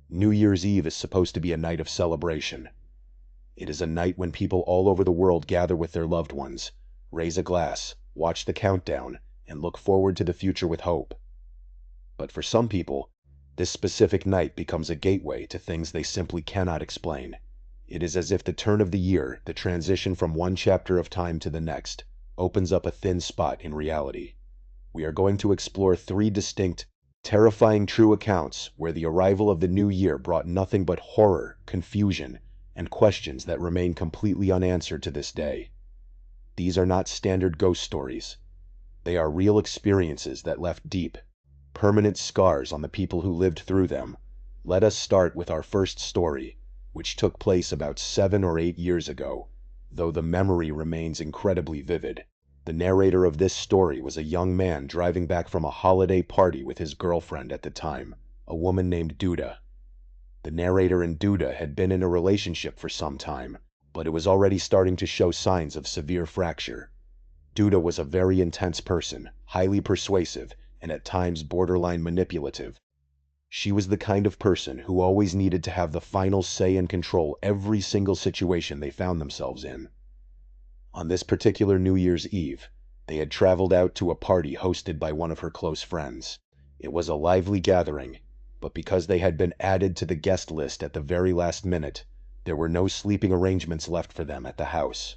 New Year's Eve is supposed to be a night of celebration. It is a night when people all over the world gather with their loved ones, raise a glass, watch the countdown, and look forward to the future with hope. But for some people, this specific night becomes a gateway to things they simply cannot explain. It is as if the turn of the year, the transition from one chapter of time to the next, opens up a thin spot in reality. We are going to explore three distinct, terrifying true accounts where the arrival of the new year brought nothing but horror, confusion, and questions that remain completely unanswered to this day. These are not standard ghost stories. They are real experiences that left deep, permanent scars on the people who lived through them. Let us start with our first story, which took place about 7 or 8 years ago, though the memory remains incredibly vivid. The narrator of this story was a young man driving back from a holiday party with his girlfriend at the time, a woman named Duda. The narrator and Duda had been in a relationship for some time, but it was already starting to show signs of severe fracture. Duda was a very intense person, highly persuasive, and at times borderline manipulative. She was the kind of person who always needed to have the final say and control every single situation they found themselves in. On this particular New Year's Eve, they had traveled out to a party hosted by one of her close friends. It was a lively gathering, but because they had been added to the guest list at the very last minute, there were no sleeping arrangements left for them at the house.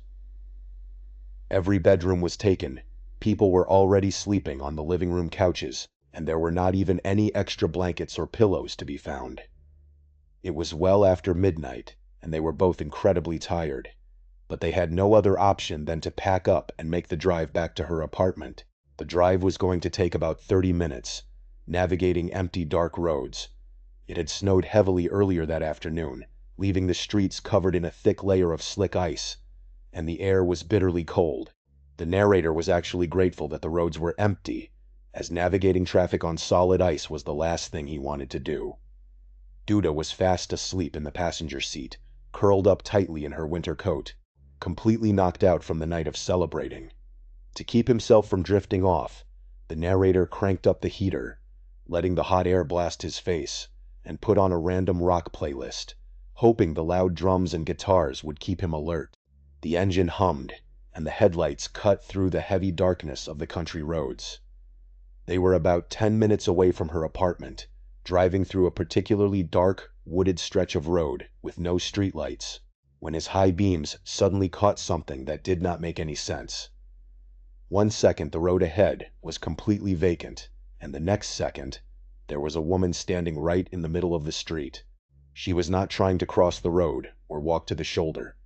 Every bedroom was taken, people were already sleeping on the living room couches, and there were not even any extra blankets or pillows to be found. It was well after midnight, and they were both incredibly tired, but they had no other option than to pack up and make the drive back to her apartment. The drive was going to take about 30 minutes, navigating empty, dark roads. It had snowed heavily earlier that afternoon, leaving the streets covered in a thick layer of slick ice, and the air was bitterly cold. The narrator was actually grateful that the roads were empty, as navigating traffic on solid ice was the last thing he wanted to do. Duda was fast asleep in the passenger seat, curled up tightly in her winter coat, completely knocked out from the night of celebrating. To keep himself from drifting off, the narrator cranked up the heater, letting the hot air blast his face, and put on a random rock playlist, hoping the loud drums and guitars would keep him alert. The engine hummed, and the headlights cut through the heavy darkness of the country roads. They were about 10 minutes away from her apartment, driving through a particularly dark, wooded stretch of road with no streetlights, when his high beams suddenly caught something that did not make any sense. One second the road ahead was completely vacant, and the next second, there was a woman standing right in the middle of the street. She was not trying to cross the road or walk to the shoulder.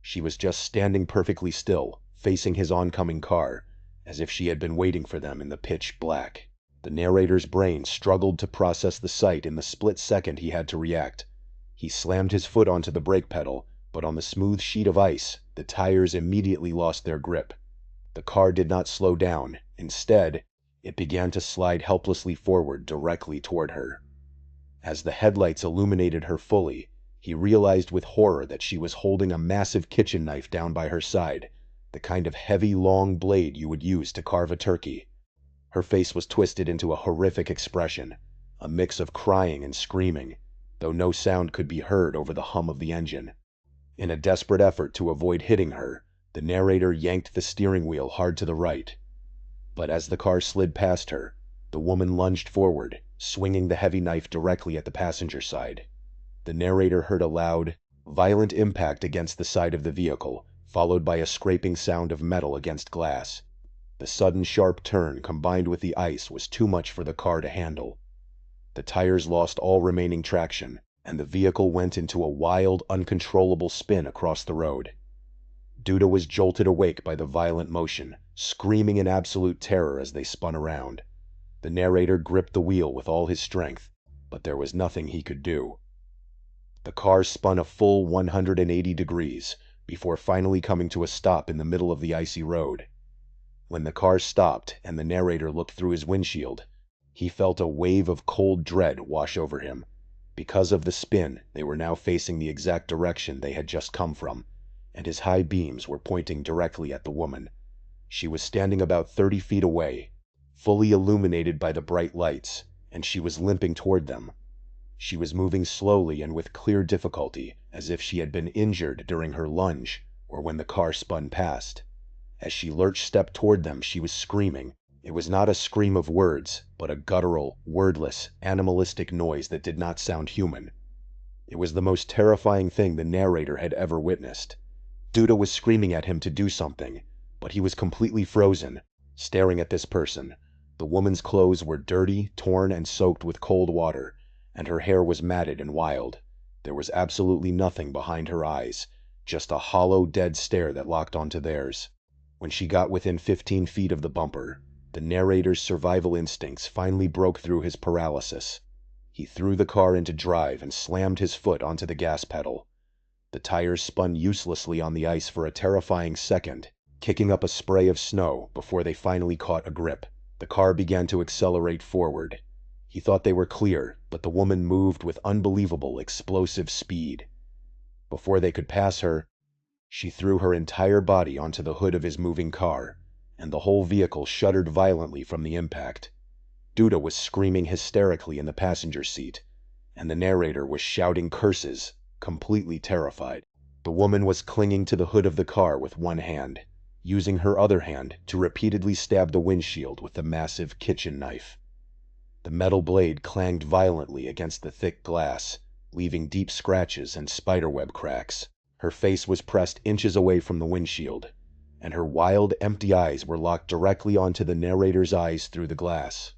She was just standing perfectly still, facing his oncoming car, as if she had been waiting for them in the pitch black. The narrator's brain struggled to process the sight in the split second he had to react. He slammed his foot onto the brake pedal, but on the smooth sheet of ice, the tires immediately lost their grip. The car did not slow down. Instead, it began to slide helplessly forward directly toward her. As the headlights illuminated her fully, he realized with horror that she was holding a massive kitchen knife down by her side, the kind of heavy, long blade you would use to carve a turkey. Her face was twisted into a horrific expression, a mix of crying and screaming, though no sound could be heard over the hum of the engine. In a desperate effort to avoid hitting her, the narrator yanked the steering wheel hard to the right. But as the car slid past her, the woman lunged forward, swinging the heavy knife directly at the passenger side. The narrator heard a loud, violent impact against the side of the vehicle, followed by a scraping sound of metal against glass. The sudden sharp turn combined with the ice was too much for the car to handle. The tires lost all remaining traction, and the vehicle went into a wild, uncontrollable spin across the road. Duda was jolted awake by the violent motion, screaming in absolute terror as they spun around. The narrator gripped the wheel with all his strength, but there was nothing he could do. The car spun a full 180 degrees, before finally coming to a stop in the middle of the icy road. When the car stopped and the narrator looked through his windshield, he felt a wave of cold dread wash over him. Because of the spin, they were now facing the exact direction they had just come from, and his high beams were pointing directly at the woman. She was standing about 30 feet away, fully illuminated by the bright lights, and she was limping toward them. She was moving slowly and with clear difficulty, as if she had been injured during her lunge or when the car spun past. As she lurched step toward them, she was screaming. It was not a scream of words, but a guttural, wordless, animalistic noise that did not sound human. It was the most terrifying thing the narrator had ever witnessed. Duda was screaming at him to do something, but he was completely frozen, staring at this person. The woman's clothes were dirty, torn, and soaked with cold water, and her hair was matted and wild. There was absolutely nothing behind her eyes, just a hollow, dead stare that locked onto theirs. When she got within 15 feet of the bumper, the narrator's survival instincts finally broke through his paralysis. He threw the car into drive and slammed his foot onto the gas pedal. The tires spun uselessly on the ice for a terrifying second, kicking up a spray of snow before they finally caught a grip. The car began to accelerate forward. He thought they were clear, but the woman moved with unbelievable, explosive speed. Before they could pass her, she threw her entire body onto the hood of his moving car, and the whole vehicle shuddered violently from the impact. Duda was screaming hysterically in the passenger seat, and the narrator was shouting curses, completely terrified. The woman was clinging to the hood of the car with one hand, using her other hand to repeatedly stab the windshield with the massive kitchen knife. The metal blade clanged violently against the thick glass, leaving deep scratches and spiderweb cracks. Her face was pressed inches away from the windshield, and her wild, empty eyes were locked directly onto the narrator's eyes through the glass.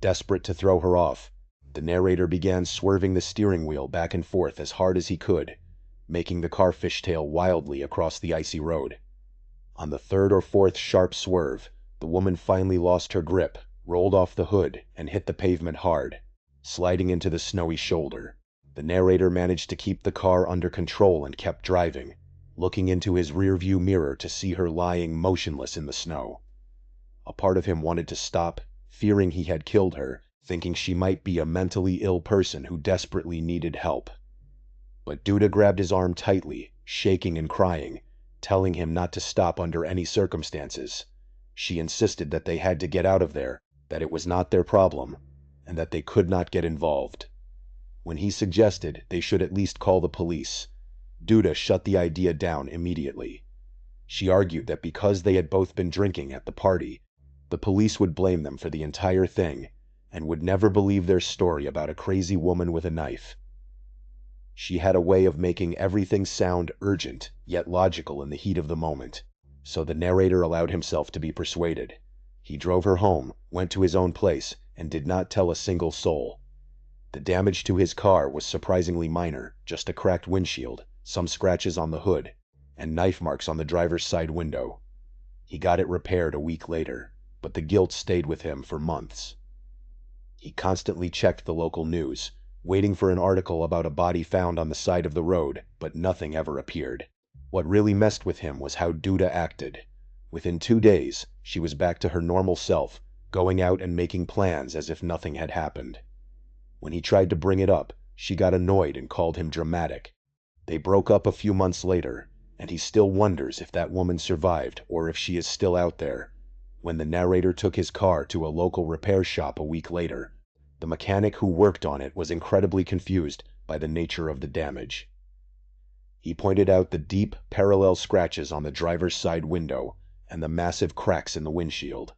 Desperate to throw her off, the narrator began swerving the steering wheel back and forth as hard as he could, making the car fishtail wildly across the icy road. On the third or fourth sharp swerve, the woman finally lost her grip, rolled off the hood, and hit the pavement hard, sliding into the snowy shoulder. The narrator managed to keep the car under control and kept driving, looking into his rearview mirror to see her lying motionless in the snow. A part of him wanted to stop, fearing he had killed her, thinking she might be a mentally ill person who desperately needed help. But Duda grabbed his arm tightly, shaking and crying, telling him not to stop under any circumstances. She insisted that they had to get out of there, that it was not their problem, and that they could not get involved. When he suggested they should at least call the police, Duda shut the idea down immediately. She argued that because they had both been drinking at the party, the police would blame them for the entire thing and would never believe their story about a crazy woman with a knife. She had a way of making everything sound urgent, yet logical in the heat of the moment, so the narrator allowed himself to be persuaded. He drove her home, went to his own place, and did not tell a single soul. The damage to his car was surprisingly minor, just a cracked windshield, some scratches on the hood, and knife marks on the driver's side window. He got it repaired a week later, but the guilt stayed with him for months. He constantly checked the local news, waiting for an article about a body found on the side of the road, but nothing ever appeared. What really messed with him was how Duda acted. Within 2 days, she was back to her normal self, going out and making plans as if nothing had happened. When he tried to bring it up, she got annoyed and called him dramatic. They broke up a few months later, and he still wonders if that woman survived or if she is still out there. When the narrator took his car to a local repair shop a week later, the mechanic who worked on it was incredibly confused by the nature of the damage. He pointed out the deep, parallel scratches on the driver's side window and the massive cracks in the windshield.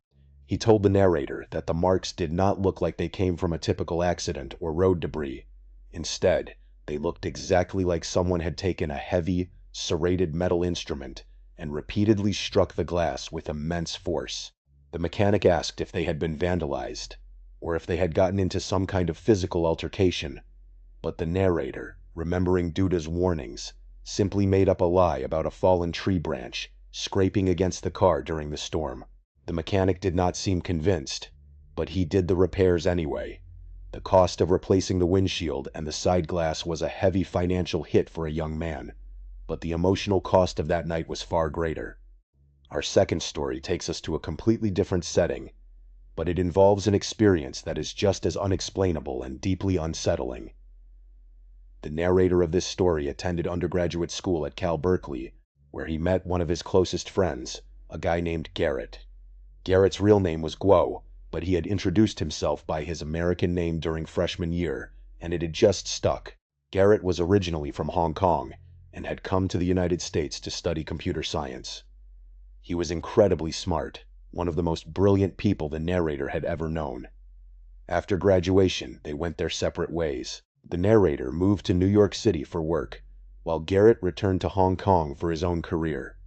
He told the narrator that the marks did not look like they came from a typical accident or road debris. Instead, they looked exactly like someone had taken a heavy, serrated metal instrument and repeatedly struck the glass with immense force. The mechanic asked if they had been vandalized, or if they had gotten into some kind of physical altercation, but the narrator, remembering Duda's warnings, simply made up a lie about a fallen tree branch scraping against the car during the storm. The mechanic did not seem convinced, but he did the repairs anyway. The cost of replacing the windshield and the side glass was a heavy financial hit for a young man, but the emotional cost of that night was far greater. Our second story takes us to a completely different setting, but it involves an experience that is just as unexplainable and deeply unsettling. The narrator of this story attended undergraduate school at Cal Berkeley, where he met one of his closest friends, a guy named Garrett. Garrett's real name was Guo, but he had introduced himself by his American name during freshman year and it had just stuck. Garrett was originally from Hong Kong and had come to the United States to study computer science. He was incredibly smart, one of the most brilliant people the narrator had ever known. After graduation, they went their separate ways. The narrator moved to New York City for work, while Garrett returned to Hong Kong for his own career.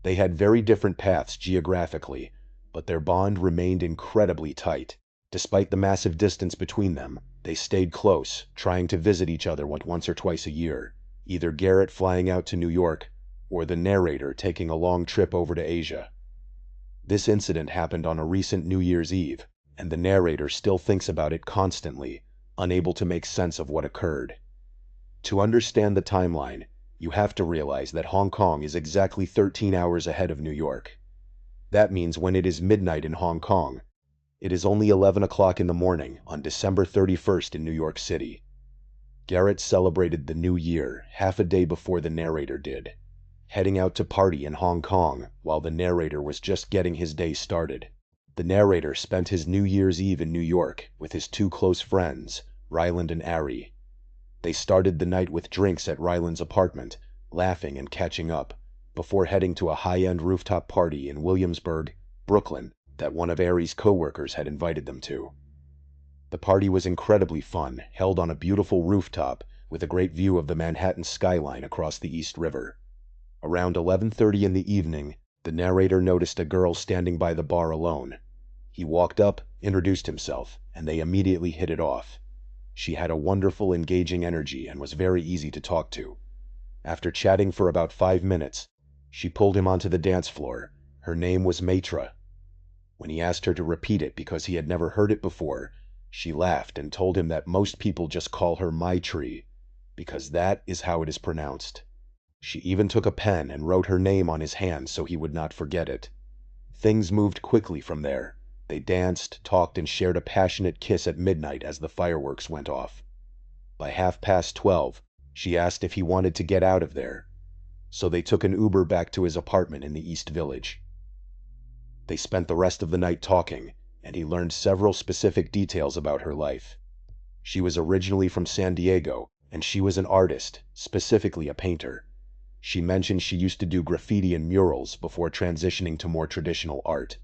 They had very different paths geographically, but their bond remained incredibly tight. Despite the massive distance between them, they stayed close, trying to visit each other once or twice a year, either Garrett flying out to New York or the narrator taking a long trip over to Asia. This incident happened on a recent New Year's Eve, and the narrator still thinks about it constantly, unable to make sense of what occurred. To understand the timeline, you have to realize that Hong Kong is exactly 13 hours ahead of New York. That means when it is midnight in Hong Kong, it is only 11 o'clock in the morning on December 31st in New York City. Garrett celebrated the new year half a day before the narrator did, heading out to party in Hong Kong while the narrator was just getting his day started. The narrator spent his New Year's Eve in New York with his two close friends, Ryland and Ari. They started the night with drinks at Ryland's apartment, laughing and catching up, before heading to a high-end rooftop party in Williamsburg, Brooklyn, that one of Ari's co-workers had invited them to. The party was incredibly fun, held on a beautiful rooftop with a great view of the Manhattan skyline across the East River. Around 11:30 in the evening, the narrator noticed a girl standing by the bar alone. He walked up, introduced himself, and they immediately hit it off. She had a wonderful, engaging energy and was very easy to talk to. After chatting for about 5 minutes, she pulled him onto the dance floor. Her name was Maitra. When he asked her to repeat it because he had never heard it before, she laughed and told him that most people just call her Maitri, because that is how it is pronounced. She even took a pen and wrote her name on his hand so he would not forget it. Things moved quickly from there. They danced, talked, and shared a passionate kiss at midnight as the fireworks went off. By 12:30, she asked if he wanted to get out of there. So they took an Uber back to his apartment in the East Village. They spent the rest of the night talking, and he learned several specific details about her life. She was originally from San Diego, and she was an artist, specifically a painter. She mentioned she used to do graffiti and murals before transitioning to more traditional art.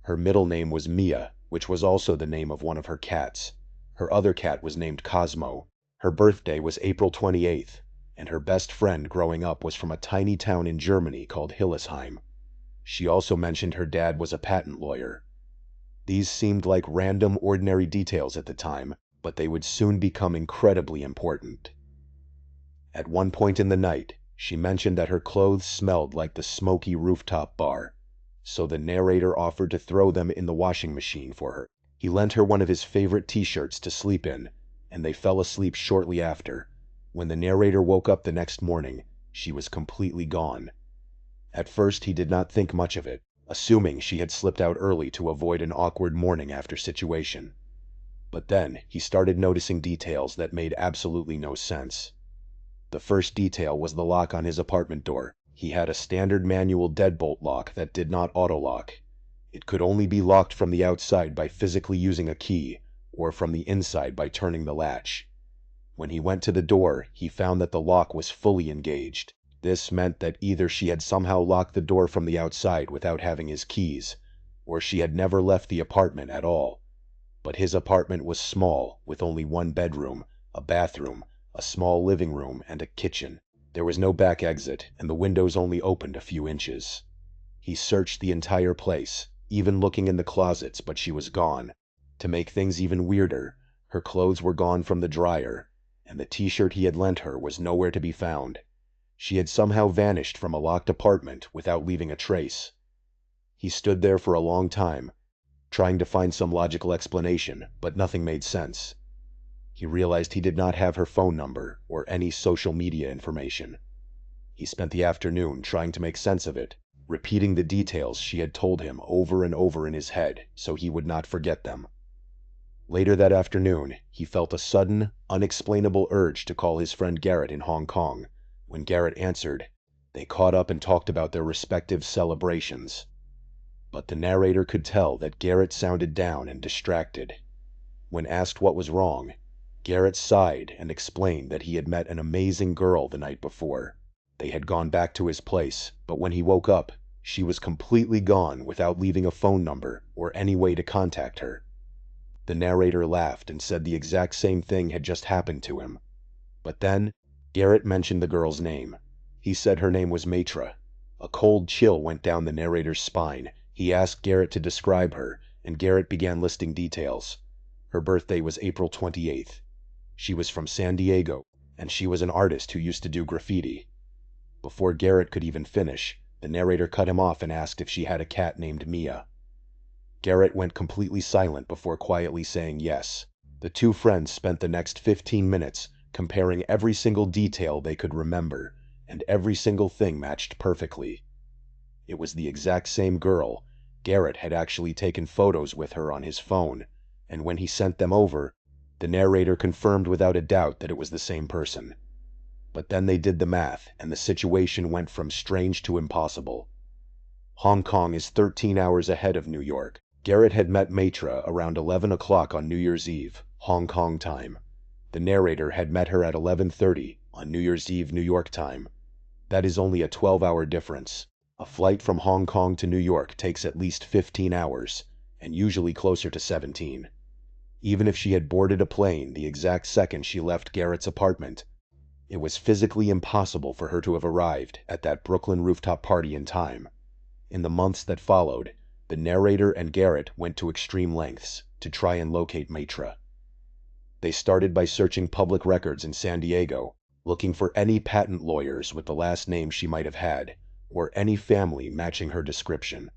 Her middle name was Mia, which was also the name of one of her cats. Her other cat was named Cosmo. Her birthday was April 28th, and her best friend growing up was from a tiny town in Germany called Hillesheim. She also mentioned her dad was a patent lawyer. These seemed like random, ordinary details at the time, but they would soon become incredibly important. At one point in the night, she mentioned that her clothes smelled like the smoky rooftop bar, so the narrator offered to throw them in the washing machine for her. He lent her one of his favorite t-shirts to sleep in, and they fell asleep shortly after. When the narrator woke up the next morning, she was completely gone. At first he did not think much of it, assuming she had slipped out early to avoid an awkward morning after situation. But then he started noticing details that made absolutely no sense. The first detail was the lock on his apartment door. He had a standard manual deadbolt lock that did not auto-lock. It could only be locked from the outside by physically using a key, or from the inside by turning the latch. When he went to the door, he found that the lock was fully engaged. This meant that either she had somehow locked the door from the outside without having his keys, or she had never left the apartment at all. But his apartment was small, with only one bedroom, a bathroom, a small living room, and a kitchen. There was no back exit, and the windows only opened a few inches. He searched the entire place, even looking in the closets, but she was gone. To make things even weirder, her clothes were gone from the dryer, and the t-shirt he had lent her was nowhere to be found. She had somehow vanished from a locked apartment without leaving a trace. He stood there for a long time, trying to find some logical explanation, but nothing made sense. He realized he did not have her phone number or any social media information. He spent the afternoon trying to make sense of it, repeating the details she had told him over and over in his head so he would not forget them. Later that afternoon, he felt a sudden, unexplainable urge to call his friend Garrett in Hong Kong. When Garrett answered, they caught up and talked about their respective celebrations. But the narrator could tell that Garrett sounded down and distracted. When asked what was wrong, Garrett sighed and explained that he had met an amazing girl the night before. They had gone back to his place, but when he woke up, she was completely gone without leaving a phone number or any way to contact her. The narrator laughed and said the exact same thing had just happened to him. But then, Garrett mentioned the girl's name. He said her name was Matra. A cold chill went down the narrator's spine. He asked Garrett to describe her, and Garrett began listing details. Her birthday was April 28th. She was from San Diego, and she was an artist who used to do graffiti. Before Garrett could even finish, the narrator cut him off and asked if she had a cat named Mia. Garrett went completely silent before quietly saying yes. The two friends spent the next 15 minutes comparing every single detail they could remember, and every single thing matched perfectly. It was the exact same girl. Garrett had actually taken photos with her on his phone, and when he sent them over, the narrator confirmed without a doubt that it was the same person. But then they did the math, and the situation went from strange to impossible. Hong Kong is 13 hours ahead of New York. Garrett had met Matra around 11 o'clock on New Year's Eve, Hong Kong time. The narrator had met her at 11:30 on New Year's Eve, New York time. That is only a 12-hour difference. A flight from Hong Kong to New York takes at least 15 hours, and usually closer to 17. Even if she had boarded a plane the exact second she left Garrett's apartment, it was physically impossible for her to have arrived at that Brooklyn rooftop party in time. In the months that followed, the narrator and Garrett went to extreme lengths to try and locate Matra. They started by searching public records in San Diego, looking for any patent lawyers with the last name she might have had, or any family matching her description.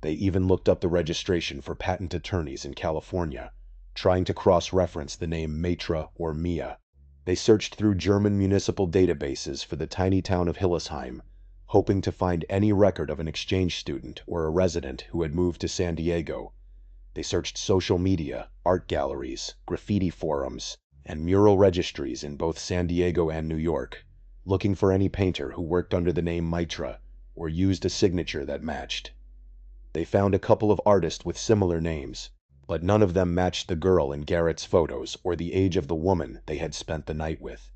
They even looked up the registration for patent attorneys in California, trying to cross-reference the name Matra or Mia. They searched through German municipal databases for the tiny town of Hillesheim, hoping to find any record of an exchange student or a resident who had moved to San Diego. They searched social media, art galleries, graffiti forums, and mural registries in both San Diego and New York, looking for any painter who worked under the name Matra or used a signature that matched. They found a couple of artists with similar names, but none of them matched the girl in Garrett's photos or the age of the woman they had spent the night with.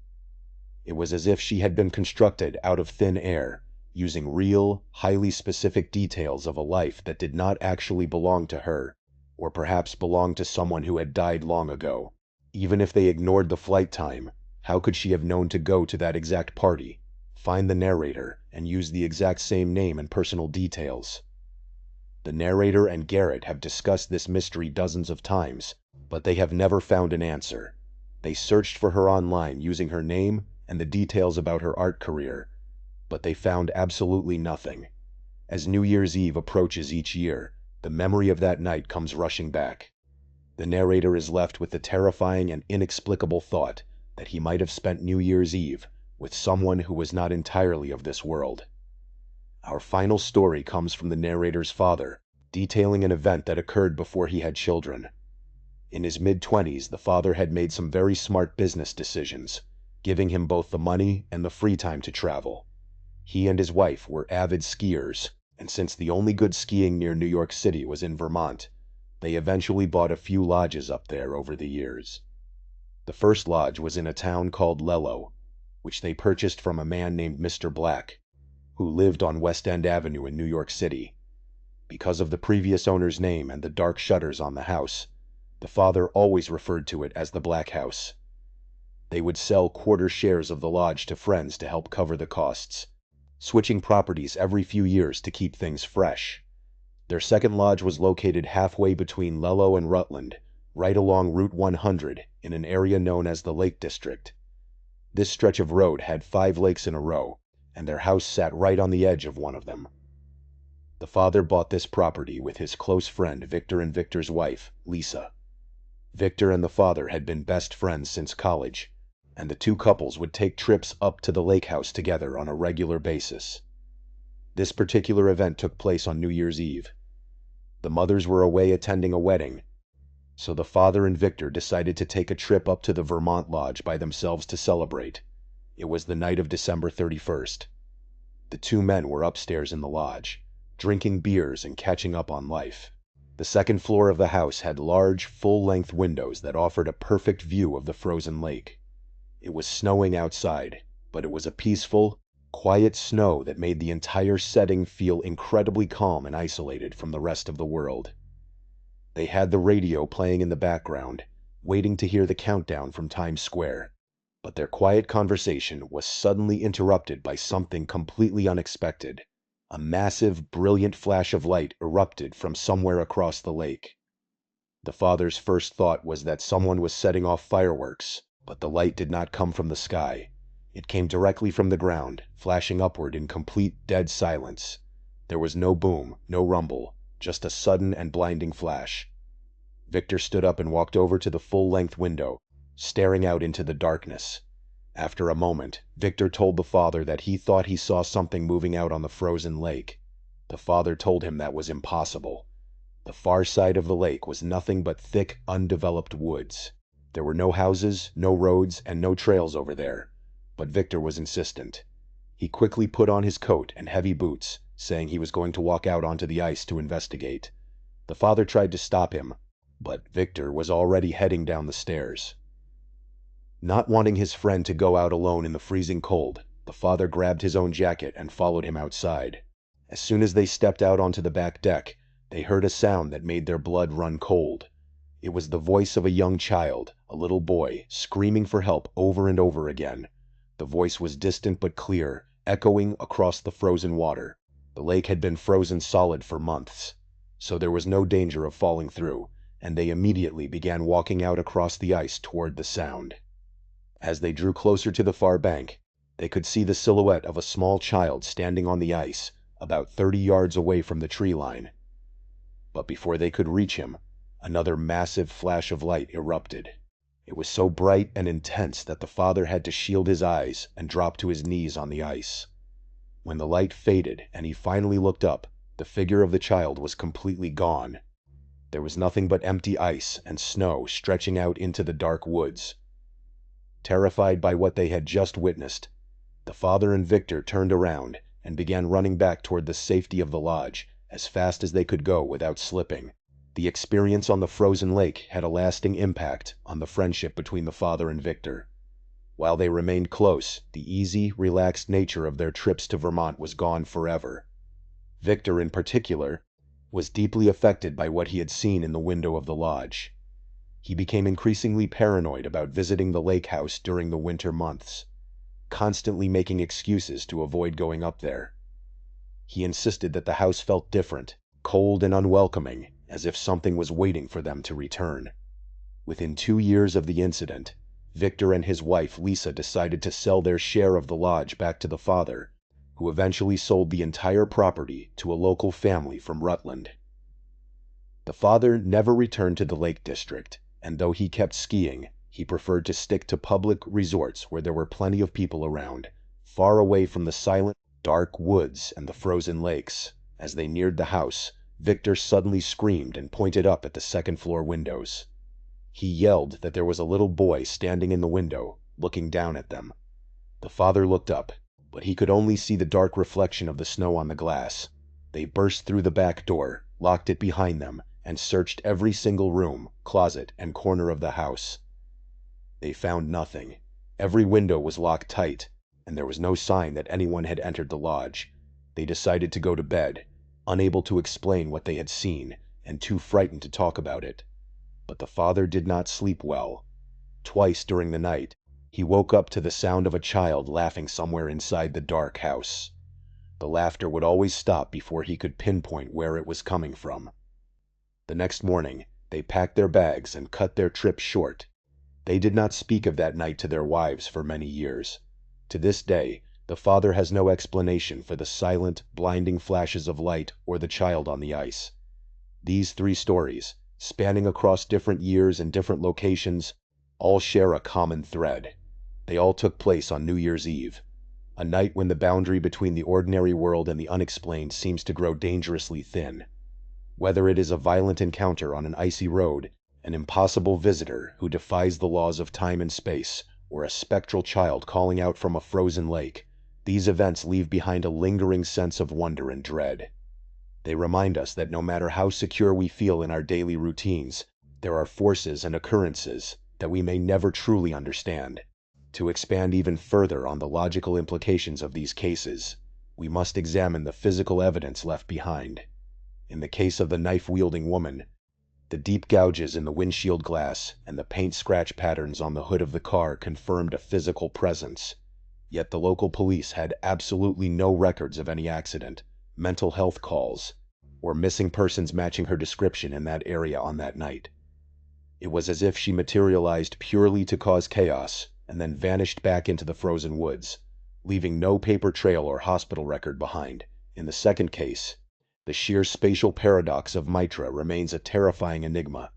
It was as if she had been constructed out of thin air, using real, highly specific details of a life that did not actually belong to her, or perhaps belonged to someone who had died long ago. Even if they ignored the flight time, how could she have known to go to that exact party, find the narrator, and use the exact same name and personal details? The narrator and Garrett have discussed this mystery dozens of times, but they have never found an answer. They searched for her online using her name and the details about her art career, but they found absolutely nothing. As New Year's Eve approaches each year, the memory of that night comes rushing back. The narrator is left with the terrifying and inexplicable thought that he might have spent New Year's Eve with someone who was not entirely of this world. Our final story comes from the narrator's father, detailing an event that occurred before he had children. In his mid-20s, the father had made some very smart business decisions, giving him both the money and the free time to travel. He and his wife were avid skiers, and since the only good skiing near New York City was in Vermont, they eventually bought a few lodges up there over the years. The first lodge was in a town called Lello, which they purchased from a man named Mr. Black, who lived on West End Avenue in New York City. Because of the previous owner's name and the dark shutters on the house, the father always referred to it as the Black House. They would sell quarter shares of the lodge to friends to help cover the costs, switching properties every few years to keep things fresh. Their second lodge was located halfway between Lello and Rutland, right along Route 100 in an area known as the Lake District. This stretch of road had 5 lakes in a row, and their house sat right on the edge of one of them. The father bought this property with his close friend Victor and Victor's wife, Lisa. Victor and the father had been best friends since college, and the two couples would take trips up to the lake house together on a regular basis. This particular event took place on New Year's Eve. The mothers were away attending a wedding, so the father and Victor decided to take a trip up to the Vermont lodge by themselves to celebrate. It was the night of December 31st. The two men were upstairs in the lodge, drinking beers and catching up on life. The second floor of the house had large, full-length windows that offered a perfect view of the frozen lake. It was snowing outside, but it was a peaceful, quiet snow that made the entire setting feel incredibly calm and isolated from the rest of the world. They had the radio playing in the background, waiting to hear the countdown from Times Square. But their quiet conversation was suddenly interrupted by something completely unexpected. A massive, brilliant flash of light erupted from somewhere across the lake. The father's first thought was that someone was setting off fireworks, but the light did not come from the sky. It came directly from the ground, flashing upward in complete dead silence. There was no boom, no rumble, just a sudden and blinding flash. Victor stood up and walked over to the full-length window, staring out into the darkness. After a moment, Victor told the father that he thought he saw something moving out on the frozen lake. The father told him that was impossible. The far side of the lake was nothing but thick, undeveloped woods. There were no houses, no roads, and no trails over there. But Victor was insistent. He quickly put on his coat and heavy boots, saying he was going to walk out onto the ice to investigate. The father tried to stop him, but Victor was already heading down the stairs. Not wanting his friend to go out alone in the freezing cold, the father grabbed his own jacket and followed him outside. As soon as they stepped out onto the back deck, they heard a sound that made their blood run cold. It was the voice of a young child, a little boy, screaming for help over and over again. The voice was distant but clear, echoing across the frozen water. The lake had been frozen solid for months, so there was no danger of falling through, and they immediately began walking out across the ice toward the sound. As they drew closer to the far bank, they could see the silhouette of a small child standing on the ice, about 30 yards away from the tree line. But before they could reach him, another massive flash of light erupted. It was so bright and intense that the father had to shield his eyes and drop to his knees on the ice. When the light faded and he finally looked up, the figure of the child was completely gone. There was nothing but empty ice and snow stretching out into the dark woods. Terrified by what they had just witnessed, the father and Victor turned around and began running back toward the safety of the lodge as fast as they could go without slipping. The experience on the frozen lake had a lasting impact on the friendship between the father and Victor. While they remained close, the easy, relaxed nature of their trips to Vermont was gone forever. Victor, in particular, was deeply affected by what he had seen in the window of the lodge. He became increasingly paranoid about visiting the lake house during the winter months, constantly making excuses to avoid going up there. He insisted that the house felt different, cold and unwelcoming, as if something was waiting for them to return. Within 2 years of the incident, Victor and his wife Lisa decided to sell their share of the lodge back to the father, who eventually sold the entire property to a local family from Rutland. The father never returned to the Lake District, and though he kept skiing, he preferred to stick to public resorts where there were plenty of people around, far away from the silent, dark woods and the frozen lakes. As they neared the house, Victor suddenly screamed and pointed up at the second-floor windows. He yelled that there was a little boy standing in the window, looking down at them. The father looked up, but he could only see the dark reflection of the snow on the glass. They burst through the back door, locked it behind them, and searched every single room, closet, and corner of the house. They found nothing. Every window was locked tight, and there was no sign that anyone had entered the lodge. They decided to go to bed, unable to explain what they had seen, and too frightened to talk about it. But the father did not sleep well. Twice during the night, he woke up to the sound of a child laughing somewhere inside the dark house. The laughter would always stop before he could pinpoint where it was coming from. The next morning, they packed their bags and cut their trip short. They did not speak of that night to their wives for many years. To this day, the father has no explanation for the silent, blinding flashes of light or the child on the ice. These 3 stories, spanning across different years and different locations, all share a common thread. They all took place on New Year's Eve, a night when the boundary between the ordinary world and the unexplained seems to grow dangerously thin. Whether it is a violent encounter on an icy road, an impossible visitor who defies the laws of time and space, or a spectral child calling out from a frozen lake, these events leave behind a lingering sense of wonder and dread. They remind us that no matter how secure we feel in our daily routines, there are forces and occurrences that we may never truly understand. To expand even further on the logical implications of these cases, we must examine the physical evidence left behind. In the case of the knife-wielding woman, the deep gouges in the windshield glass and the paint scratch patterns on the hood of the car confirmed a physical presence. Yet the local police had absolutely no records of any accident, mental health calls, or missing persons matching her description in that area on that night. It was as if she materialized purely to cause chaos and then vanished back into the frozen woods, leaving no paper trail or hospital record behind. In the second case, the sheer spatial paradox of Mitra remains a terrifying enigma.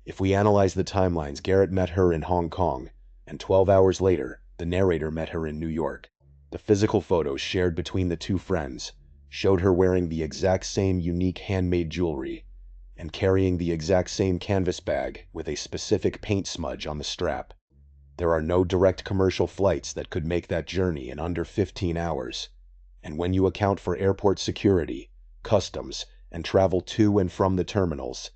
If we analyze the timelines, Garrett met her in Hong Kong, and 12 hours later, the narrator met her in New York. The physical photos shared between the two friends showed her wearing the exact same unique handmade jewelry and carrying the exact same canvas bag with a specific paint smudge on the strap. There are no direct commercial flights that could make that journey in under 15 hours. And when you account for airport security, customs, and travel to and from the terminals,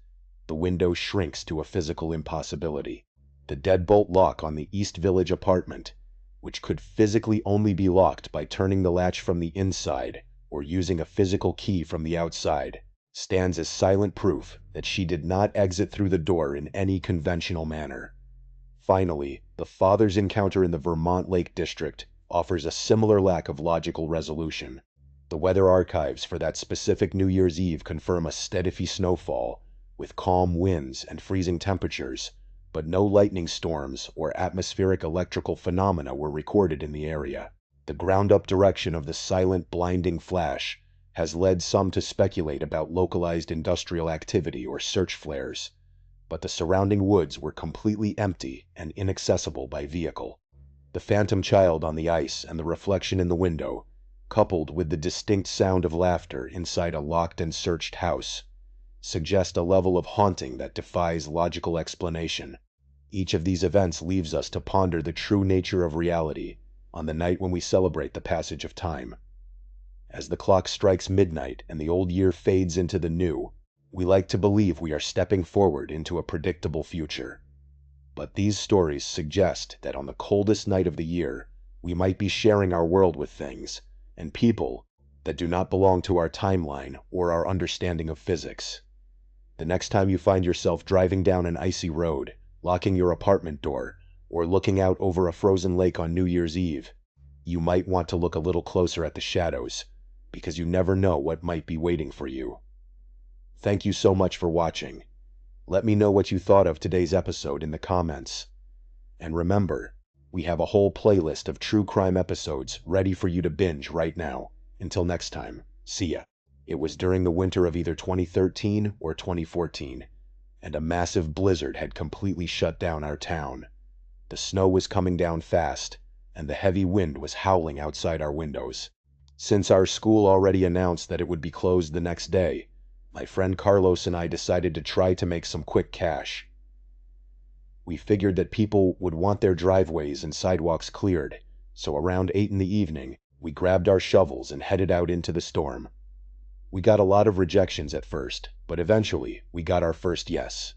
the window shrinks to a physical impossibility. The deadbolt lock on the East Village apartment, which could physically only be locked by turning the latch from the inside or using a physical key from the outside, stands as silent proof that she did not exit through the door in any conventional manner. Finally, the father's encounter in the Vermont Lake District offers a similar lack of logical resolution. The weather archives for that specific New Year's Eve confirm a steady snowfall, with calm winds and freezing temperatures, but no lightning storms or atmospheric electrical phenomena were recorded in the area. The ground-up direction of the silent, blinding flash has led some to speculate about localized industrial activity or search flares, but the surrounding woods were completely empty and inaccessible by vehicle. The phantom child on the ice and the reflection in the window, coupled with the distinct sound of laughter inside a locked and searched house, suggest a level of haunting that defies logical explanation. Each of these events leaves us to ponder the true nature of reality on the night when we celebrate the passage of time. As the clock strikes midnight and the old year fades into the new, we like to believe we are stepping forward into a predictable future. But these stories suggest that on the coldest night of the year, we might be sharing our world with things and people that do not belong to our timeline or our understanding of physics. The next time you find yourself driving down an icy road, locking your apartment door, or looking out over a frozen lake on New Year's Eve, you might want to look a little closer at the shadows, because you never know what might be waiting for you. Thank you so much for watching. Let me know what you thought of today's episode in the comments. And remember, we have a whole playlist of true crime episodes ready for you to binge right now. Until next time, see ya. It was during the winter of either 2013 or 2014, and a massive blizzard had completely shut down our town. The snow was coming down fast, and the heavy wind was howling outside our windows. Since our school already announced that it would be closed the next day, my friend Carlos and I decided to try to make some quick cash. We figured that people would want their driveways and sidewalks cleared, so around 8 in the evening, we grabbed our shovels and headed out into the storm. We got a lot of rejections at first, but eventually we got our first yes.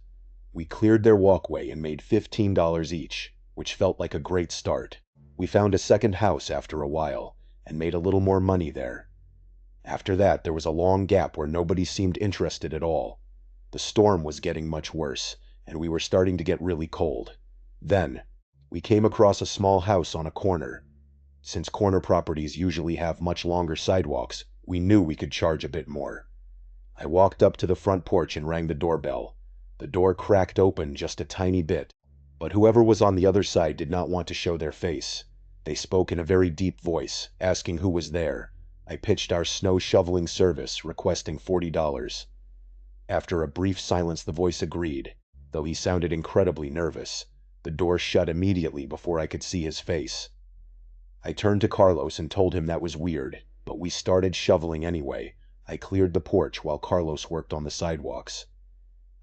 We cleared their walkway and made $15 each, which felt like a great start. We found a second house after a while, and made a little more money there. After that, there was a long gap where nobody seemed interested at all. The storm was getting much worse, and we were starting to get really cold. Then, we came across a small house on a corner. Since corner properties usually have much longer sidewalks, we knew we could charge a bit more. I walked up to the front porch and rang the doorbell. The door cracked open just a tiny bit, but whoever was on the other side did not want to show their face. They spoke in a very deep voice, asking who was there. I pitched our snow shoveling service, requesting $40. After a brief silence, the voice agreed, though he sounded incredibly nervous. The door shut immediately before I could see his face. I turned to Carlos and told him that was weird, but we started shoveling anyway. I cleared the porch while Carlos worked on the sidewalks.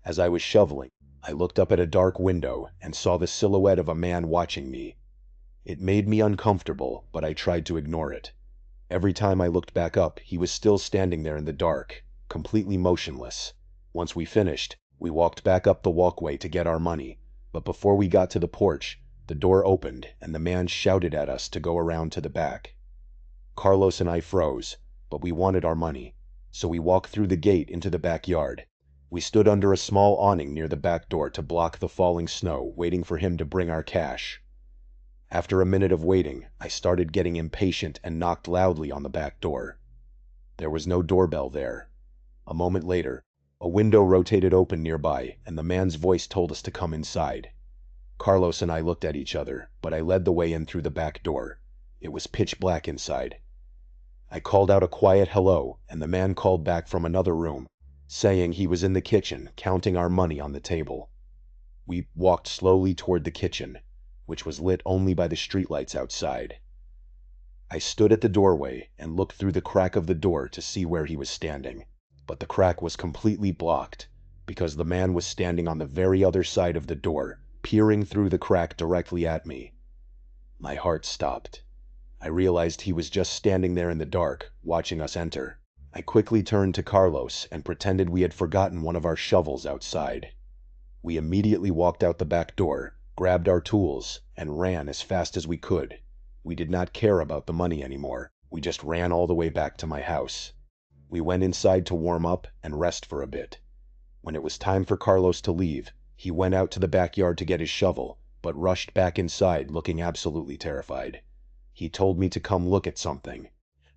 As I was shoveling, I looked up at a dark window and saw the silhouette of a man watching me. It made me uncomfortable, but I tried to ignore it. Every time I looked back up, he was still standing there in the dark, completely motionless. Once we finished, we walked back up the walkway to get our money, but before we got to the porch, the door opened and the man shouted at us to go around to the back. Carlos and I froze, but we wanted our money, so we walked through the gate into the backyard. We stood under a small awning near the back door to block the falling snow, waiting for him to bring our cash. After a minute of waiting, I started getting impatient and knocked loudly on the back door. There was no doorbell there. A moment later, a window rotated open nearby, and the man's voice told us to come inside. Carlos and I looked at each other, but I led the way in through the back door. It was pitch black inside. I called out a quiet hello, and the man called back from another room, saying he was in the kitchen, counting our money on the table. We walked slowly toward the kitchen, which was lit only by the streetlights outside. I stood at the doorway and looked through the crack of the door to see where he was standing, but the crack was completely blocked, because the man was standing on the very other side of the door, peering through the crack directly at me. My heart stopped. I realized he was just standing there in the dark, watching us enter. I quickly turned to Carlos and pretended we had forgotten one of our shovels outside. We immediately walked out the back door, grabbed our tools, and ran as fast as we could. We did not care about the money anymore. We just ran all the way back to my house. We went inside to warm up and rest for a bit. When it was time for Carlos to leave, he went out to the backyard to get his shovel, but rushed back inside looking absolutely terrified. He told me to come look at something.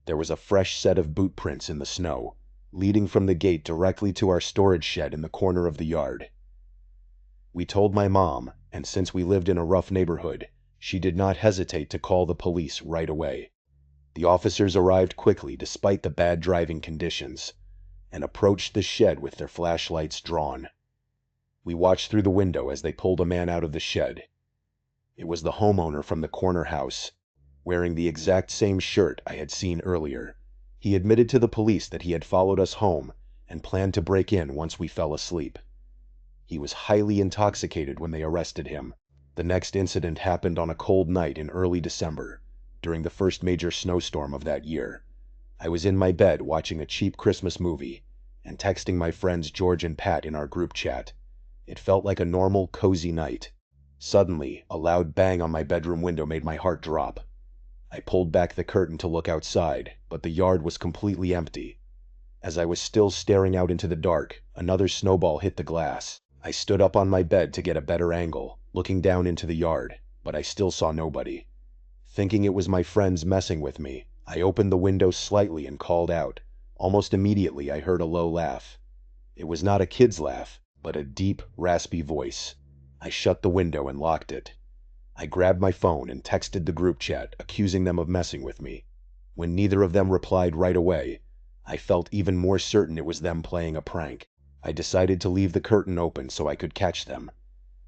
There was a fresh set of boot prints in the snow, leading from the gate directly to our storage shed in the corner of the yard. We told my mom, and since we lived in a rough neighborhood, she did not hesitate to call the police right away. The officers arrived quickly despite the bad driving conditions, and approached the shed with their flashlights drawn. We watched through the window as they pulled a man out of the shed. It was the homeowner from the corner house, wearing the exact same shirt I had seen earlier. He admitted to the police that he had followed us home and planned to break in once we fell asleep. He was highly intoxicated when they arrested him. The next incident happened on a cold night in early December, during the first major snowstorm of that year. I was in my bed watching a cheap Christmas movie and texting my friends George and Pat in our group chat. It felt like a normal, cozy night. Suddenly, a loud bang on my bedroom window made my heart drop. I pulled back the curtain to look outside, but the yard was completely empty. As I was still staring out into the dark, another snowball hit the glass. I stood up on my bed to get a better angle, looking down into the yard, but I still saw nobody. Thinking it was my friends messing with me, I opened the window slightly and called out. Almost immediately I heard a low laugh. It was not a kid's laugh, but a deep, raspy voice. I shut the window and locked it. I grabbed my phone and texted the group chat, accusing them of messing with me. When neither of them replied right away, I felt even more certain it was them playing a prank. I decided to leave the curtain open so I could catch them.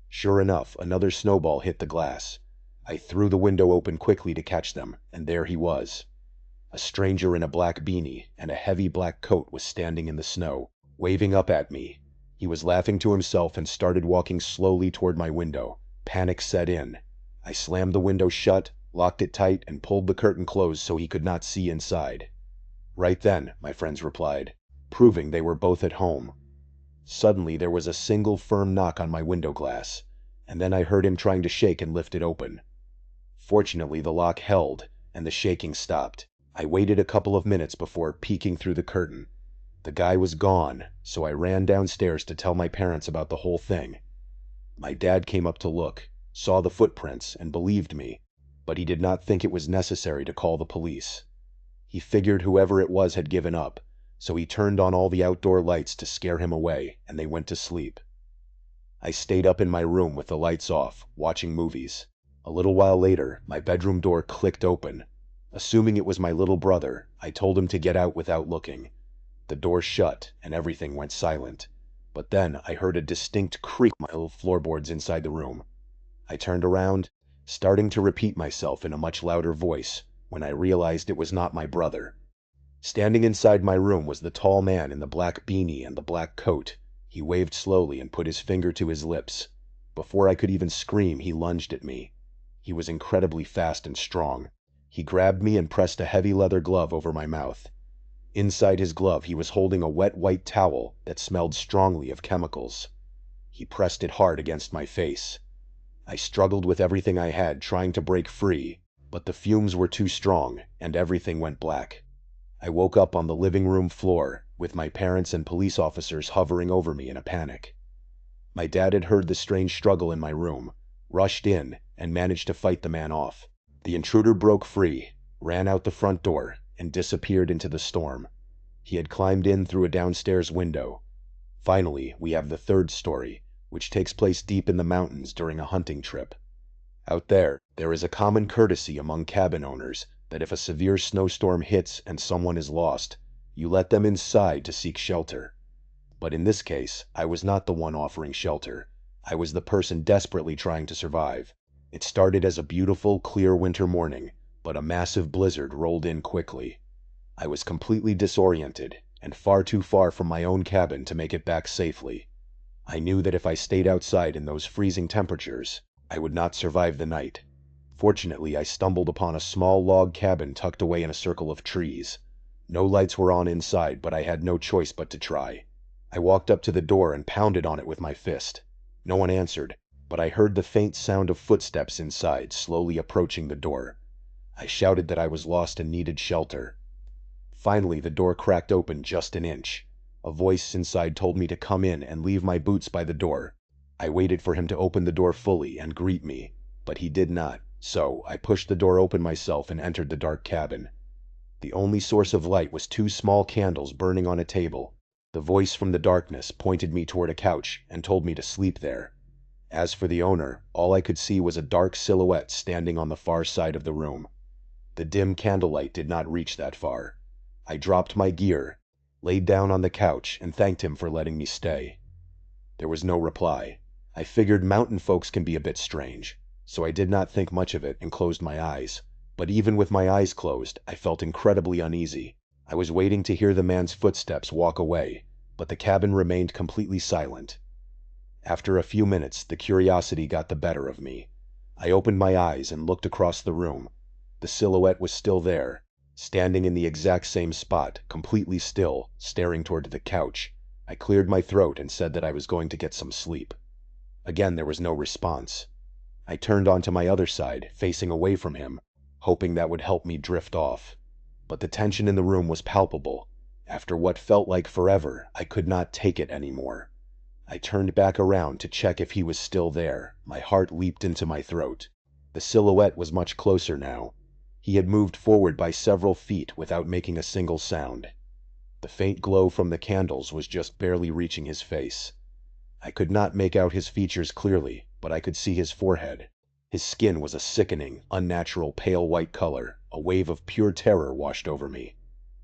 Sure enough, another snowball hit the glass. I threw the window open quickly to catch them, and there he was. A stranger in a black beanie and a heavy black coat was standing in the snow, waving up at me. He was laughing to himself and started walking slowly toward my window. Panic set in. I slammed the window shut, locked it tight, and pulled the curtain closed so he could not see inside. Right then, my friends replied, proving they were both at home. Suddenly there was a single firm knock on my window glass, and then I heard him trying to shake and lift it open. Fortunately, the lock held, and the shaking stopped. I waited a couple of minutes before peeking through the curtain. The guy was gone, so I ran downstairs to tell my parents about the whole thing. My dad came up to look, saw the footprints, and believed me, but he did not think it was necessary to call the police. He figured whoever it was had given up, so he turned on all the outdoor lights to scare him away, and they went to sleep. I stayed up in my room with the lights off, watching movies. A little while later, my bedroom door clicked open. Assuming it was my little brother, I told him to get out without looking. The door shut, and everything went silent. But then I heard a distinct creak on my little floorboards inside the room. I turned around, starting to repeat myself in a much louder voice, when I realized it was not my brother. Standing inside my room was the tall man in the black beanie and the black coat. He waved slowly and put his finger to his lips. Before I could even scream, he lunged at me. He was incredibly fast and strong. He grabbed me and pressed a heavy leather glove over my mouth. Inside his glove, he was holding a wet white towel that smelled strongly of chemicals. He pressed it hard against my face. I struggled with everything I had, trying to break free, but the fumes were too strong, and everything went black. I woke up on the living room floor, with my parents and police officers hovering over me in a panic. My dad had heard the strange struggle in my room, rushed in, and managed to fight the man off. The intruder broke free, ran out the front door, and disappeared into the storm. He had climbed in through a downstairs window. Finally, we have the third story, which takes place deep in the mountains during a hunting trip. Out there is a common courtesy among cabin owners that if a severe snowstorm hits and someone is lost, you let them inside to seek shelter. But in this case, I was not the one offering shelter. I was the person desperately trying to survive. It started as a beautiful, clear winter morning, but a massive blizzard rolled in quickly. I was completely disoriented, and far too far from my own cabin to make it back safely. I knew that if I stayed outside in those freezing temperatures, I would not survive the night. Fortunately, I stumbled upon a small log cabin tucked away in a circle of trees. No lights were on inside, but I had no choice but to try. I walked up to the door and pounded on it with my fist. No one answered, but I heard the faint sound of footsteps inside, slowly approaching the door. I shouted that I was lost and needed shelter. Finally, the door cracked open just an inch. A voice inside told me to come in and leave my boots by the door. I waited for him to open the door fully and greet me, but he did not, so I pushed the door open myself and entered the dark cabin. The only source of light was 2 small candles burning on a table. The voice from the darkness pointed me toward a couch and told me to sleep there. As for the owner, all I could see was a dark silhouette standing on the far side of the room. The dim candlelight did not reach that far. I dropped my gear, laid down on the couch, and thanked him for letting me stay. There was no reply. I figured mountain folks can be a bit strange, so I did not think much of it and closed my eyes. But even with my eyes closed, I felt incredibly uneasy. I was waiting to hear the man's footsteps walk away, but the cabin remained completely silent. After a few minutes, the curiosity got the better of me. I opened my eyes and looked across the room. The silhouette was still there, standing in the exact same spot, completely still, staring toward the couch. I cleared my throat and said that I was going to get some sleep. Again, there was no response. I turned onto my other side, facing away from him, hoping that would help me drift off. But the tension in the room was palpable. After what felt like forever, I could not take it anymore. I turned back around to check if he was still there. My heart leaped into my throat. The silhouette was much closer now. He had moved forward by several feet without making a single sound. The faint glow from the candles was just barely reaching his face. I could not make out his features clearly, but I could see his forehead. His skin was a sickening, unnatural pale white color. A wave of pure terror washed over me.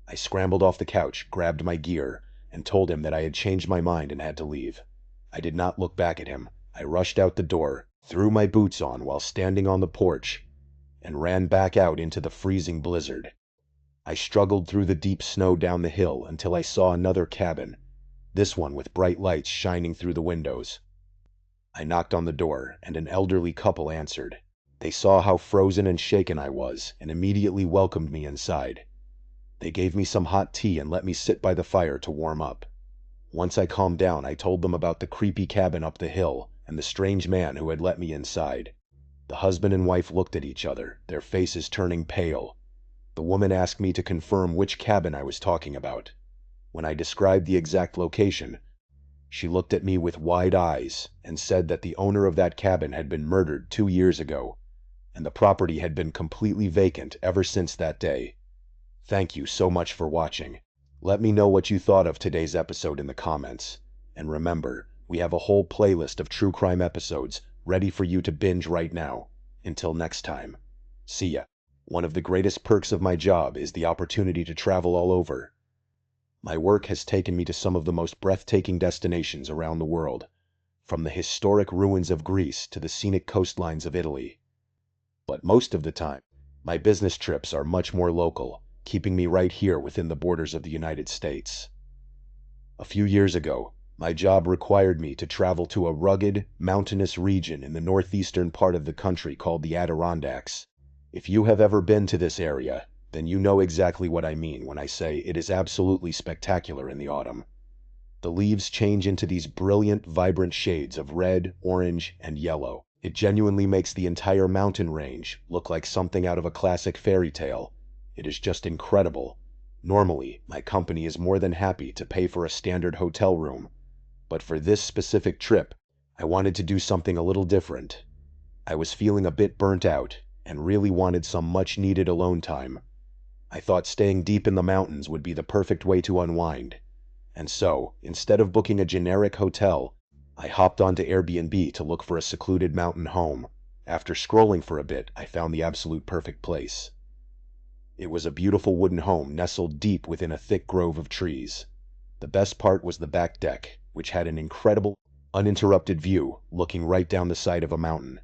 I scrambled off the couch, grabbed my gear, and told him that I had changed my mind and had to leave. I did not look back at him. I rushed out the door, threw my boots on while standing on the porch, and ran back out into the freezing blizzard. I struggled through the deep snow down the hill until I saw another cabin, this one with bright lights shining through the windows. I knocked on the door, and an elderly couple answered. They saw how frozen and shaken I was, and immediately welcomed me inside. They gave me some hot tea and let me sit by the fire to warm up. Once I calmed down, I told them about the creepy cabin up the hill and the strange man who had let me inside. The husband and wife looked at each other, their faces turning pale. The woman asked me to confirm which cabin I was talking about. When I described the exact location, she looked at me with wide eyes and said that the owner of that cabin had been murdered 2 years ago, and the property had been completely vacant ever since that day. Thank you so much for watching. Let me know what you thought of today's episode in the comments. And remember, we have a whole playlist of true crime episodes ready for you to binge right now. Until next time, see ya. One of the greatest perks of my job is the opportunity to travel all over. My work has taken me to some of the most breathtaking destinations around the world, from the historic ruins of Greece to the scenic coastlines of Italy. But most of the time, my business trips are much more local, keeping me right here within the borders of the United States. A few years ago, my job required me to travel to a rugged, mountainous region in the northeastern part of the country called the Adirondacks. If you have ever been to this area, then you know exactly what I mean when I say it is absolutely spectacular in the autumn. The leaves change into these brilliant, vibrant shades of red, orange, and yellow. It genuinely makes the entire mountain range look like something out of a classic fairy tale. It is just incredible. Normally, my company is more than happy to pay for a standard hotel room, but for this specific trip, I wanted to do something a little different. I was feeling a bit burnt out and really wanted some much-needed alone time. I thought staying deep in the mountains would be the perfect way to unwind. And so, instead of booking a generic hotel, I hopped onto Airbnb to look for a secluded mountain home. After scrolling for a bit, I found the absolute perfect place. It was a beautiful wooden home nestled deep within a thick grove of trees. The best part was the back deck, which had an incredible, uninterrupted view looking right down the side of a mountain.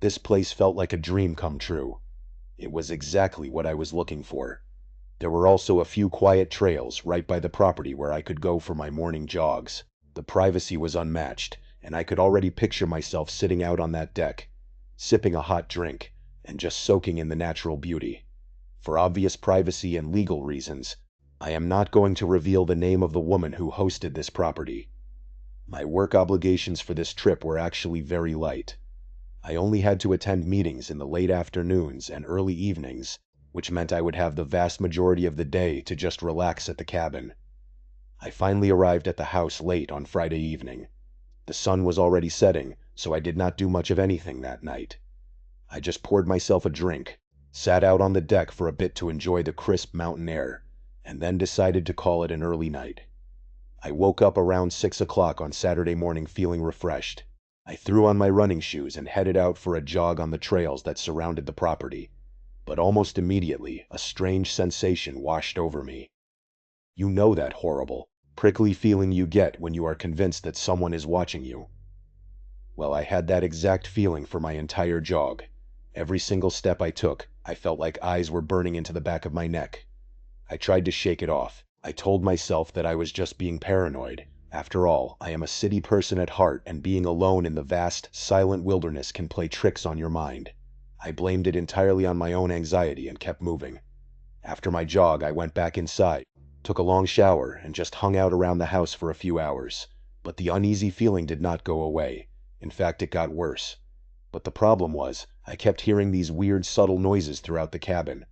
This place felt like a dream come true. It was exactly what I was looking for. There were also a few quiet trails right by the property where I could go for my morning jogs. The privacy was unmatched, and I could already picture myself sitting out on that deck, sipping a hot drink, and just soaking in the natural beauty. For obvious privacy and legal reasons, I am not going to reveal the name of the woman who hosted this property. My work obligations for this trip were actually very light. I only had to attend meetings in the late afternoons and early evenings, which meant I would have the vast majority of the day to just relax at the cabin. I finally arrived at the house late on Friday evening. The sun was already setting, so I did not do much of anything that night. I just poured myself a drink, sat out on the deck for a bit to enjoy the crisp mountain air, and then decided to call it an early night. I woke up around 6 o'clock on Saturday morning feeling refreshed. I threw on my running shoes and headed out for a jog on the trails that surrounded the property. But almost immediately, a strange sensation washed over me. You know that horrible, prickly feeling you get when you are convinced that someone is watching you. Well, I had that exact feeling for my entire jog. Every single step I took, I felt like eyes were burning into the back of my neck. I tried to shake it off. I told myself that I was just being paranoid. After all, I am a city person at heart, and being alone in the vast, silent wilderness can play tricks on your mind. I blamed it entirely on my own anxiety and kept moving. After my jog, I went back inside, took a long shower, and just hung out around the house for a few hours. But the uneasy feeling did not go away. In fact, it got worse. But the problem was, I kept hearing these weird, subtle noises throughout the cabin.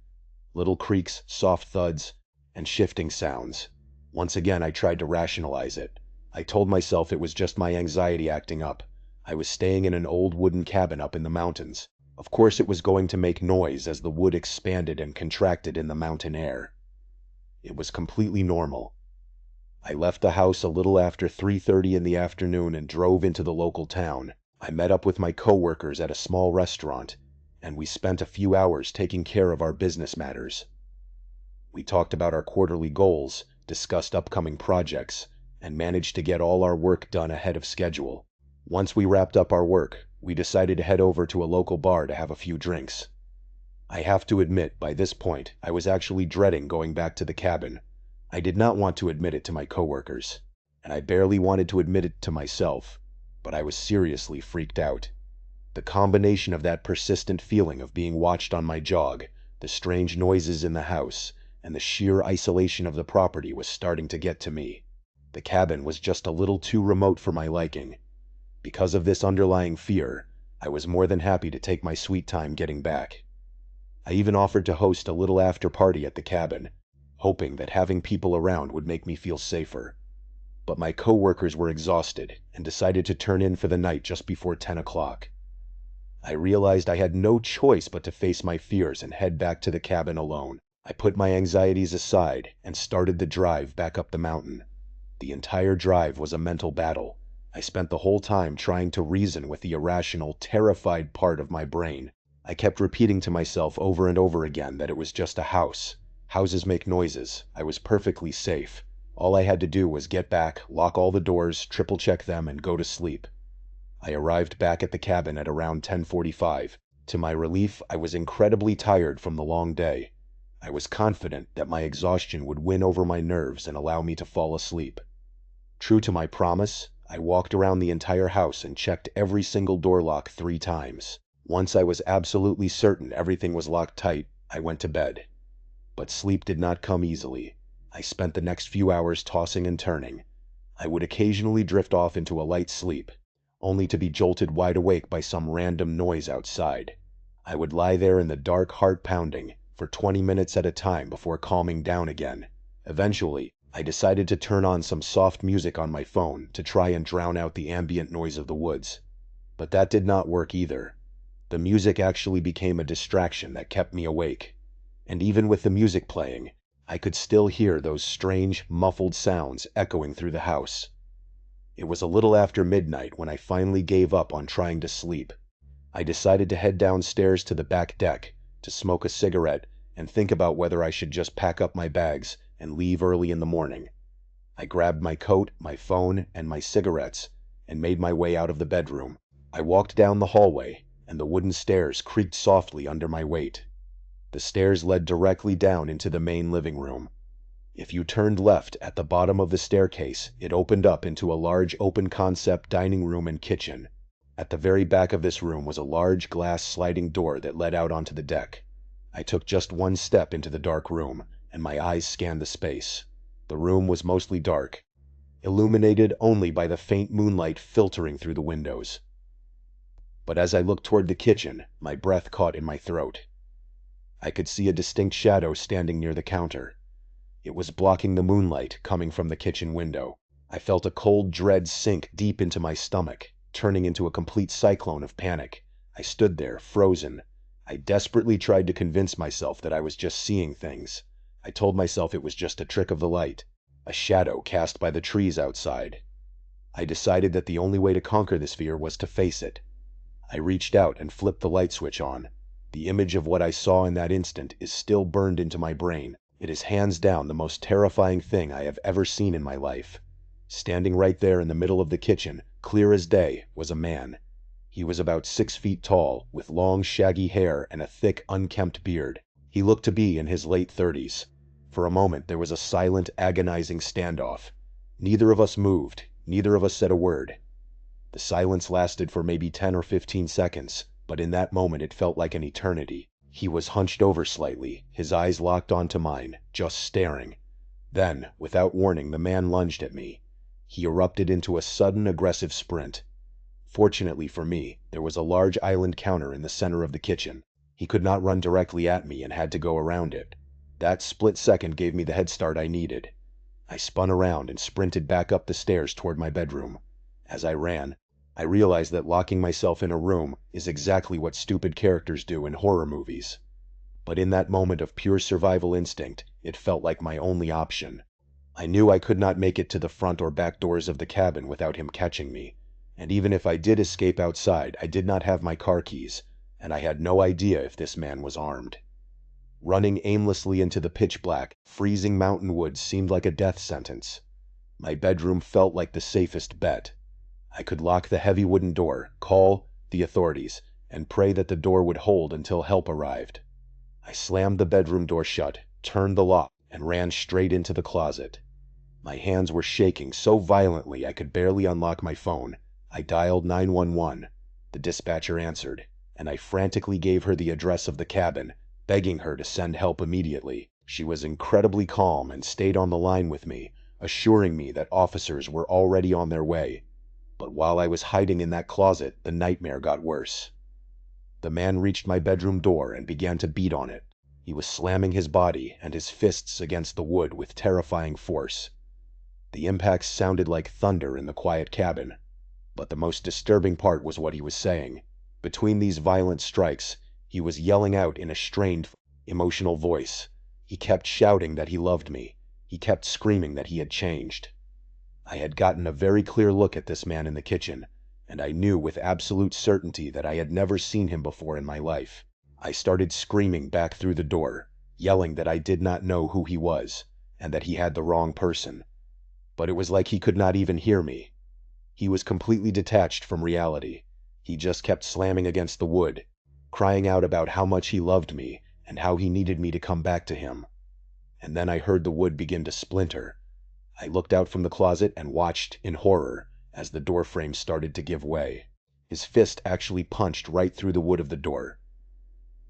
Little creaks, soft thuds, and shifting sounds. Once again, I tried to rationalize it. I told myself it was just my anxiety acting up. I was staying in an old wooden cabin up in the mountains. Of course it was going to make noise as the wood expanded and contracted in the mountain air. It was completely normal. I left the house a little after 3:30 in the afternoon and drove into the local town. I met up with my coworkers at a small restaurant, and we spent a few hours taking care of our business matters. We talked about our quarterly goals, discussed upcoming projects, and managed to get all our work done ahead of schedule. Once we wrapped up our work, we decided to head over to a local bar to have a few drinks. I have to admit, by this point, I was actually dreading going back to the cabin. I did not want to admit it to my coworkers, and I barely wanted to admit it to myself, but I was seriously freaked out. The combination of that persistent feeling of being watched on my jog, the strange noises in the house, and the sheer isolation of the property was starting to get to me. The cabin was just a little too remote for my liking. Because of this underlying fear, I was more than happy to take my sweet time getting back. I even offered to host a little after party at the cabin, hoping that having people around would make me feel safer. But my coworkers were exhausted and decided to turn in for the night just before 10 o'clock. I realized I had no choice but to face my fears and head back to the cabin alone. I put my anxieties aside and started the drive back up the mountain. The entire drive was a mental battle. I spent the whole time trying to reason with the irrational, terrified part of my brain. I kept repeating to myself over and over again that it was just a house. Houses make noises. I was perfectly safe. All I had to do was get back, lock all the doors, triple-check them, and go to sleep. I arrived back at the cabin at around 10:45. To my relief, I was incredibly tired from the long day. I was confident that my exhaustion would win over my nerves and allow me to fall asleep. True to my promise, I walked around the entire house and checked every single door lock 3 times. Once I was absolutely certain everything was locked tight, I went to bed. But sleep did not come easily. I spent the next few hours tossing and turning. I would occasionally drift off into a light sleep, only to be jolted wide awake by some random noise outside. I would lie there in the dark, heart pounding, for 20 minutes at a time before calming down again. Eventually, I decided to turn on some soft music on my phone to try and drown out the ambient noise of the woods. But that did not work either. The music actually became a distraction that kept me awake. And even with the music playing, I could still hear those strange, muffled sounds echoing through the house. It was a little after midnight when I finally gave up on trying to sleep. I decided to head downstairs to the back deck, to smoke a cigarette, and think about whether I should just pack up my bags and leave early in the morning. I grabbed my coat, my phone, and my cigarettes, and made my way out of the bedroom. I walked down the hallway, and the wooden stairs creaked softly under my weight. The stairs led directly down into the main living room. If you turned left at the bottom of the staircase, it opened up into a large open-concept dining room and kitchen. At the very back of this room was a large glass sliding door that led out onto the deck. I took just one step into the dark room, and my eyes scanned the space. The room was mostly dark, illuminated only by the faint moonlight filtering through the windows. But as I looked toward the kitchen, my breath caught in my throat. I could see a distinct shadow standing near the counter. It was blocking the moonlight coming from the kitchen window. I felt a cold dread sink deep into my stomach, turning into a complete cyclone of panic. I stood there, frozen. I desperately tried to convince myself that I was just seeing things. I told myself it was just a trick of the light, a shadow cast by the trees outside. I decided that the only way to conquer this fear was to face it. I reached out and flipped the light switch on. The image of what I saw in that instant is still burned into my brain. It is hands down the most terrifying thing I have ever seen in my life. Standing right there in the middle of the kitchen, clear as day, was a man. He was about 6 feet tall, with long, shaggy hair and a thick, unkempt beard. He looked to be in his late 30s. For a moment there was a silent, agonizing standoff. Neither of us moved. Neither of us said a word. The silence lasted for maybe 10 or 15 seconds, but in that moment it felt like an eternity. He was hunched over slightly, his eyes locked onto mine, just staring. Then, without warning, the man lunged at me. He erupted into a sudden, aggressive sprint. Fortunately for me, there was a large island counter in the center of the kitchen. He could not run directly at me and had to go around it. That split second gave me the head start I needed. I spun around and sprinted back up the stairs toward my bedroom. As I ran, I realized that locking myself in a room is exactly what stupid characters do in horror movies. But in that moment of pure survival instinct, it felt like my only option. I knew I could not make it to the front or back doors of the cabin without him catching me. And even if I did escape outside, I did not have my car keys, and I had no idea if this man was armed. Running aimlessly into the pitch black, freezing mountain woods seemed like a death sentence. My bedroom felt like the safest bet. I could lock the heavy wooden door, call the authorities, and pray that the door would hold until help arrived. I slammed the bedroom door shut, turned the lock, and ran straight into the closet. My hands were shaking so violently I could barely unlock my phone. I dialed 911. The dispatcher answered, and I frantically gave her the address of the cabin, begging her to send help immediately. She was incredibly calm and stayed on the line with me, assuring me that officers were already on their way. But while I was hiding in that closet, the nightmare got worse. The man reached my bedroom door and began to beat on it. He was slamming his body and his fists against the wood with terrifying force. The impacts sounded like thunder in the quiet cabin. But the most disturbing part was what he was saying. Between these violent strikes, he was yelling out in a strained, emotional voice. He kept shouting that he loved me. He kept screaming that he had changed. I had gotten a very clear look at this man in the kitchen, and I knew with absolute certainty that I had never seen him before in my life. I started screaming back through the door, yelling that I did not know who he was, and that he had the wrong person. But it was like he could not even hear me. He was completely detached from reality. He just kept slamming against the wood, crying out about how much he loved me and how he needed me to come back to him. And then I heard the wood begin to splinter. I looked out from the closet and watched, in horror, as the door frame started to give way. His fist actually punched right through the wood of the door.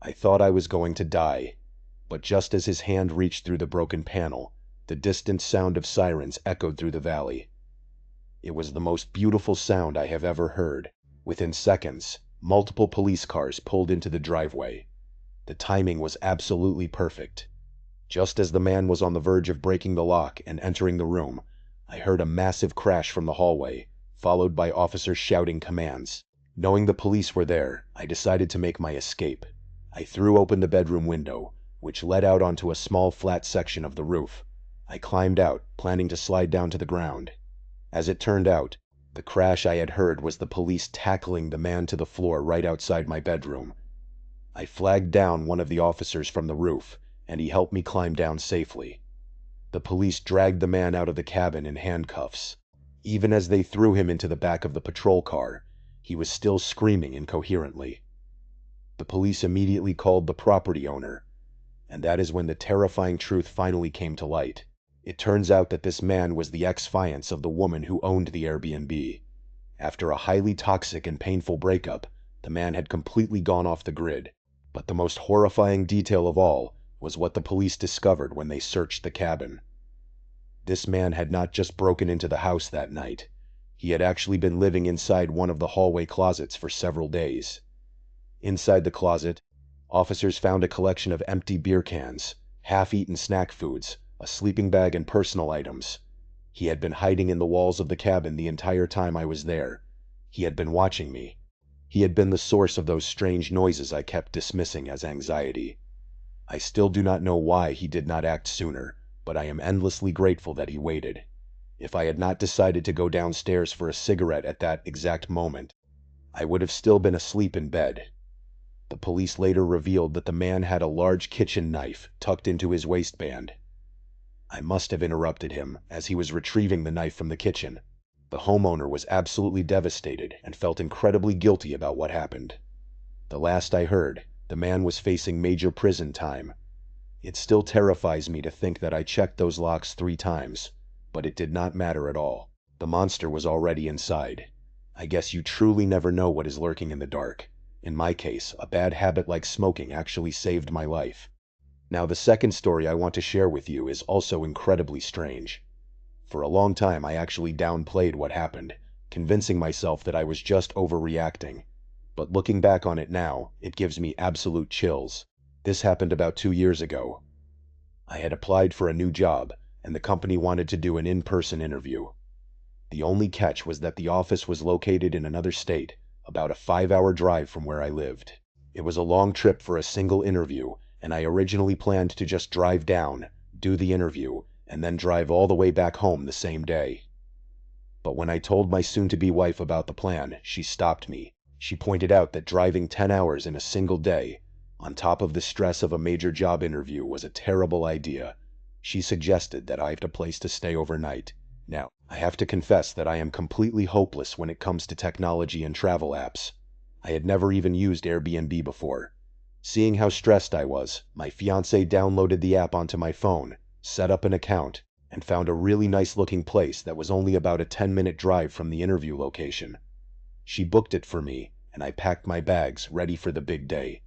I thought I was going to die, but just as his hand reached through the broken panel, the distant sound of sirens echoed through the valley. It was the most beautiful sound I have ever heard. Within seconds, multiple police cars pulled into the driveway. The timing was absolutely perfect. Just as the man was on the verge of breaking the lock and entering the room, I heard a massive crash from the hallway, followed by officers shouting commands. Knowing the police were there, I decided to make my escape. I threw open the bedroom window, which led out onto a small flat section of the roof. I climbed out, planning to slide down to the ground. As it turned out, the crash I had heard was the police tackling the man to the floor right outside my bedroom. I flagged down one of the officers from the roof, and he helped me climb down safely. The police dragged the man out of the cabin in handcuffs. Even as they threw him into the back of the patrol car, he was still screaming incoherently. The police immediately called the property owner, and that is when the terrifying truth finally came to light. It turns out that this man was the ex-fiance of the woman who owned the Airbnb. After a highly toxic and painful breakup, the man had completely gone off the grid. But the most horrifying detail of all was what the police discovered when they searched the cabin. This man had not just broken into the house that night. He had actually been living inside one of the hallway closets for several days. Inside the closet, officers found a collection of empty beer cans, half-eaten snack foods, a sleeping bag, and personal items. He had been hiding in the walls of the cabin the entire time I was there. He had been watching me. He had been the source of those strange noises I kept dismissing as anxiety. I still do not know why he did not act sooner, but I am endlessly grateful that he waited. If I had not decided to go downstairs for a cigarette at that exact moment, I would have still been asleep in bed. The police later revealed that the man had a large kitchen knife tucked into his waistband. I must have interrupted him as he was retrieving the knife from the kitchen. The homeowner was absolutely devastated and felt incredibly guilty about what happened. The last I heard, the man was facing major prison time. It still terrifies me to think that I checked those locks 3 times, but it did not matter at all. The monster was already inside. I guess you truly never know what is lurking in the dark. In my case, a bad habit like smoking actually saved my life. Now, the second story I want to share with you is also incredibly strange. For a long time, I actually downplayed what happened, convincing myself that I was just overreacting. But looking back on it now, it gives me absolute chills. This happened about 2 years ago. I had applied for a new job, and the company wanted to do an in-person interview. The only catch was that the office was located in another state, about a 5-hour drive from where I lived. It was a long trip for a single interview, and I originally planned to just drive down, do the interview, and then drive all the way back home the same day. But when I told my soon-to-be wife about the plan, she stopped me. She pointed out that driving 10 hours in a single day, on top of the stress of a major job interview, was a terrible idea. She suggested that I have a place to stay overnight. Now, I have to confess that I am completely hopeless when it comes to technology and travel apps. I had never even used Airbnb before. Seeing how stressed I was, my fiancée downloaded the app onto my phone, set up an account, and found a really nice-looking place that was only about a 10-minute drive from the interview location. She booked it for me, and I packed my bags, ready for the big day.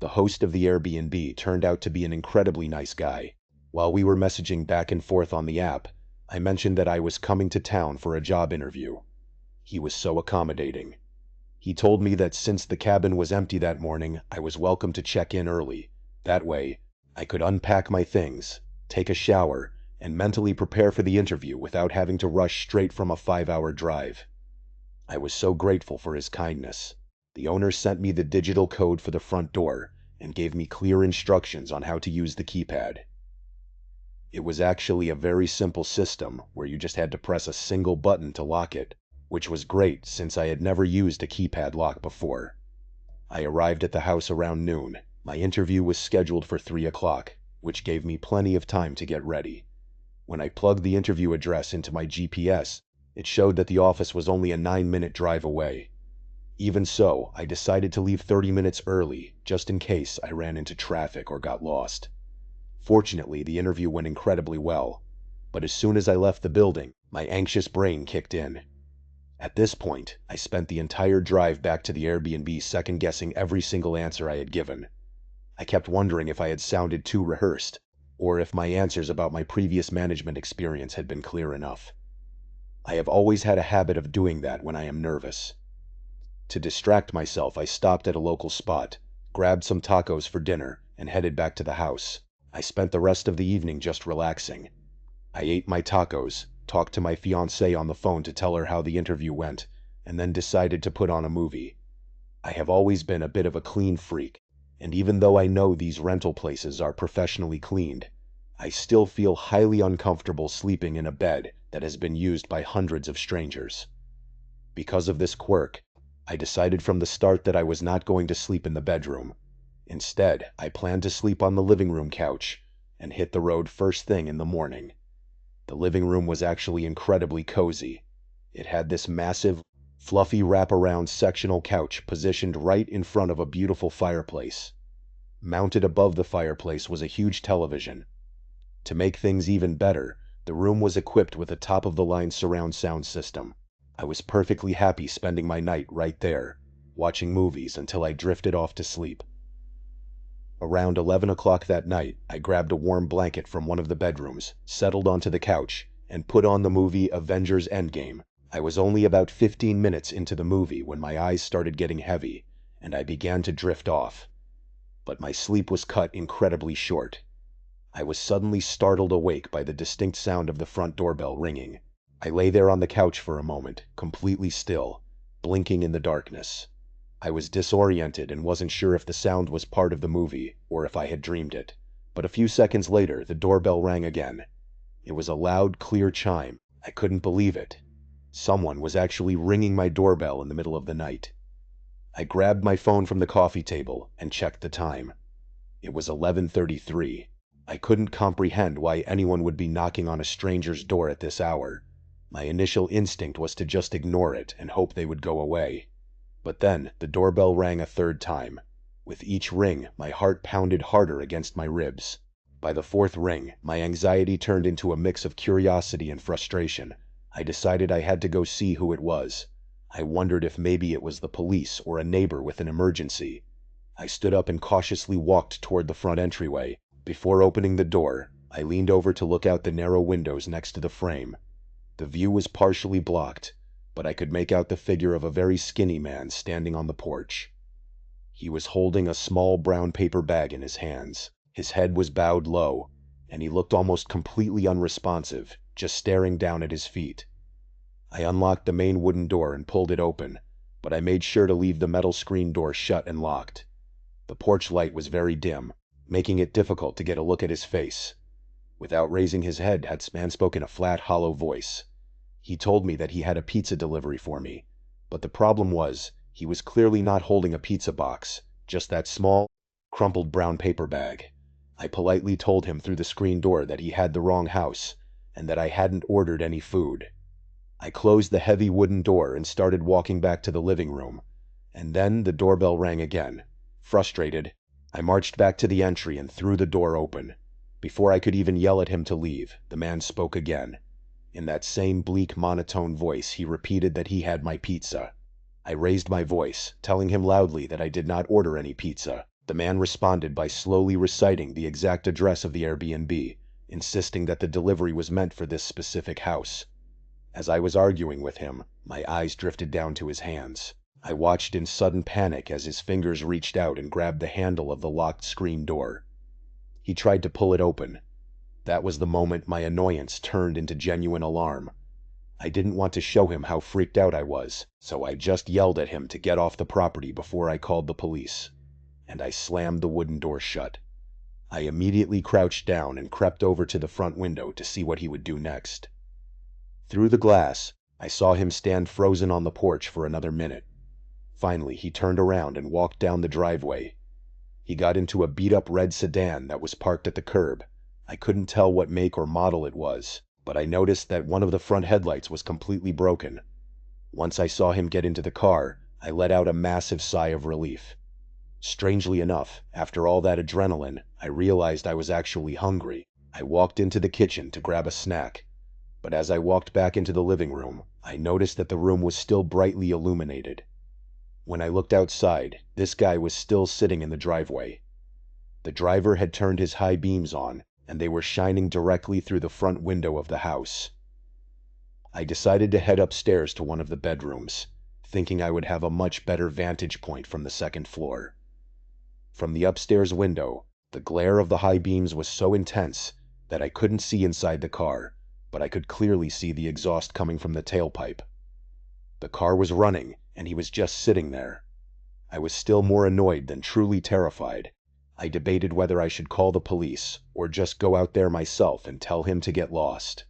The host of the Airbnb turned out to be an incredibly nice guy. While we were messaging back and forth on the app, I mentioned that I was coming to town for a job interview. He was so accommodating. He told me that since the cabin was empty that morning, I was welcome to check in early. That way, I could unpack my things, take a shower, and mentally prepare for the interview without having to rush straight from a 5-hour drive. I was so grateful for his kindness. The owner sent me the digital code for the front door and gave me clear instructions on how to use the keypad. It was actually a very simple system where you just had to press a single button to lock it, which was great since I had never used a keypad lock before. I arrived at the house around noon. My interview was scheduled for 3 o'clock, which gave me plenty of time to get ready. When I plugged the interview address into my GPS, it showed that the office was only a 9-minute drive away. Even so, I decided to leave 30 minutes early, just in case I ran into traffic or got lost. Fortunately, the interview went incredibly well, but as soon as I left the building, my anxious brain kicked in. At this point, I spent the entire drive back to the Airbnb second-guessing every single answer I had given. I kept wondering if I had sounded too rehearsed, or if my answers about my previous management experience had been clear enough. I have always had a habit of doing that when I am nervous. To distract myself, I stopped at a local spot, grabbed some tacos for dinner, and headed back to the house. I spent the rest of the evening just relaxing. I ate my tacos, talked to my fiancée on the phone to tell her how the interview went, and then decided to put on a movie. I have always been a bit of a clean freak, and even though I know these rental places are professionally cleaned, I still feel highly uncomfortable sleeping in a bed that has been used by hundreds of strangers. Because of this quirk, I decided from the start that I was not going to sleep in the bedroom. Instead, I planned to sleep on the living room couch and hit the road first thing in the morning. The living room was actually incredibly cozy. It had this massive, fluffy wraparound sectional couch positioned right in front of a beautiful fireplace. Mounted above the fireplace was a huge television. To make things even better, the room was equipped with a top-of-the-line surround sound system. I was perfectly happy spending my night right there, watching movies until I drifted off to sleep. Around 11 o'clock that night, I grabbed a warm blanket from one of the bedrooms, settled onto the couch, and put on the movie Avengers Endgame. I was only about 15 minutes into the movie when my eyes started getting heavy, and I began to drift off. But my sleep was cut incredibly short. I was suddenly startled awake by the distinct sound of the front doorbell ringing. I lay there on the couch for a moment, completely still, blinking in the darkness. I was disoriented and wasn't sure if the sound was part of the movie or if I had dreamed it. But a few seconds later, the doorbell rang again. It was a loud, clear chime. I couldn't believe it. Someone was actually ringing my doorbell in the middle of the night. I grabbed my phone from the coffee table and checked the time. It was 11:33. I couldn't comprehend why anyone would be knocking on a stranger's door at this hour. My initial instinct was to just ignore it and hope they would go away. But then the doorbell rang a third time. With each ring, my heart pounded harder against my ribs. By the fourth ring, my anxiety turned into a mix of curiosity and frustration. I decided I had to go see who it was. I wondered if maybe it was the police or a neighbor with an emergency. I stood up and cautiously walked toward the front entryway. Before opening the door, I leaned over to look out the narrow windows next to the frame. The view was partially blocked, but I could make out the figure of a very skinny man standing on the porch. He was holding a small brown paper bag in his hands. His head was bowed low, and he looked almost completely unresponsive, just staring down at his feet. I unlocked the main wooden door and pulled it open, but I made sure to leave the metal screen door shut and locked. The porch light was very dim, making it difficult to get a look at his face. Without raising his head, that man spoke in a flat, hollow voice. He told me that he had a pizza delivery for me, but the problem was, he was clearly not holding a pizza box, just that small, crumpled brown paper bag. I politely told him through the screen door that he had the wrong house, and that I hadn't ordered any food. I closed the heavy wooden door and started walking back to the living room, and then the doorbell rang again. Frustrated, I marched back to the entry and threw the door open. Before I could even yell at him to leave, the man spoke again. In that same bleak monotone voice, he repeated that he had my pizza. I raised my voice, telling him loudly that I did not order any pizza. The man responded by slowly reciting the exact address of the Airbnb, insisting that the delivery was meant for this specific house. As I was arguing with him, my eyes drifted down to his hands. I watched in sudden panic as his fingers reached out and grabbed the handle of the locked screen door. He tried to pull it open. That was the moment my annoyance turned into genuine alarm. I didn't want to show him how freaked out I was, so I just yelled at him to get off the property before I called the police. And I slammed the wooden door shut. I immediately crouched down and crept over to the front window to see what he would do next. Through the glass, I saw him stand frozen on the porch for another minute. Finally, he turned around and walked down the driveway. He got into a beat-up red sedan that was parked at the curb. I couldn't tell what make or model it was, but I noticed that one of the front headlights was completely broken. Once I saw him get into the car, I let out a massive sigh of relief. Strangely enough, after all that adrenaline, I realized I was actually hungry. I walked into the kitchen to grab a snack. But as I walked back into the living room, I noticed that the room was still brightly illuminated. When I looked outside, this guy was still sitting in the driveway. The driver had turned his high beams on, and they were shining directly through the front window of the house. I decided to head upstairs to one of the bedrooms, thinking I would have a much better vantage point from the second floor. From the upstairs window, the glare of the high beams was so intense that I couldn't see inside the car, but I could clearly see the exhaust coming from the tailpipe. The car was running, and he was just sitting there. I was still more annoyed than truly terrified. I debated whether I should call the police or just go out there myself and tell him to get lost.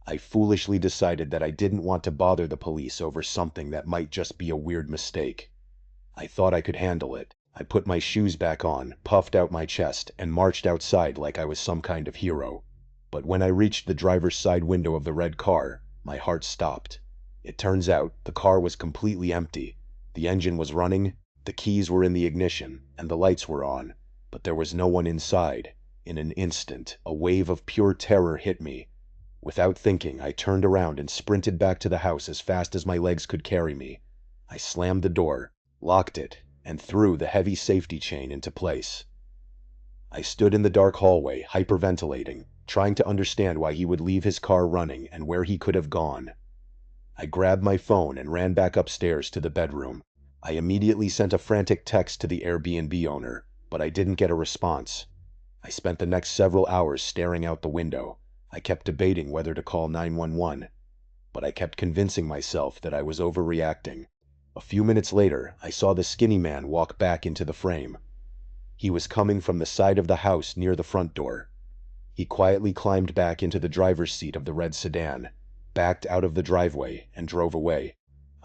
I foolishly decided that I didn't want to bother the police over something that might just be a weird mistake. I thought I could handle it. I put my shoes back on, puffed out my chest, and marched outside like I was some kind of hero. But when I reached the driver's side window of the red car, my heart stopped. It turns out the car was completely empty. The engine was running, the keys were in the ignition, and the lights were on, but there was no one inside. In an instant, a wave of pure terror hit me. Without thinking, I turned around and sprinted back to the house as fast as my legs could carry me. I slammed the door, locked it, and threw the heavy safety chain into place. I stood in the dark hallway, hyperventilating, trying to understand why he would leave his car running and where he could have gone. I grabbed my phone and ran back upstairs to the bedroom. I immediately sent a frantic text to the Airbnb owner, but I didn't get a response. I spent the next several hours staring out the window. I kept debating whether to call 911, but I kept convincing myself that I was overreacting. A few minutes later, I saw the skinny man walk back into the frame. He was coming from the side of the house near the front door. He quietly climbed back into the driver's seat of the red sedan, backed out of the driveway, and drove away.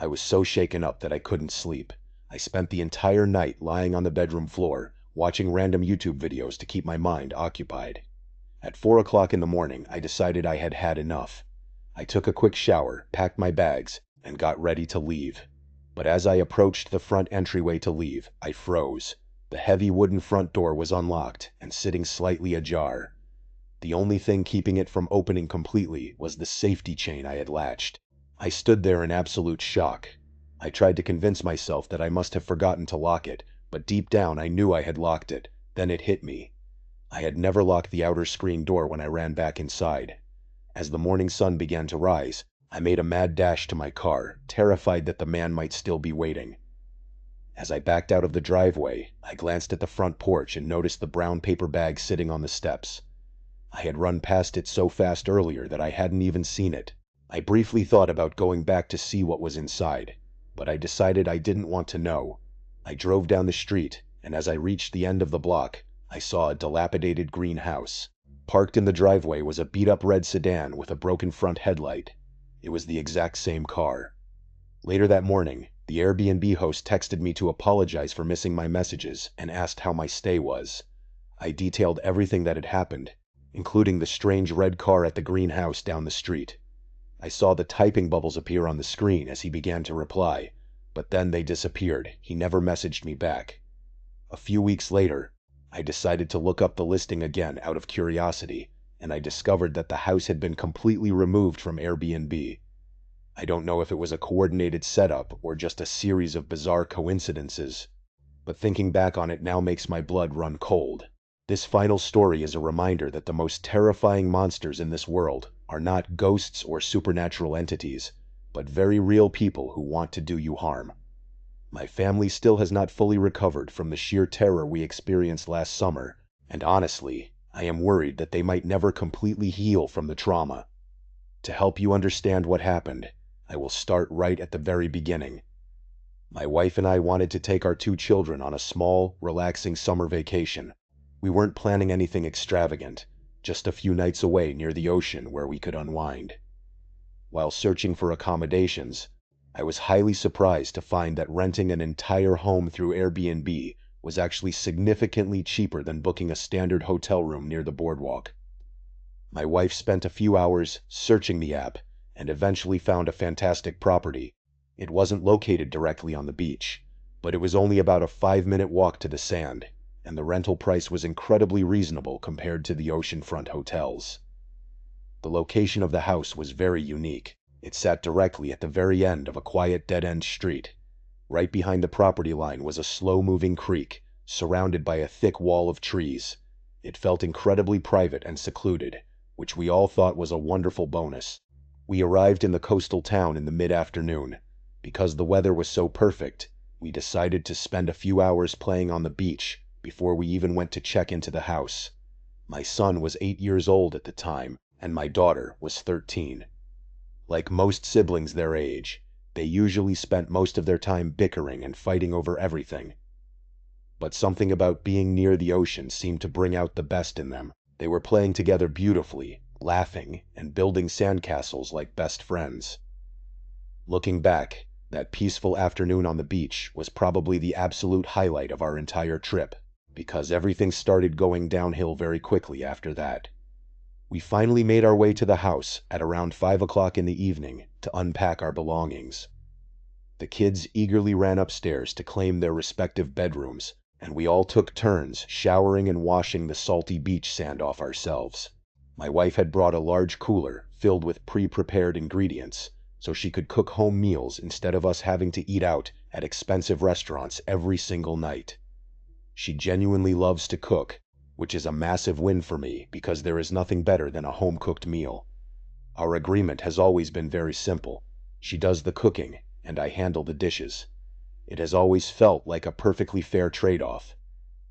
I was so shaken up that I couldn't sleep. I spent the entire night lying on the bedroom floor, watching random YouTube videos to keep my mind occupied. At 4 o'clock in the morning, I decided I had had enough. I took a quick shower, packed my bags, and got ready to leave. But as I approached the front entryway to leave, I froze. The heavy wooden front door was unlocked and sitting slightly ajar. The only thing keeping it from opening completely was the safety chain I had latched. I stood there in absolute shock. I tried to convince myself that I must have forgotten to lock it, but deep down I knew I had locked it. Then it hit me. I had never locked the outer screen door when I ran back inside. As the morning sun began to rise, I made a mad dash to my car, terrified that the man might still be waiting. As I backed out of the driveway, I glanced at the front porch and noticed the brown paper bag sitting on the steps. I had run past it so fast earlier that I hadn't even seen it. I briefly thought about going back to see what was inside, but I decided I didn't want to know. I drove down the street, and as I reached the end of the block, I saw a dilapidated green house. Parked in the driveway was a beat-up red sedan with a broken front headlight. It was the exact same car. Later that morning, the Airbnb host texted me to apologize for missing my messages and asked how my stay was. I detailed everything that had happened, including the strange red car at the green house down the street. I saw the typing bubbles appear on the screen as he began to reply, but then they disappeared. He never messaged me back. A few weeks later, I decided to look up the listing again out of curiosity, and I discovered that the house had been completely removed from Airbnb. I don't know if it was a coordinated setup or just a series of bizarre coincidences, but thinking back on it now makes my blood run cold. This final story is a reminder that the most terrifying monsters in this world are not ghosts or supernatural entities, but very real people who want to do you harm. My family still has not fully recovered from the sheer terror we experienced last summer, and honestly, I am worried that they might never completely heal from the trauma. To help you understand what happened, I will start right at the very beginning. My wife and I wanted to take our 2 children on a small, relaxing summer vacation. We weren't planning anything extravagant, just a few nights away near the ocean where we could unwind. While searching for accommodations, I was highly surprised to find that renting an entire home through Airbnb was actually significantly cheaper than booking a standard hotel room near the boardwalk. My wife spent a few hours searching the app and eventually found a fantastic property. It wasn't located directly on the beach, but it was only about a 5-minute walk to the sand, and the rental price was incredibly reasonable compared to the oceanfront hotels. The location of the house was very unique. It sat directly at the very end of a quiet dead-end street. Right behind the property line was a slow-moving creek, surrounded by a thick wall of trees. It felt incredibly private and secluded, which we all thought was a wonderful bonus. We arrived in the coastal town in the mid-afternoon. Because the weather was so perfect, we decided to spend a few hours playing on the beach before we even went to check into the house. My son was 8 years old at the time, and my daughter was 13. Like most siblings their age, they usually spent most of their time bickering and fighting over everything. But something about being near the ocean seemed to bring out the best in them. They were playing together beautifully, laughing, and building sandcastles like best friends. Looking back, that peaceful afternoon on the beach was probably the absolute highlight of our entire trip, because everything started going downhill very quickly after that. We finally made our way to the house at around 5 o'clock in the evening to unpack our belongings. The kids eagerly ran upstairs to claim their respective bedrooms, and we all took turns showering and washing the salty beach sand off ourselves. My wife had brought a large cooler filled with pre-prepared ingredients, so she could cook home meals instead of us having to eat out at expensive restaurants every single night. She genuinely loves to cook, which is a massive win for me because there is nothing better than a home-cooked meal. Our agreement has always been very simple. She does the cooking, and I handle the dishes. It has always felt like a perfectly fair trade-off.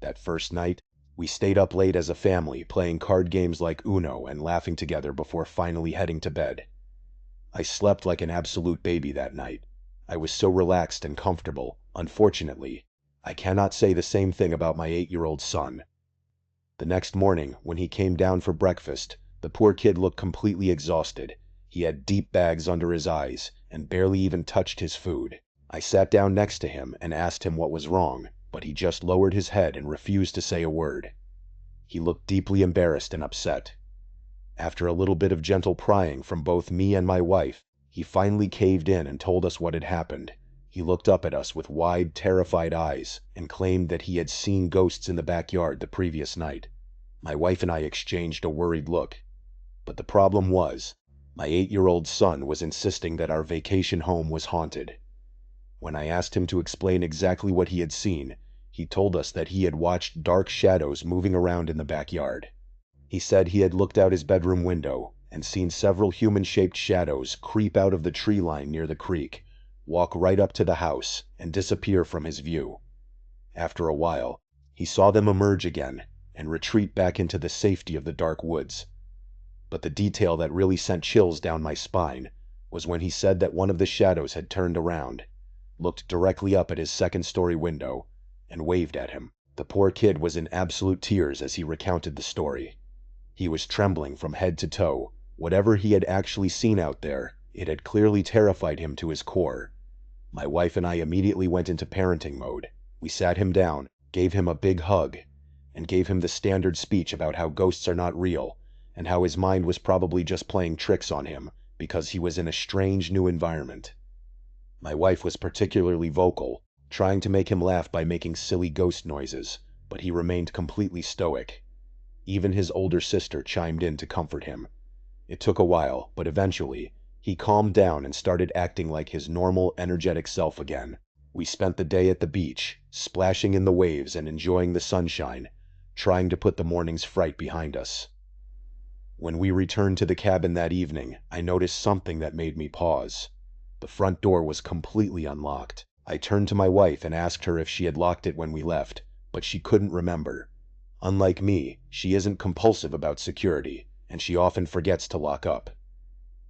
That first night, we stayed up late as a family playing card games like Uno and laughing together before finally heading to bed. I slept like an absolute baby that night. I was so relaxed and comfortable. Unfortunately, I cannot say the same thing about my 8-year-old son. The next morning, when he came down for breakfast, the poor kid looked completely exhausted. He had deep bags under his eyes and barely even touched his food. I sat down next to him and asked him what was wrong, but he just lowered his head and refused to say a word. He looked deeply embarrassed and upset. After a little bit of gentle prying from both me and my wife, he finally caved in and told us what had happened. He looked up at us with wide, terrified eyes and claimed that he had seen ghosts in the backyard the previous night. My wife and I exchanged a worried look. But the problem was, my 8-year-old son was insisting that our vacation home was haunted. When I asked him to explain exactly what he had seen, he told us that he had watched dark shadows moving around in the backyard. He said he had looked out his bedroom window and seen several human-shaped shadows creep out of the tree line near the creek, walk right up to the house, and disappear from his view. After a while, he saw them emerge again and retreat back into the safety of the dark woods. But the detail that really sent chills down my spine was when he said that one of the shadows had turned around, looked directly up at his second-story window, and waved at him. The poor kid was in absolute tears as he recounted the story. He was trembling from head to toe. Whatever he had actually seen out there, it had clearly terrified him to his core. My wife and I immediately went into parenting mode. We sat him down, gave him a big hug, and gave him the standard speech about how ghosts are not real, and how his mind was probably just playing tricks on him because he was in a strange new environment. My wife was particularly vocal, trying to make him laugh by making silly ghost noises, but he remained completely stoic. Even his older sister chimed in to comfort him. It took a while, but eventually, he calmed down and started acting like his normal, energetic self again. We spent the day at the beach, splashing in the waves and enjoying the sunshine, trying to put the morning's fright behind us. When we returned to the cabin that evening, I noticed something that made me pause. The front door was completely unlocked. I turned to my wife and asked her if she had locked it when we left, but she couldn't remember. Unlike me, she isn't compulsive about security, and she often forgets to lock up.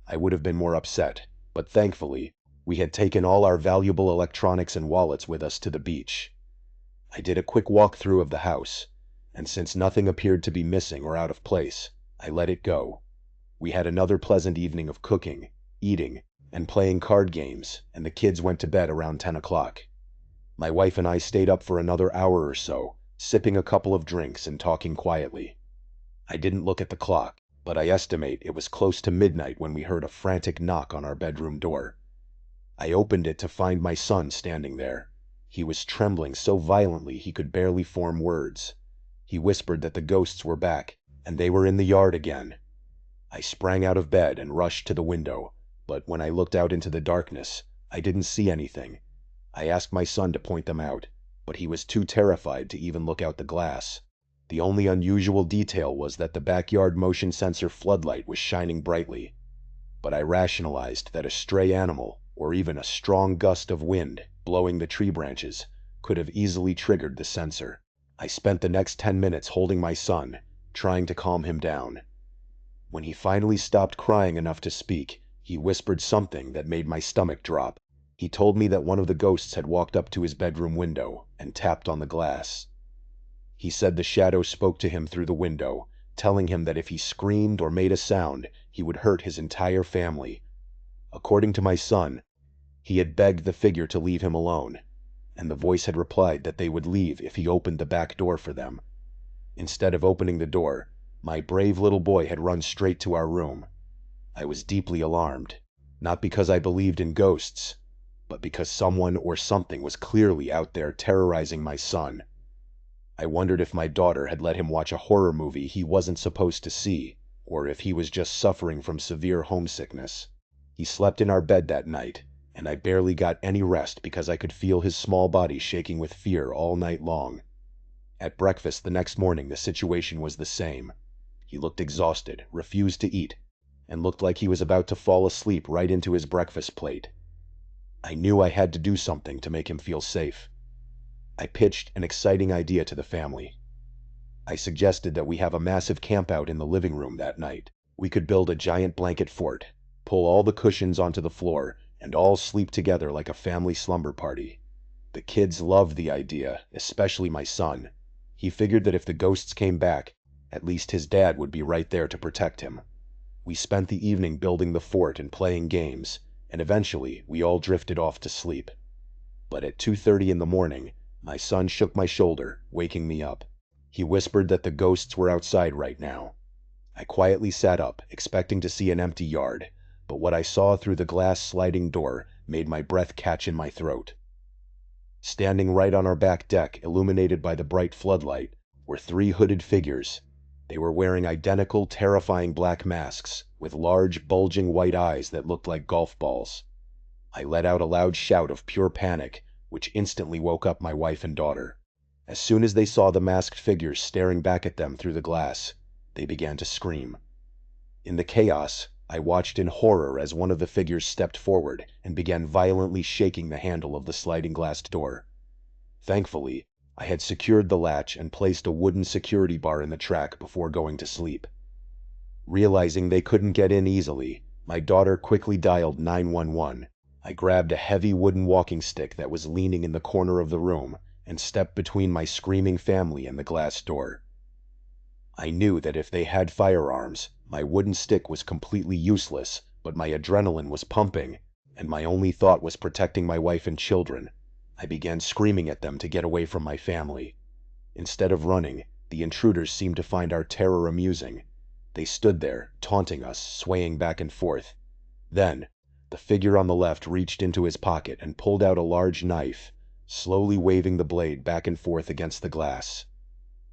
I would have been more upset, but thankfully, we had taken all our valuable electronics and wallets with us to the beach. I did a quick walkthrough of the house, and since nothing appeared to be missing or out of place, I let it go. We had another pleasant evening of cooking, eating, and playing card games, and the kids went to bed around 10 o'clock. My wife and I stayed up for another hour or so, sipping a couple of drinks and talking quietly. I didn't look at the clock, but I estimate it was close to midnight when we heard a frantic knock on our bedroom door. I opened it to find my son standing there. He was trembling so violently he could barely form words. He whispered that the ghosts were back, and they were in the yard again. I sprang out of bed and rushed to the window, but when I looked out into the darkness, I didn't see anything. I asked my son to point them out, but he was too terrified to even look out the glass. The only unusual detail was that the backyard motion sensor floodlight was shining brightly. But I rationalized that a stray animal, or even a strong gust of wind blowing the tree branches, could have easily triggered the sensor. I spent the next 10 minutes holding my son, trying to calm him down. When he finally stopped crying enough to speak, he whispered something that made my stomach drop. He told me that one of the ghosts had walked up to his bedroom window and tapped on the glass. He said the shadow spoke to him through the window, telling him that if he screamed or made a sound, he would hurt his entire family. According to my son, he had begged the figure to leave him alone, and the voice had replied that they would leave if he opened the back door for them. Instead of opening the door, my brave little boy had run straight to our room. I was deeply alarmed, not because I believed in ghosts, but because someone or something was clearly out there terrorizing my son. I wondered if my daughter had let him watch a horror movie he wasn't supposed to see, or if he was just suffering from severe homesickness. He slept in our bed that night, and I barely got any rest because I could feel his small body shaking with fear all night long. At breakfast the next morning the situation was the same. He looked exhausted, refused to eat, and looked like he was about to fall asleep right into his breakfast plate. I knew I had to do something to make him feel safe. I pitched an exciting idea to the family. I suggested that we have a massive campout in the living room that night. We could build a giant blanket fort, pull all the cushions onto the floor, and all sleep together like a family slumber party. The kids loved the idea, especially my son. He figured that if the ghosts came back, at least his dad would be right there to protect him. We spent the evening building the fort and playing games, and eventually we all drifted off to sleep. But at 2:30 in the morning, my son shook my shoulder, waking me up. He whispered that the ghosts were outside right now. I quietly sat up, expecting to see an empty yard, but what I saw through the glass sliding door made my breath catch in my throat. Standing right on our back deck, illuminated by the bright floodlight, were 3 hooded figures. They were wearing identical, terrifying black masks, with large, bulging white eyes that looked like golf balls. I let out a loud shout of pure panic, which instantly woke up my wife and daughter. As soon as they saw the masked figures staring back at them through the glass, they began to scream. In the chaos, I watched in horror as one of the figures stepped forward and began violently shaking the handle of the sliding glass door. Thankfully, I had secured the latch and placed a wooden security bar in the track before going to sleep. Realizing they couldn't get in easily, my daughter quickly dialed 911. I grabbed a heavy wooden walking stick that was leaning in the corner of the room and stepped between my screaming family and the glass door. I knew that if they had firearms, my wooden stick was completely useless, but my adrenaline was pumping, and my only thought was protecting my wife and children. I began screaming at them to get away from my family. Instead of running, the intruders seemed to find our terror amusing. They stood there, taunting us, swaying back and forth. Then, the figure on the left reached into his pocket and pulled out a large knife, slowly waving the blade back and forth against the glass.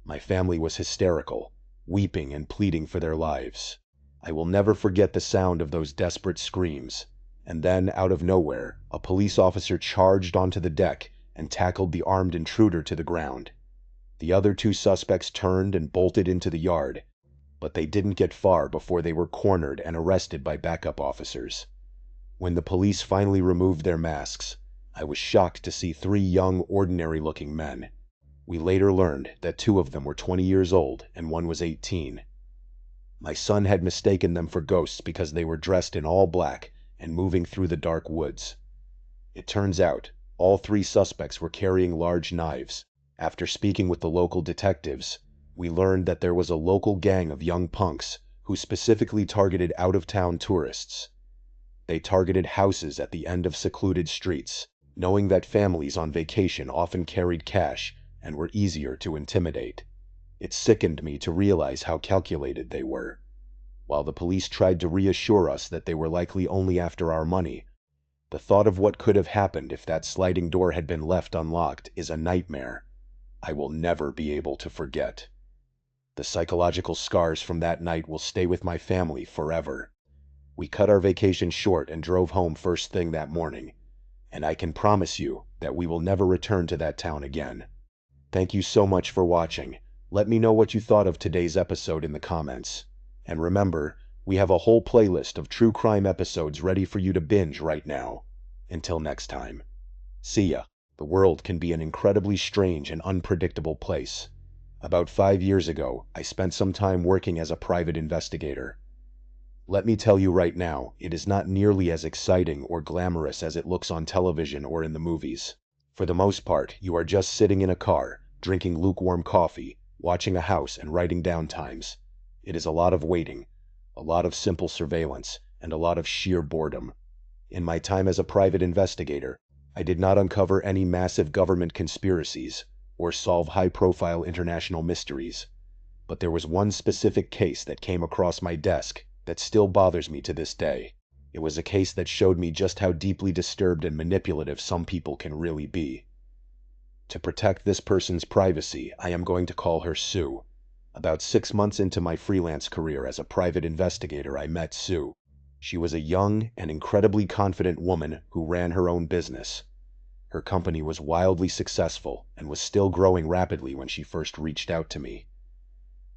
My family was hysterical, weeping and pleading for their lives. I will never forget the sound of those desperate screams. And then, out of nowhere, a police officer charged onto the deck and tackled the armed intruder to the ground. The other 2 suspects turned and bolted into the yard, but they didn't get far before they were cornered and arrested by backup officers. When the police finally removed their masks, I was shocked to see 3 young, ordinary-looking men. We later learned that 2 of them were 20 years old and 1 was 18. My son had mistaken them for ghosts because they were dressed in all black and moving through the dark woods. It turns out, all 3 suspects were carrying large knives. After speaking with the local detectives, we learned that there was a local gang of young punks who specifically targeted out-of-town tourists. They targeted houses at the end of secluded streets, knowing that families on vacation often carried cash and were easier to intimidate. It sickened me to realize how calculated they were. While the police tried to reassure us that they were likely only after our money, the thought of what could have happened if that sliding door had been left unlocked is a nightmare I will never be able to forget. The psychological scars from that night will stay with my family forever. We cut our vacation short and drove home first thing that morning. and I can promise you that we will never return to that town again. Thank you so much for watching. Let me know what you thought of today's episode in the comments. And remember, we have a whole playlist of true crime episodes ready for you to binge right now. Until next time. See ya. The world can be an incredibly strange and unpredictable place. About 5 years ago, I spent some time working as a private investigator. Let me tell you right now, it is not nearly as exciting or glamorous as it looks on television or in the movies. For the most part, you are just sitting in a car, drinking lukewarm coffee, watching a house and writing down times. It is a lot of waiting, a lot of simple surveillance, and a lot of sheer boredom. In my time as a private investigator, I did not uncover any massive government conspiracies or solve high-profile international mysteries. But there was one specific case that came across my desk that still bothers me to this day. It was a case that showed me just how deeply disturbed and manipulative some people can really be. To protect this person's privacy, I am going to call her Sue. About 6 months into my freelance career as a private investigator, I met Sue. She was a young and incredibly confident woman who ran her own business. Her company was wildly successful and was still growing rapidly when she first reached out to me.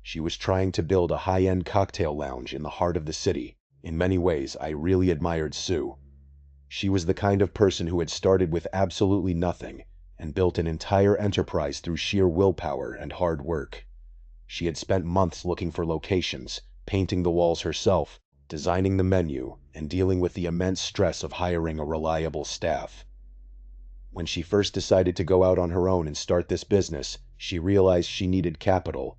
She was trying to build a high-end cocktail lounge in the heart of the city. In many ways, I really admired Sue. She was the kind of person who had started with absolutely nothing and built an entire enterprise through sheer willpower and hard work. She had spent months looking for locations, painting the walls herself, designing the menu, and dealing with the immense stress of hiring a reliable staff. When she first decided to go out on her own and start this business, she realized she needed capital.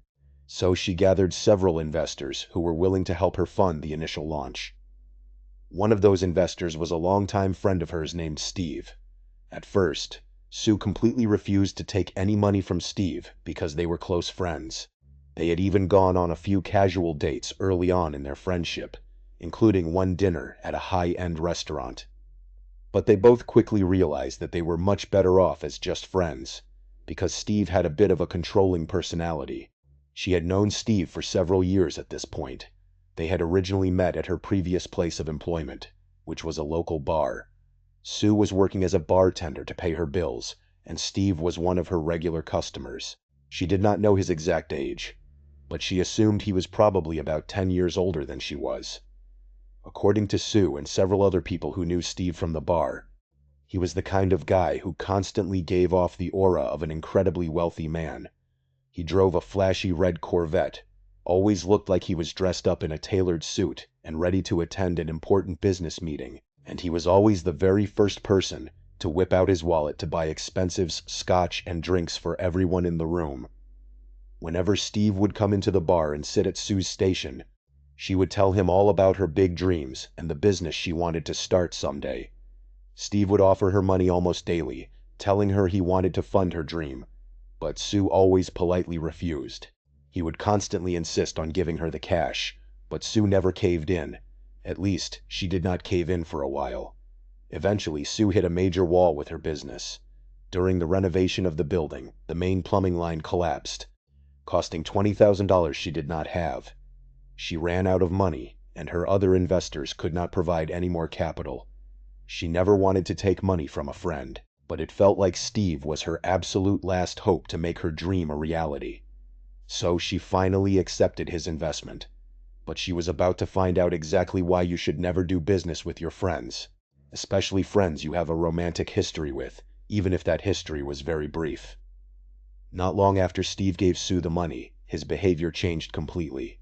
So she gathered several investors who were willing to help her fund the initial launch. One of those investors was a longtime friend of hers named Steve. At first, Sue completely refused to take any money from Steve because they were close friends. They had even gone on a few casual dates early on in their friendship, including one dinner at a high-end restaurant. But they both quickly realized that they were much better off as just friends, because Steve had a bit of a controlling personality. She had known Steve for several years at this point. They had originally met at her previous place of employment, which was a local bar. Sue was working as a bartender to pay her bills, and Steve was one of her regular customers. She did not know his exact age, but she assumed he was probably about 10 years older than she was. According to Sue and several other people who knew Steve from the bar, he was the kind of guy who constantly gave off the aura of an incredibly wealthy man. He drove a flashy red Corvette, always looked like he was dressed up in a tailored suit and ready to attend an important business meeting, and he was always the very first person to whip out his wallet to buy expensive scotch and drinks for everyone in the room. Whenever Steve would come into the bar and sit at Sue's station, she would tell him all about her big dreams and the business she wanted to start someday. Steve would offer her money almost daily, telling her he wanted to fund her dream, but Sue always politely refused. He would constantly insist on giving her the cash, but Sue never caved in. At least, she did not cave in for a while. Eventually, Sue hit a major wall with her business. During the renovation of the building, the main plumbing line collapsed, costing $20,000 she did not have. She ran out of money, and her other investors could not provide any more capital. She never wanted to take money from a friend, but it felt like Steve was her absolute last hope to make her dream a reality. So she finally accepted his investment. But she was about to find out exactly why you should never do business with your friends, especially friends you have a romantic history with, even if that history was very brief. Not long after Steve gave Sue the money, his behavior changed completely.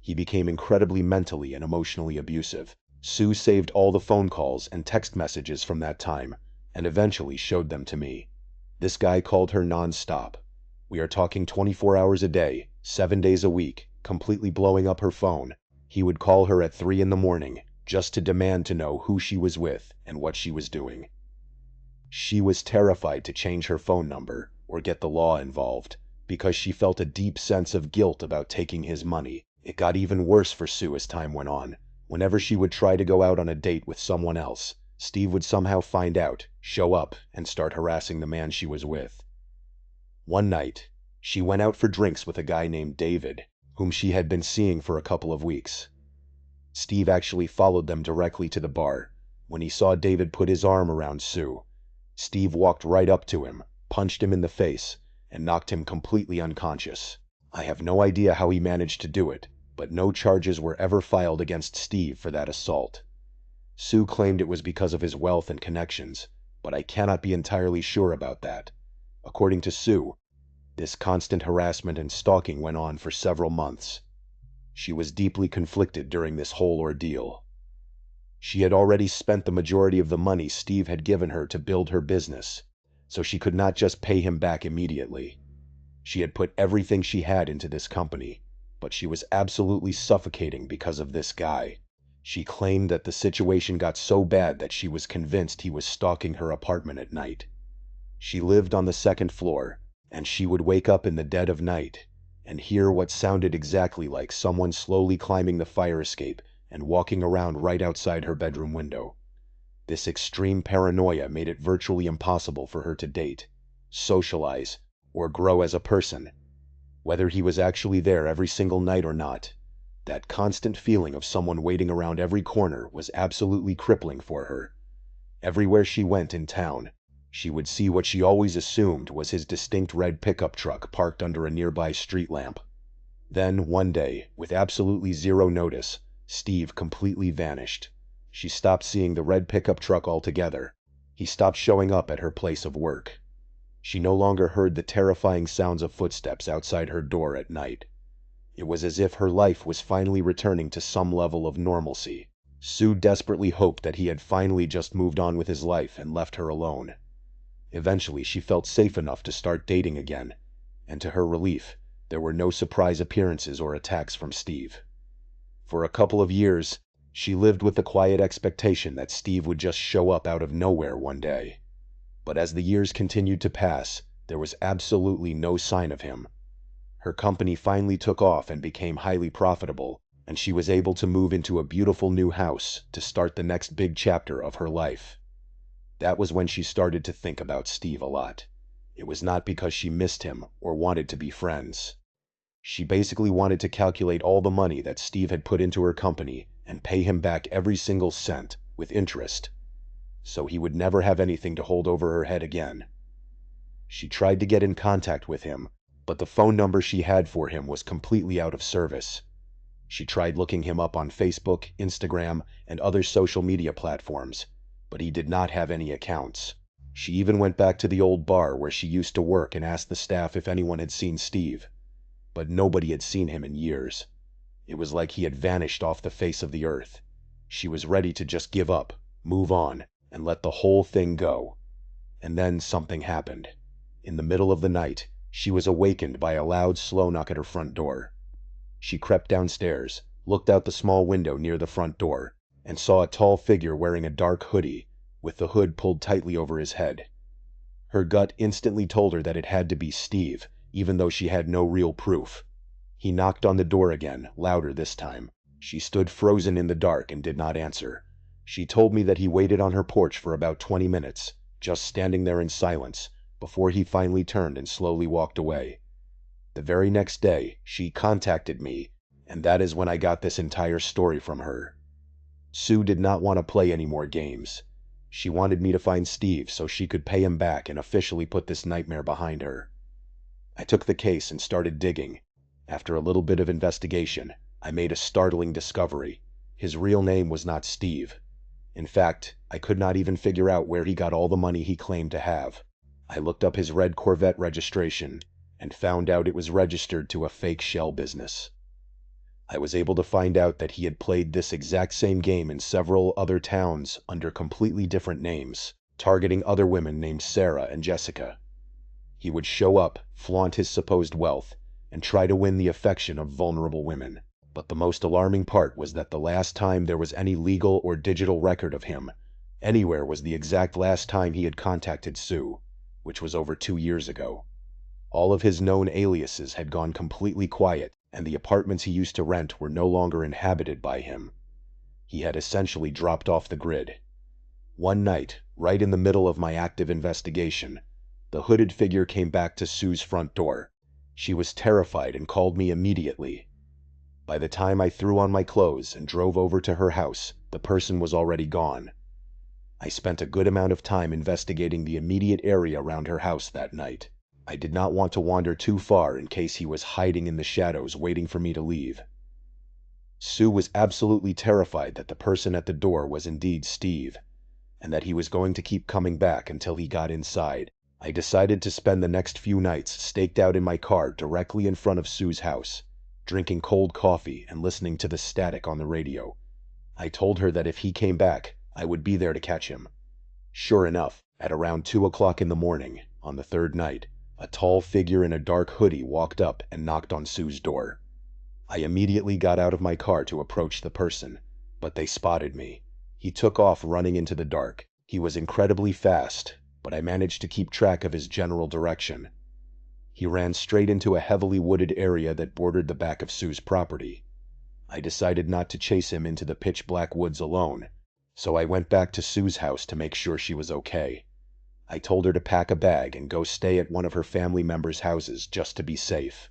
He became incredibly mentally and emotionally abusive. Sue saved all the phone calls and text messages from that time, and eventually showed them to me. This guy called her non-stop. We are talking 24 hours a day, 7 days a week, completely blowing up her phone. He would call her at 3 in the morning, just to demand to know who she was with and what she was doing. She was terrified to change her phone number or get the law involved, because she felt a deep sense of guilt about taking his money. It got even worse for Sue as time went on. Whenever she would try to go out on a date with someone else, Steve would somehow find out, show up, and start harassing the man she was with. One night, she went out for drinks with a guy named David, whom she had been seeing for a couple of weeks. Steve actually followed them directly to the bar, When he saw David put his arm around Sue, Steve walked right up to him, punched him in the face, and knocked him completely unconscious. I have no idea how he managed to do it, but no charges were ever filed against Steve for that assault. Sue claimed it was because of his wealth and connections, but I cannot be entirely sure about that. According to Sue, this constant harassment and stalking went on for several months. She was deeply conflicted during this whole ordeal. She had already spent the majority of the money Steve had given her to build her business, so she could not just pay him back immediately. She had put everything she had into this company, but she was absolutely suffocating because of this guy. She claimed that the situation got so bad that she was convinced he was stalking her apartment at night. She lived on the second floor, and she would wake up in the dead of night and hear what sounded exactly like someone slowly climbing the fire escape and walking around right outside her bedroom window. This extreme paranoia made it virtually impossible for her to date, socialize, or grow as a person. Whether he was actually there every single night or not, that constant feeling of someone waiting around every corner was absolutely crippling for her. Everywhere she went in town, she would see what she always assumed was his distinct red pickup truck parked under a nearby street lamp. Then, one day, with absolutely zero notice, Steve completely vanished. She stopped seeing the red pickup truck altogether. He stopped showing up at her place of work. She no longer heard the terrifying sounds of footsteps outside her door at night. It was as if her life was finally returning to some level of normalcy. Sue desperately hoped that he had finally just moved on with his life and left her alone. Eventually, she felt safe enough to start dating again, and to her relief, there were no surprise appearances or attacks from Steve. For a couple of years, she lived with the quiet expectation that Steve would just show up out of nowhere one day. But as the years continued to pass, there was absolutely no sign of him. Her company finally took off and became highly profitable, and she was able to move into a beautiful new house to start the next big chapter of her life. That was when she started to think about Steve a lot. It was not because she missed him or wanted to be friends. She basically wanted to calculate all the money that Steve had put into her company and pay him back every single cent, with interest, so he would never have anything to hold over her head again. She tried to get in contact with him, but the phone number she had for him was completely out of service. She tried looking him up on Facebook, Instagram, and other social media platforms, but he did not have any accounts. She even went back to the old bar where she used to work and asked the staff if anyone had seen Steve, but nobody had seen him in years. It was like he had vanished off the face of the earth. She was ready to just give up, move on, and let the whole thing go. And then something happened. In the middle of the night, she was awakened by a loud, slow knock at her front door. She crept downstairs, looked out the small window near the front door, and saw a tall figure wearing a dark hoodie, with the hood pulled tightly over his head. Her gut instantly told her that it had to be Steve, even though she had no real proof. He knocked on the door again, louder this time. She stood frozen in the dark and did not answer. She told me that he waited on her porch for about 20 minutes, just standing there in silence, before he finally turned and slowly walked away. The very next day, she contacted me, and that is when I got this entire story from her. Sue did not want to play any more games. She wanted me to find Steve so she could pay him back and officially put this nightmare behind her. I took the case and started digging. After a little bit of investigation, I made a startling discovery. His real name was not Steve. In fact, I could not even figure out where he got all the money he claimed to have. I looked up his red Corvette registration and found out it was registered to a fake shell business. I was able to find out that he had played this exact same game in several other towns under completely different names, targeting other women named Sarah and Jessica. He would show up, flaunt his supposed wealth, and try to win the affection of vulnerable women. But the most alarming part was that the last time there was any legal or digital record of him anywhere was the exact last time he had contacted Sue, which was over 2 years ago. All of his known aliases had gone completely quiet, and the apartments he used to rent were no longer inhabited by him. He had essentially dropped off the grid. One night, right in the middle of my active investigation, the hooded figure came back to Sue's front door. She was terrified and called me immediately. By the time I threw on my clothes and drove over to her house, the person was already gone. I spent a good amount of time investigating the immediate area around her house that night. I did not want to wander too far in case he was hiding in the shadows waiting for me to leave. Sue was absolutely terrified that the person at the door was indeed Steve, and that he was going to keep coming back until he got inside. I decided to spend the next few nights staked out in my car directly in front of Sue's house, drinking cold coffee and listening to the static on the radio. I told her that if he came back, I would be there to catch him. Sure enough, at around 2 o'clock in the morning, on the third night, a tall figure in a dark hoodie walked up and knocked on Sue's door. I immediately got out of my car to approach the person, but they spotted me. He took off running into the dark. He was incredibly fast, but I managed to keep track of his general direction. He ran straight into a heavily wooded area that bordered the back of Sue's property. I decided not to chase him into the pitch-black woods alone, so I went back to Sue's house to make sure she was okay. I told her to pack a bag and go stay at one of her family members' houses just to be safe.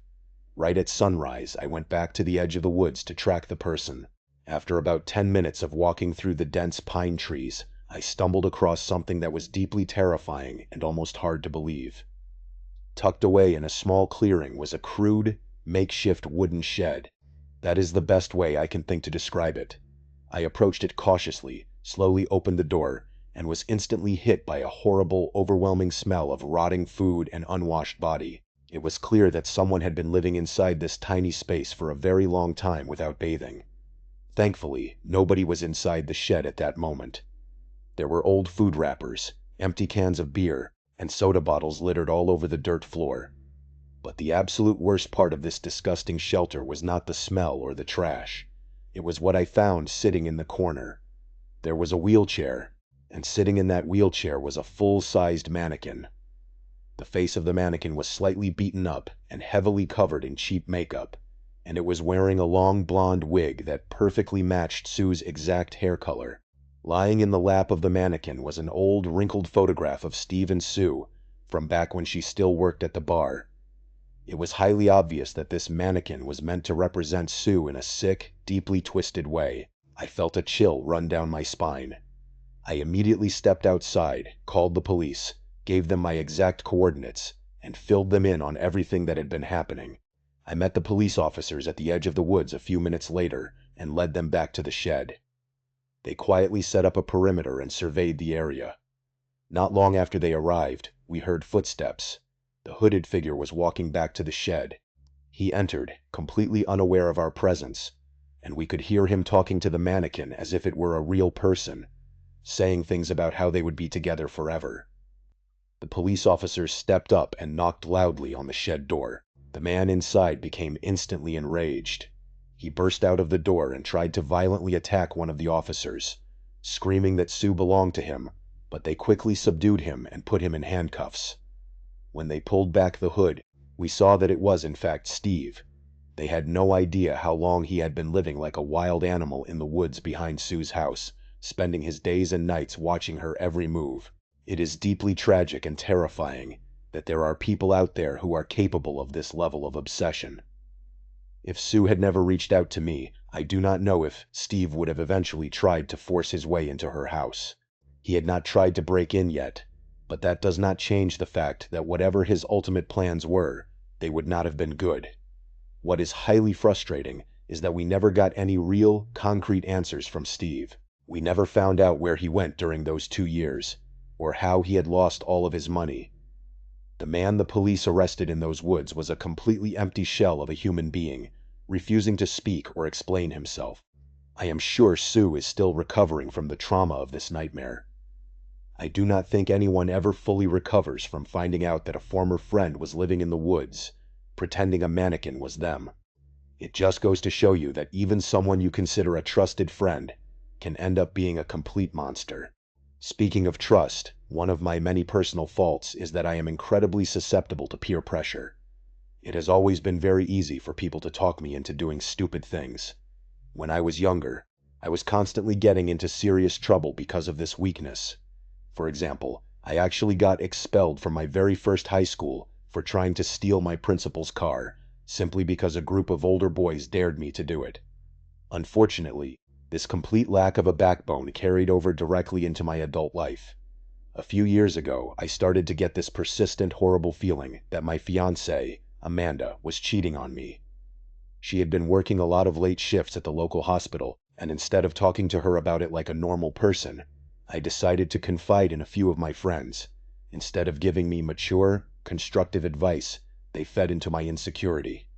Right at sunrise, I went back to the edge of the woods to track the person. After about 10 minutes of walking through the dense pine trees, I stumbled across something that was deeply terrifying and almost hard to believe. Tucked away in a small clearing was a crude, makeshift wooden shed. That is the best way I can think to describe it. I approached it cautiously, slowly opened the door, and was instantly hit by a horrible, overwhelming smell of rotting food and unwashed body. It was clear that someone had been living inside this tiny space for a very long time without bathing. Thankfully, nobody was inside the shed at that moment. There were old food wrappers, empty cans of beer, and soda bottles littered all over the dirt floor. But the absolute worst part of this disgusting shelter was not the smell or the trash. It was what I found sitting in the corner. There was a wheelchair, and sitting in that wheelchair was a full-sized mannequin. The face of the mannequin was slightly beaten up and heavily covered in cheap makeup, and it was wearing a long blonde wig that perfectly matched Sue's exact hair color. Lying in the lap of the mannequin was an old, wrinkled photograph of Steve and Sue from back when she still worked at the bar. It was highly obvious that this mannequin was meant to represent Sue in a sick, deeply twisted way. I felt a chill run down my spine. I immediately stepped outside, called the police, gave them my exact coordinates, and filled them in on everything that had been happening. I met the police officers at the edge of the woods a few minutes later and led them back to the shed. They quietly set up a perimeter and surveyed the area. Not long after they arrived, we heard footsteps. The hooded figure was walking back to the shed. He entered, completely unaware of our presence, and we could hear him talking to the mannequin as if it were a real person, saying things about how they would be together forever. The police officers stepped up and knocked loudly on the shed door. The man inside became instantly enraged. He burst out of the door and tried to violently attack one of the officers, screaming that Sue belonged to him, but they quickly subdued him and put him in handcuffs. When they pulled back the hood, we saw that it was in fact Steve. They had no idea how long he had been living like a wild animal in the woods behind Sue's house, spending his days and nights watching her every move. It is deeply tragic and terrifying that there are people out there who are capable of this level of obsession. If Sue had never reached out to me, I do not know if Steve would have eventually tried to force his way into her house. He had not tried to break in yet, but that does not change the fact that whatever his ultimate plans were, they would not have been good. What is highly frustrating is that we never got any real, concrete answers from Steve. We never found out where he went during those 2 years, or how he had lost all of his money. The man the police arrested in those woods was a completely empty shell of a human being, refusing to speak or explain himself. I am sure Sue is still recovering from the trauma of this nightmare. I do not think anyone ever fully recovers from finding out that a former friend was living in the woods, pretending a mannequin was them. It just goes to show you that even someone you consider a trusted friend can end up being a complete monster. Speaking of trust, one of my many personal faults is that I am incredibly susceptible to peer pressure. It has always been very easy for people to talk me into doing stupid things. When I was younger, I was constantly getting into serious trouble because of this weakness. For example, I actually got expelled from my very first high school for trying to steal my principal's car, simply because a group of older boys dared me to do it. Unfortunately, This complete lack of a backbone carried over directly into my adult life. A few years ago, I started to get this persistent, horrible feeling that my fiancée, Amanda, was cheating on me. She had been working a lot of late shifts at the local hospital, and instead of talking to her about it like a normal person, I decided to confide in a few of my friends. Instead of giving me mature, constructive advice, they fed into my insecurity.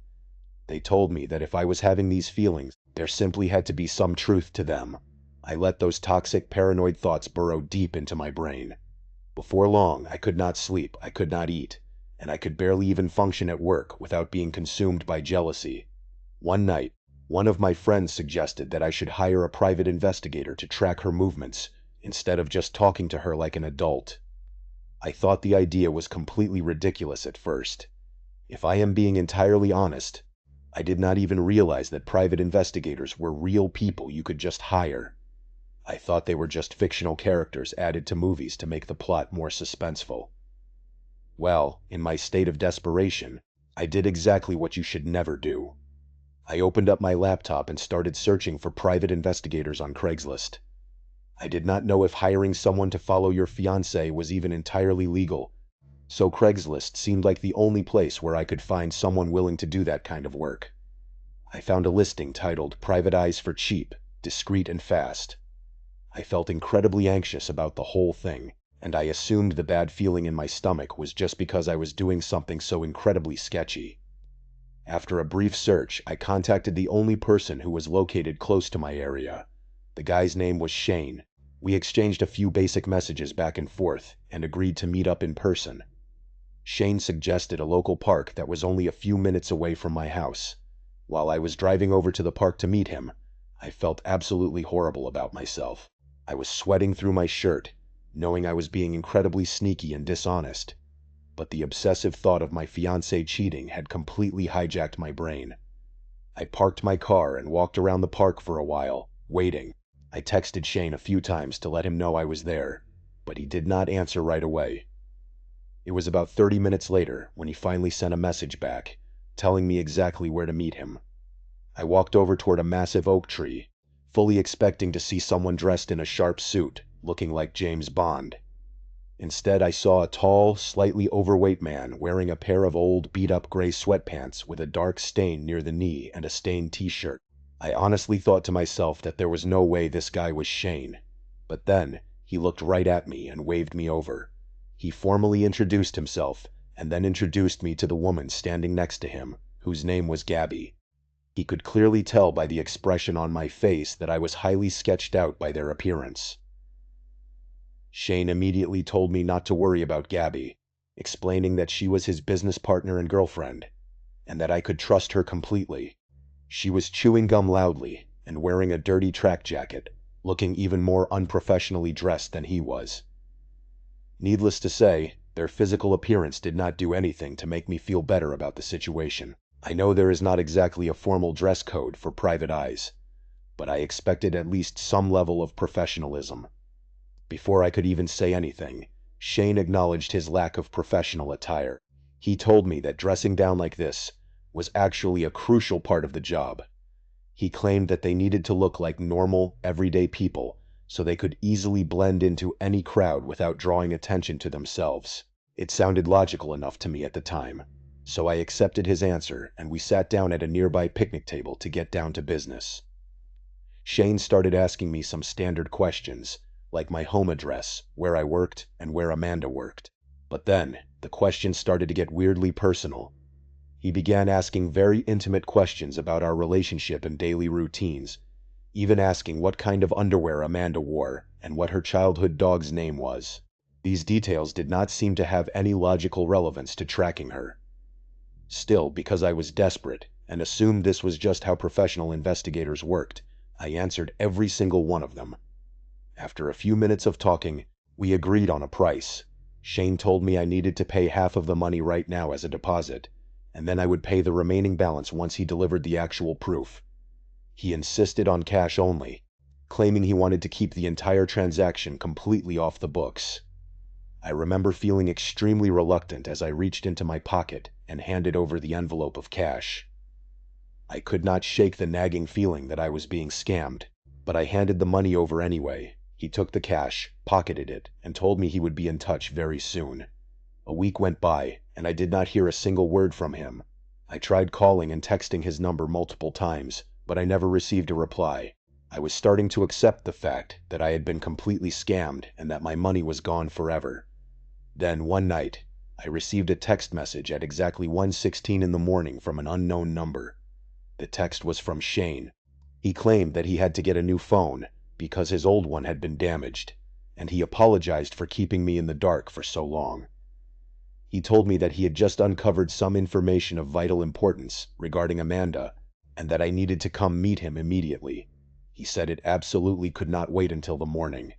They told me that if I was having these feelings, there simply had to be some truth to them. I let those toxic, paranoid thoughts burrow deep into my brain. Before long, I could not sleep, I could not eat, and I could barely even function at work without being consumed by jealousy. One night, one of my friends suggested that I should hire a private investigator to track her movements, instead of just talking to her like an adult. I thought the idea was completely ridiculous at first. If I am being entirely honest, I did not even realize that private investigators were real people you could just hire. I thought they were just fictional characters added to movies to make the plot more suspenseful. Well, in my state of desperation, I did exactly what you should never do. I opened up my laptop and started searching for private investigators on Craigslist. I did not know if hiring someone to follow your fiancé was even entirely legal, so Craigslist seemed like the only place where I could find someone willing to do that kind of work. I found a listing titled "Private Eyes for Cheap, Discreet and Fast." I felt incredibly anxious about the whole thing, and I assumed the bad feeling in my stomach was just because I was doing something so incredibly sketchy. After a brief search, I contacted the only person who was located close to my area. The guy's name was Shane. We exchanged a few basic messages back and forth, and agreed to meet up in person. Shane suggested a local park that was only a few minutes away from my house. While I was driving over to the park to meet him, I felt absolutely horrible about myself. I was sweating through my shirt, knowing I was being incredibly sneaky and dishonest. But the obsessive thought of my fiancée cheating had completely hijacked my brain. I parked my car and walked around the park for a while, waiting. I texted Shane a few times to let him know I was there, but he did not answer right away. It was about 30 minutes later when he finally sent a message back, telling me exactly where to meet him. I walked over toward a massive oak tree, fully expecting to see someone dressed in a sharp suit, looking like James Bond. Instead, I saw a tall, slightly overweight man wearing a pair of old, beat-up gray sweatpants with a dark stain near the knee and a stained t-shirt. I honestly thought to myself that there was no way this guy was Shane. But then, he looked right at me and waved me over. He formally introduced himself, and then introduced me to the woman standing next to him, whose name was Gabby. He could clearly tell by the expression on my face that I was highly sketched out by their appearance. Shane immediately told me not to worry about Gabby, explaining that she was his business partner and girlfriend, and that I could trust her completely. She was chewing gum loudly and wearing a dirty track jacket, looking even more unprofessionally dressed than he was. Needless to say, their physical appearance did not do anything to make me feel better about the situation. I know there is not exactly a formal dress code for private eyes, but I expected at least some level of professionalism. Before I could even say anything, Shane acknowledged his lack of professional attire. He told me that dressing down like this was actually a crucial part of the job. He claimed that they needed to look like normal, everyday people so they could easily blend into any crowd without drawing attention to themselves. It sounded logical enough to me at the time, so I accepted his answer and we sat down at a nearby picnic table to get down to business. Shane started asking me some standard questions, like my home address, where I worked, and where Amanda worked. But then, the questions started to get weirdly personal. He began asking very intimate questions about our relationship and daily routines, even asking what kind of underwear Amanda wore and what her childhood dog's name was. These details did not seem to have any logical relevance to tracking her. Still, because I was desperate and assumed this was just how professional investigators worked, I answered every single one of them. After a few minutes of talking, we agreed on a price. Shane told me I needed to pay half of the money right now as a deposit, and then I would pay the remaining balance once he delivered the actual proof. He insisted on cash only, claiming he wanted to keep the entire transaction completely off the books. I remember feeling extremely reluctant as I reached into my pocket and handed over the envelope of cash. I could not shake the nagging feeling that I was being scammed. But I handed the money over anyway. He took the cash, pocketed it, and told me he would be in touch very soon. A week went by, and I did not hear a single word from him. I tried calling and texting his number multiple times, but I never received a reply. I was starting to accept the fact that I had been completely scammed and that my money was gone forever. Then, one night, I received a text message at exactly 1:16 in the morning from an unknown number. The text was from Shane. He claimed that he had to get a new phone because his old one had been damaged, and he apologized for keeping me in the dark for so long. He told me that he had just uncovered some information of vital importance regarding Amanda, and that I needed to come meet him immediately. He said it absolutely could not wait until the morning.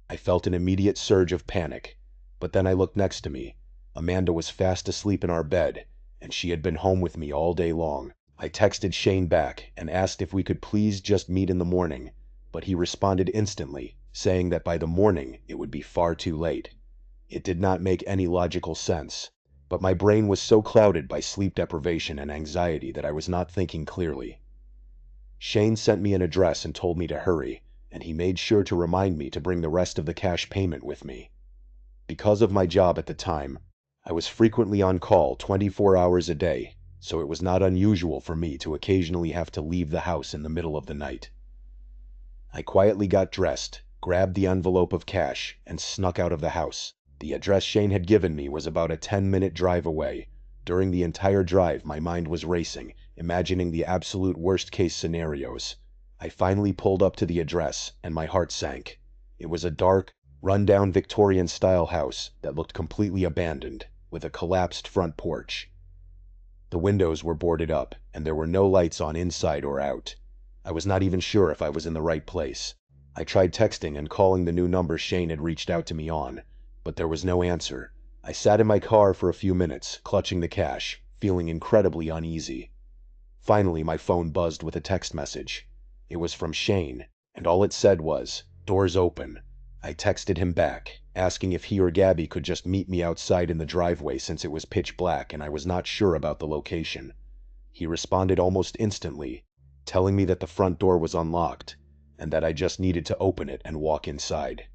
I felt an immediate surge of panic, but then I looked next to me. Amanda was fast asleep in our bed, and she had been home with me all day long. I texted Shane back and asked if we could please just meet in the morning, but he responded instantly, saying that by the morning it would be far too late. It did not make any logical sense, but my brain was so clouded by sleep deprivation and anxiety that I was not thinking clearly. Shane sent me an address and told me to hurry, and he made sure to remind me to bring the rest of the cash payment with me. Because of my job at the time, I was frequently on call 24 hours a day, so it was not unusual for me to occasionally have to leave the house in the middle of the night. I quietly got dressed, grabbed the envelope of cash, and snuck out of the house. The address Shane had given me was about a 10-minute drive away. During the entire drive, my mind was racing, imagining the absolute worst-case scenarios. I finally pulled up to the address, and my heart sank. It was a dark, run-down Victorian-style house that looked completely abandoned, with a collapsed front porch. The windows were boarded up, and there were no lights on inside or out. I was not even sure if I was in the right place. I tried texting and calling the new number Shane had reached out to me on, but there was no answer. I sat in my car for a few minutes, clutching the cash, feeling incredibly uneasy. Finally, my phone buzzed with a text message. It was from Shane, and all it said was, "Doors open." I texted him back, asking if he or Gabby could just meet me outside in the driveway since it was pitch black and I was not sure about the location. He responded almost instantly, telling me that the front door was unlocked, and that I just needed to open it and walk inside.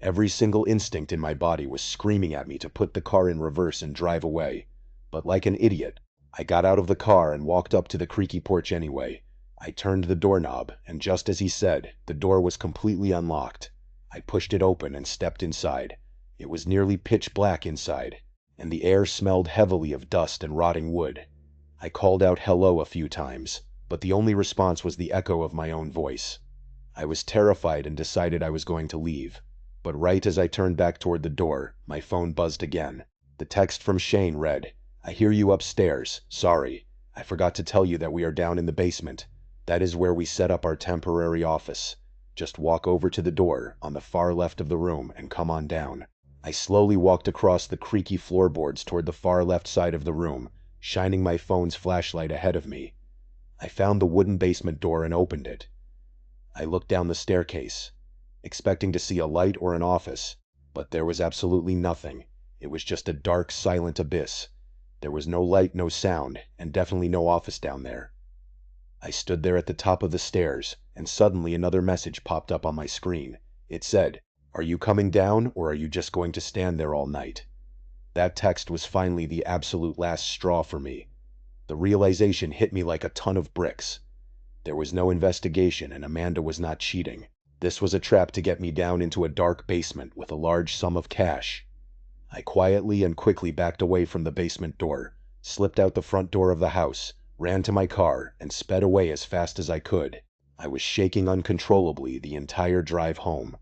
Every single instinct in my body was screaming at me to put the car in reverse and drive away, but like an idiot, I got out of the car and walked up to the creaky porch anyway. I turned the doorknob, and just as he said, the door was completely unlocked. I pushed it open and stepped inside. It was nearly pitch black inside, and the air smelled heavily of dust and rotting wood. I called out hello a few times, but the only response was the echo of my own voice. I was terrified and decided I was going to leave. But right as I turned back toward the door, my phone buzzed again. The text from Shane read, "I hear you upstairs. Sorry. I forgot to tell you that we are down in the basement. That is where we set up our temporary office. Just walk over to the door on the far left of the room and come on down." I slowly walked across the creaky floorboards toward the far left side of the room, shining my phone's flashlight ahead of me. I found the wooden basement door and opened it. I looked down the staircase, expecting to see a light or an office, but there was absolutely nothing. It was just a dark, silent abyss. There was no light, no sound, and definitely no office down there. I stood there at the top of the stairs, and suddenly another message popped up on my screen. It said, "Are you coming down, or are you just going to stand there all night?" That text was finally the absolute last straw for me. The realization hit me like a ton of bricks. There was no investigation, and Amanda was not cheating. This was a trap to get me down into a dark basement with a large sum of cash. I quietly and quickly backed away from the basement door, slipped out the front door of the house, ran to my car, and sped away as fast as I could. I was shaking uncontrollably the entire drive home.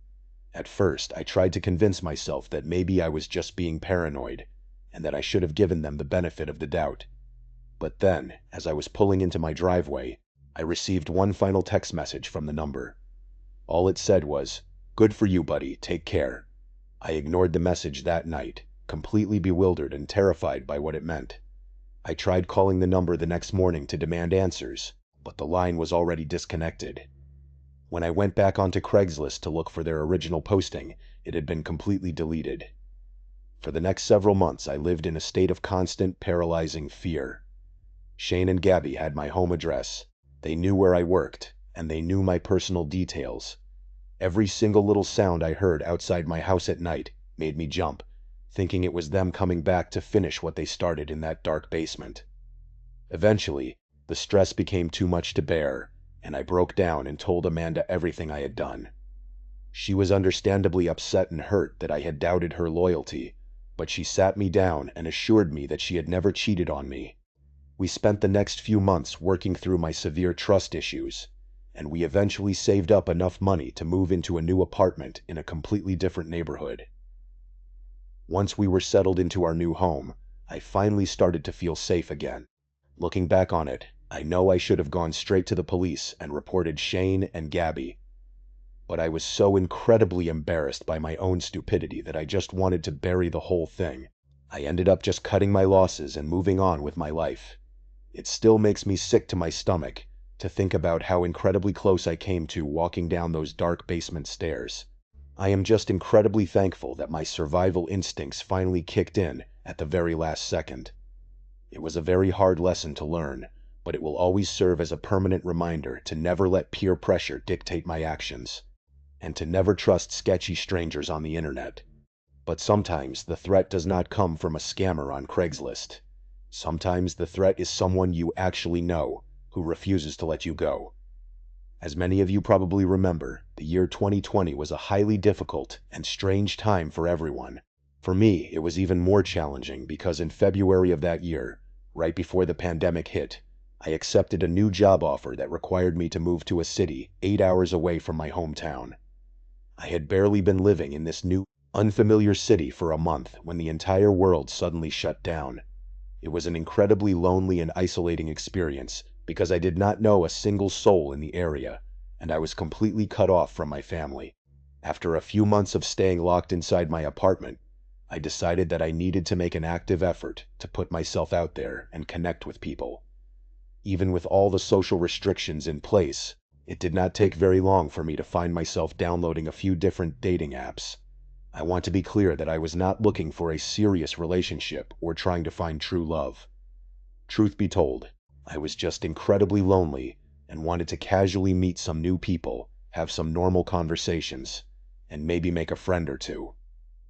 At first, I tried to convince myself that maybe I was just being paranoid, and that I should have given them the benefit of the doubt. But then, as I was pulling into my driveway, I received one final text message from the number. All it said was, "Good for you, buddy, take care." I ignored the message that night, completely bewildered and terrified by what it meant. I tried calling the number the next morning to demand answers, but the line was already disconnected. When I went back onto Craigslist to look for their original posting, it had been completely deleted. For the next several months, I lived in a state of constant, paralyzing fear. Shane and Gabby had my home address. They knew where I worked, and they knew my personal details. Every single little sound I heard outside my house at night made me jump, thinking it was them coming back to finish what they started in that dark basement. Eventually, the stress became too much to bear, and I broke down and told Amanda everything I had done. She was understandably upset and hurt that I had doubted her loyalty, but she sat me down and assured me that she had never cheated on me. We spent the next few months working through my severe trust issues, and we eventually saved up enough money to move into a new apartment in a completely different neighborhood. Once we were settled into our new home, I finally started to feel safe again. Looking back on it, I know I should have gone straight to the police and reported Shane and Gabby. But I was so incredibly embarrassed by my own stupidity that I just wanted to bury the whole thing. I ended up just cutting my losses and moving on with my life. It still makes me sick to my stomach to think about how incredibly close I came to walking down those dark basement stairs. I am just incredibly thankful that my survival instincts finally kicked in at the very last second. It was a very hard lesson to learn, but it will always serve as a permanent reminder to never let peer pressure dictate my actions, and to never trust sketchy strangers on the internet. But sometimes the threat does not come from a scammer on Craigslist. Sometimes the threat is someone you actually know, who refuses to let you go. As many of you probably remember, the year 2020 was a highly difficult and strange time for everyone. For me, it was even more challenging because in February of that year, right before the pandemic hit, I accepted a new job offer that required me to move to a city 8 hours away from my hometown. I had barely been living in this new, unfamiliar city for a month when the entire world suddenly shut down. It was an incredibly lonely and isolating experience because I did not know a single soul in the area, and I was completely cut off from my family. After a few months of staying locked inside my apartment, I decided that I needed to make an active effort to put myself out there and connect with people. Even with all the social restrictions in place, it did not take very long for me to find myself downloading a few different dating apps. I want to be clear that I was not looking for a serious relationship or trying to find true love. Truth be told, I was just incredibly lonely and wanted to casually meet some new people, have some normal conversations, and maybe make a friend or two.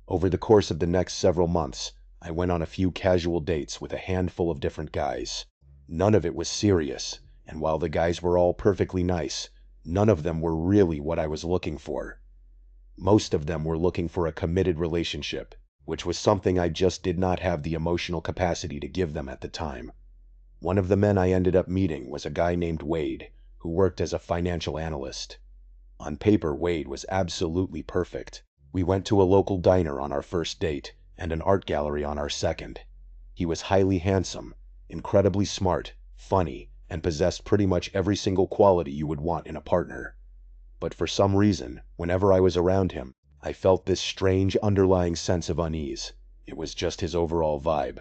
Over the course of the next several months, I went on a few casual dates with a handful of different guys. None of it was serious, and while the guys were all perfectly nice, none of them were really what I was looking for. Most of them were looking for a committed relationship, which was something I just did not have the emotional capacity to give them at the time. One of the men I ended up meeting was a guy named Wade, who worked as a financial analyst. On paper, Wade was absolutely perfect. We went to a local diner on our first date, and an art gallery on our second. He was highly handsome, incredibly smart, funny, and possessed pretty much every single quality you would want in a partner. But for some reason, whenever I was around him, I felt this strange underlying sense of unease. It was just his overall vibe.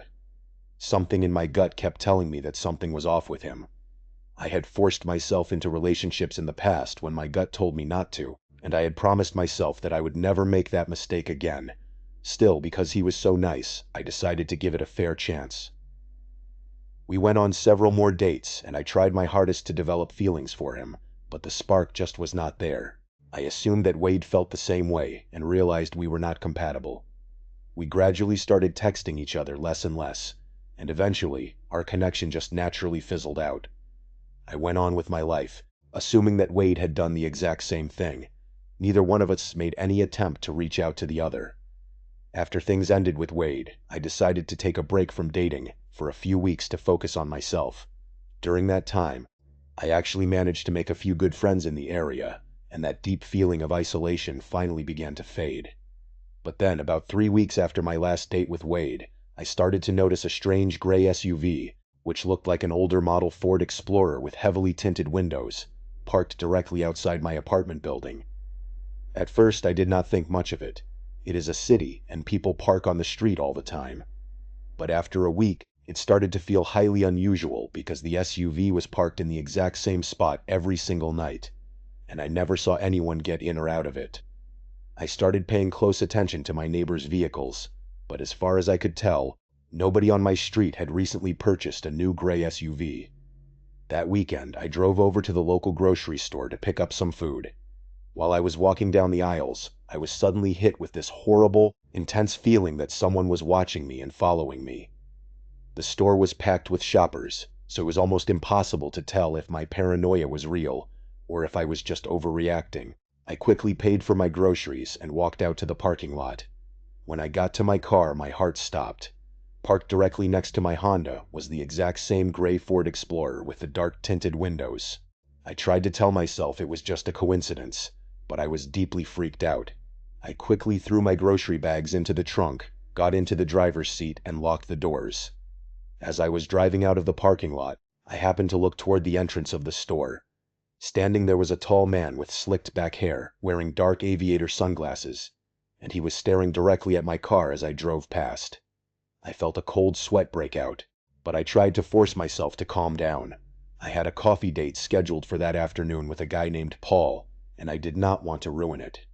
Something in my gut kept telling me that something was off with him. I had forced myself into relationships in the past when my gut told me not to, and I had promised myself that I would never make that mistake again. Still, because he was so nice, I decided to give it a fair chance. We went on several more dates, and I tried my hardest to develop feelings for him, but the spark just was not there. I assumed that Wade felt the same way and realized we were not compatible. We gradually started texting each other less and less, and eventually, our connection just naturally fizzled out. I went on with my life, assuming that Wade had done the exact same thing. Neither one of us made any attempt to reach out to the other. After things ended with Wade, I decided to take a break from dating for a few weeks to focus on myself. During that time, I actually managed to make a few good friends in the area, and that deep feeling of isolation finally began to fade. But then, about 3 weeks after my last date with Wade, I started to notice a strange gray SUV, which looked like an older model Ford Explorer with heavily tinted windows, parked directly outside my apartment building. At first, I did not think much of it. It is a city, and people park on the street all the time. But after a week, it started to feel highly unusual because the SUV was parked in the exact same spot every single night, and I never saw anyone get in or out of it. I started paying close attention to my neighbors' vehicles, but as far as I could tell, nobody on my street had recently purchased a new gray SUV. That weekend, I drove over to the local grocery store to pick up some food. While I was walking down the aisles, I was suddenly hit with this horrible, intense feeling that someone was watching me and following me. The store was packed with shoppers, so it was almost impossible to tell if my paranoia was real or if I was just overreacting. I quickly paid for my groceries and walked out to the parking lot. When I got to my car, my heart stopped. Parked directly next to my Honda was the exact same gray Ford Explorer with the dark tinted windows. I tried to tell myself it was just a coincidence, but I was deeply freaked out. I quickly threw my grocery bags into the trunk, got into the driver's seat, and locked the doors. As I was driving out of the parking lot, I happened to look toward the entrance of the store. Standing there was a tall man with slicked back hair, wearing dark aviator sunglasses, and he was staring directly at my car as I drove past. I felt a cold sweat break out, but I tried to force myself to calm down. I had a coffee date scheduled for that afternoon with a guy named Paul, and I did not want to ruin it.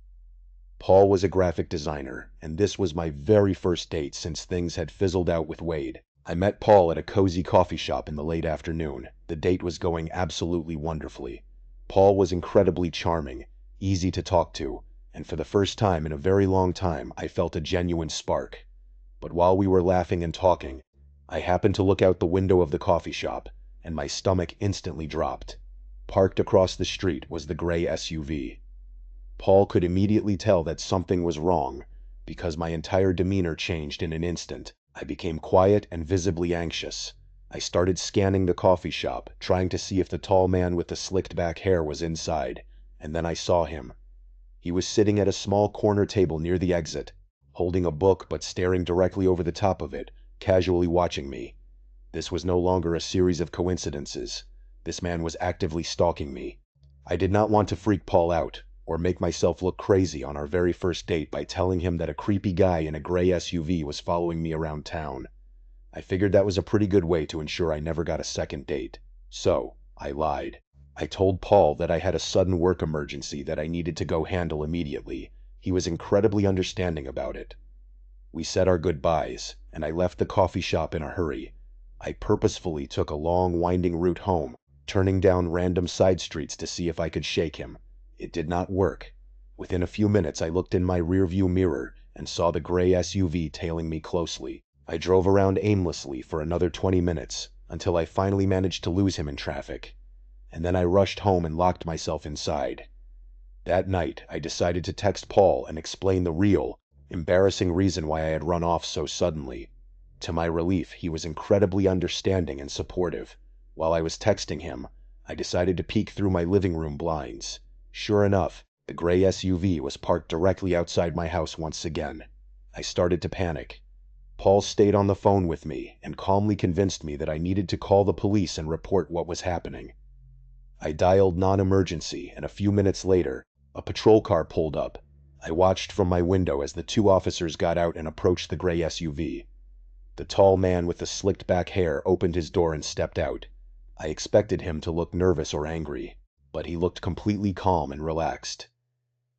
Paul was a graphic designer, and this was my very first date since things had fizzled out with Wade. I met Paul at a cozy coffee shop in the late afternoon. The date was going absolutely wonderfully. Paul was incredibly charming, easy to talk to, and for the first time in a very long time I felt a genuine spark. But while we were laughing and talking, I happened to look out the window of the coffee shop, and my stomach instantly dropped. Parked across the street was the gray SUV. Paul could immediately tell that something was wrong, because my entire demeanor changed in an instant. I became quiet and visibly anxious. I started scanning the coffee shop, trying to see if the tall man with the slicked back hair was inside, and then I saw him. He was sitting at a small corner table near the exit, holding a book but staring directly over the top of it, casually watching me. This was no longer a series of coincidences. This man was actively stalking me. I did not want to freak Paul out, or make myself look crazy on our very first date by telling him that a creepy guy in a gray SUV was following me around town. I figured that was a pretty good way to ensure I never got a second date. So, I lied. I told Paul that I had a sudden work emergency that I needed to go handle immediately. He was incredibly understanding about it. We said our goodbyes, and I left the coffee shop in a hurry. I purposefully took a long, winding route home, turning down random side streets to see if I could shake him. It did not work. Within a few minutes I looked in my rearview mirror and saw the gray SUV tailing me closely. I drove around aimlessly for another 20 minutes, until I finally managed to lose him in traffic. And then I rushed home and locked myself inside. That night, I decided to text Paul and explain the real, embarrassing reason why I had run off so suddenly. To my relief, he was incredibly understanding and supportive. While I was texting him, I decided to peek through my living room blinds. Sure enough, the gray SUV was parked directly outside my house once again. I started to panic. Paul stayed on the phone with me and calmly convinced me that I needed to call the police and report what was happening. I dialed non-emergency, and a few minutes later, a patrol car pulled up. I watched from my window as the two officers got out and approached the gray SUV. The tall man with the slicked back hair opened his door and stepped out. I expected him to look nervous or angry, but he looked completely calm and relaxed.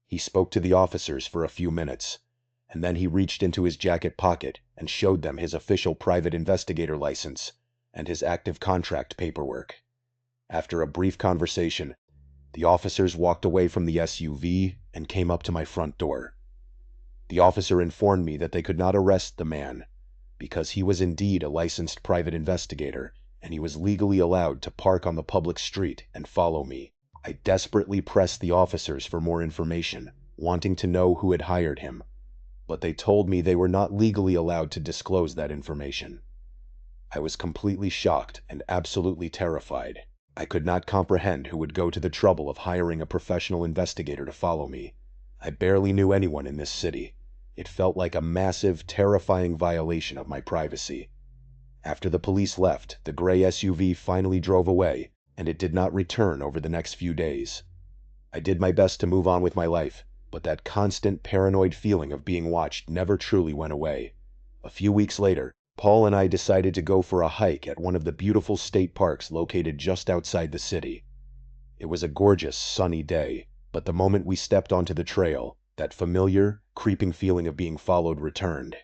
He spoke to the officers for a few minutes, and then he reached into his jacket pocket and showed them his official private investigator license and his active contract paperwork. After a brief conversation, the officers walked away from the SUV and came up to my front door. The officer informed me that they could not arrest the man because he was indeed a licensed private investigator and he was legally allowed to park on the public street and follow me. I desperately pressed the officers for more information, wanting to know who had hired him, but they told me they were not legally allowed to disclose that information. I was completely shocked and absolutely terrified. I could not comprehend who would go to the trouble of hiring a professional investigator to follow me. I barely knew anyone in this city. It felt like a massive, terrifying violation of my privacy. After the police left, the gray SUV finally drove away, and it did not return over the next few days. I did my best to move on with my life, but that constant paranoid feeling of being watched never truly went away. A few weeks later, Paul and I decided to go for a hike at one of the beautiful state parks located just outside the city. It was a gorgeous, sunny day, but the moment we stepped onto the trail, that familiar, creeping feeling of being followed returned.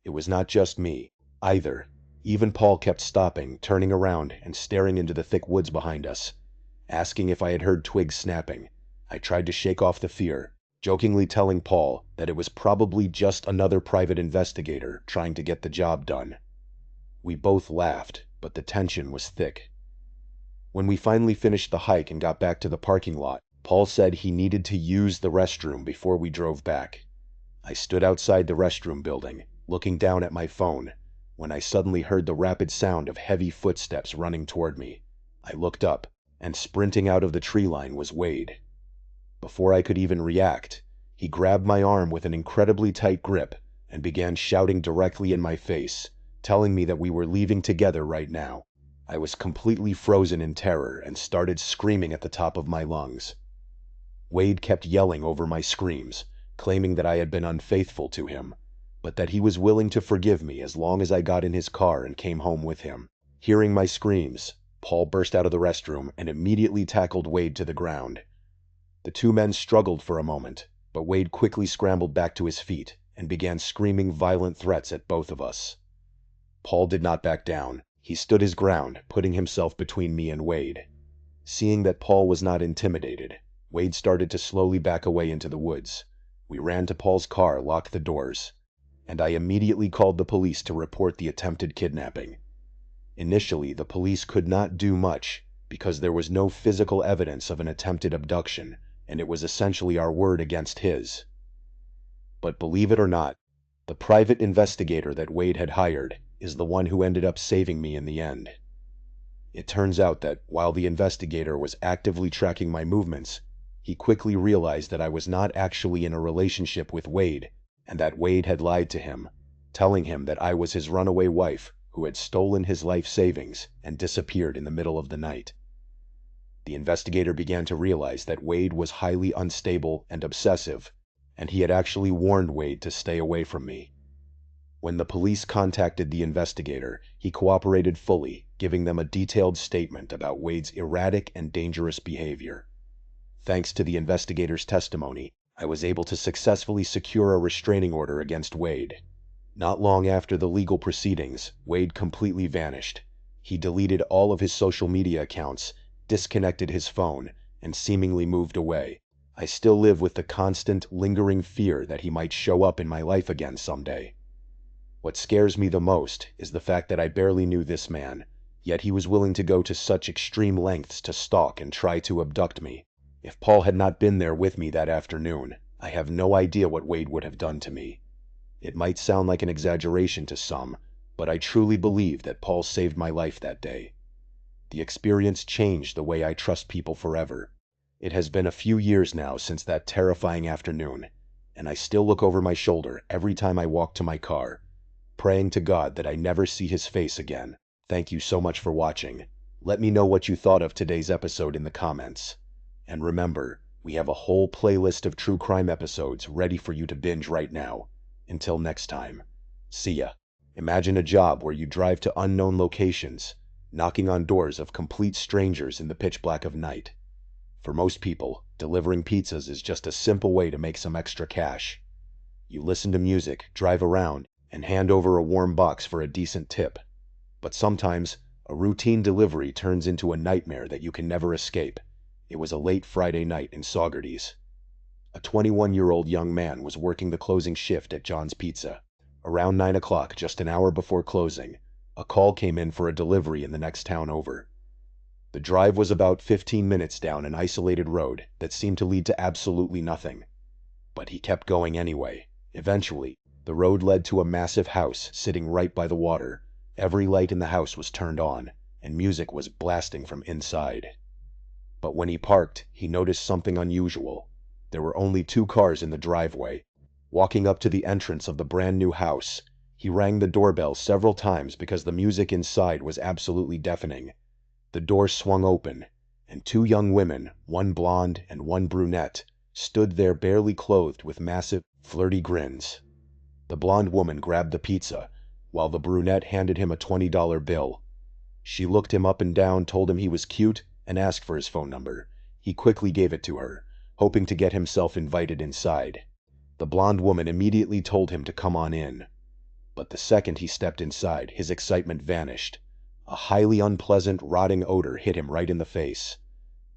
It was not just me, either. Even Paul kept stopping, turning around, and staring into the thick woods behind us, asking if I had heard twigs snapping. I tried to shake off the fear, jokingly telling Paul that it was probably just another private investigator trying to get the job done. We both laughed, but the tension was thick. When we finally finished the hike and got back to the parking lot, Paul said he needed to use the restroom before we drove back. I stood outside the restroom building, looking down at my phone, when I suddenly heard the rapid sound of heavy footsteps running toward me. I looked up, and sprinting out of the tree line was Wade. Before I could even react, he grabbed my arm with an incredibly tight grip and began shouting directly in my face, telling me that we were leaving together right now. I was completely frozen in terror and started screaming at the top of my lungs. Wade kept yelling over my screams, claiming that I had been unfaithful to him, but that he was willing to forgive me as long as I got in his car and came home with him. Hearing my screams, Paul burst out of the restroom and immediately tackled Wade to the ground. The two men struggled for a moment, but Wade quickly scrambled back to his feet and began screaming violent threats at both of us. Paul did not back down. He stood his ground, putting himself between me and Wade. Seeing that Paul was not intimidated, Wade started to slowly back away into the woods. We ran to Paul's car, locked the doors, and I immediately called the police to report the attempted kidnapping. Initially, the police could not do much because there was no physical evidence of an attempted abduction, and it was essentially our word against his. But believe it or not, the private investigator that Wade had hired is the one who ended up saving me in the end. It turns out that while the investigator was actively tracking my movements, he quickly realized that I was not actually in a relationship with Wade, and that Wade had lied to him, telling him that I was his runaway wife who had stolen his life savings and disappeared in the middle of the night. The investigator began to realize that Wade was highly unstable and obsessive, and he had actually warned Wade to stay away from me. When the police contacted the investigator, he cooperated fully, giving them a detailed statement about Wade's erratic and dangerous behavior. Thanks to the investigator's testimony, I was able to successfully secure a restraining order against Wade. Not long after the legal proceedings, Wade completely vanished. He deleted all of his social media accounts, disconnected his phone, and seemingly moved away. I still live with the constant, lingering fear that he might show up in my life again someday. What scares me the most is the fact that I barely knew this man, yet he was willing to go to such extreme lengths to stalk and try to abduct me. If Paul had not been there with me that afternoon, I have no idea what Wade would have done to me. It might sound like an exaggeration to some, but I truly believe that Paul saved my life that day. The experience changed the way I trust people forever. It has been a few years now since that terrifying afternoon, and I still look over my shoulder every time I walk to my car, praying to God that I never see his face again. Thank you so much for watching. Let me know what you thought of today's episode in the comments. And remember, we have a whole playlist of true crime episodes ready for you to binge right now. Until next time, see ya. Imagine a job where you drive to unknown locations, knocking on doors of complete strangers in the pitch black of night. For most people, delivering pizzas is just a simple way to make some extra cash. You listen to music, drive around, and hand over a warm box for a decent tip. But sometimes, a routine delivery turns into a nightmare that you can never escape. It was a late Friday night in Saugerties. A 21-year-old young man was working the closing shift at John's Pizza. Around 9 o'clock, just an hour before closing, a call came in for a delivery in the next town over. The drive was about 15 minutes down an isolated road that seemed to lead to absolutely nothing. But he kept going anyway. Eventually, the road led to a massive house sitting right by the water. Every light in the house was turned on, and music was blasting from inside. But when he parked, he noticed something unusual. There were only 2 cars in the driveway. Walking up to the entrance of the brand new house, he rang the doorbell several times because the music inside was absolutely deafening. The door swung open, and 2 young women, one blonde and one brunette, stood there barely clothed with massive, flirty grins. The blonde woman grabbed the pizza, while the brunette handed him a $20 bill. She looked him up and down, told him he was cute, and asked for his phone number. He quickly gave it to her, hoping to get himself invited inside. The blonde woman immediately told him to come on in. But the second he stepped inside, his excitement vanished. A highly unpleasant, rotting odor hit him right in the face.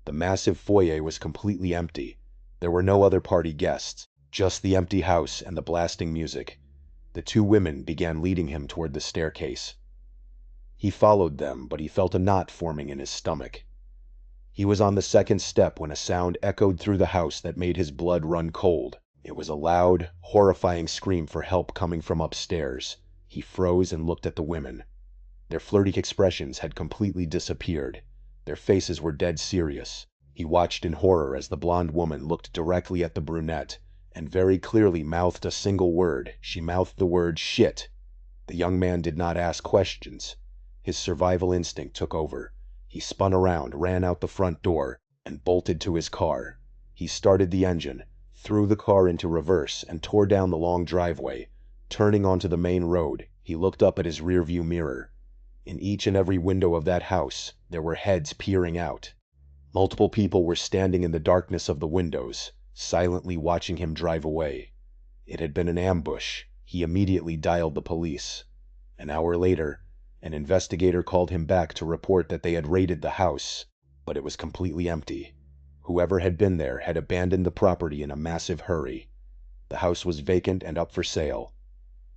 The massive foyer was completely empty. There were no other party guests, just the empty house and the blasting music. The two women began leading him toward the staircase. He followed them, but he felt a knot forming in his stomach. He was on the second step when a sound echoed through the house that made his blood run cold. It was a loud, horrifying scream for help coming from upstairs. He froze and looked at the women. Their flirty expressions had completely disappeared. Their faces were dead serious. He watched in horror as the blonde woman looked directly at the brunette, and very clearly mouthed a single word. She mouthed the word "shit." The young man did not ask questions. His survival instinct took over. He spun around, ran out the front door, and bolted to his car. He started the engine, threw the car into reverse, and tore down the long driveway. Turning onto the main road, he looked up at his rearview mirror. In each and every window of that house, there were heads peering out. Multiple people were standing in the darkness of the windows, silently watching him drive away. It had been an ambush. He immediately dialed the police. An hour later, an investigator called him back to report that they had raided the house, but it was completely empty. Whoever had been there had abandoned the property in a massive hurry. The house was vacant and up for sale.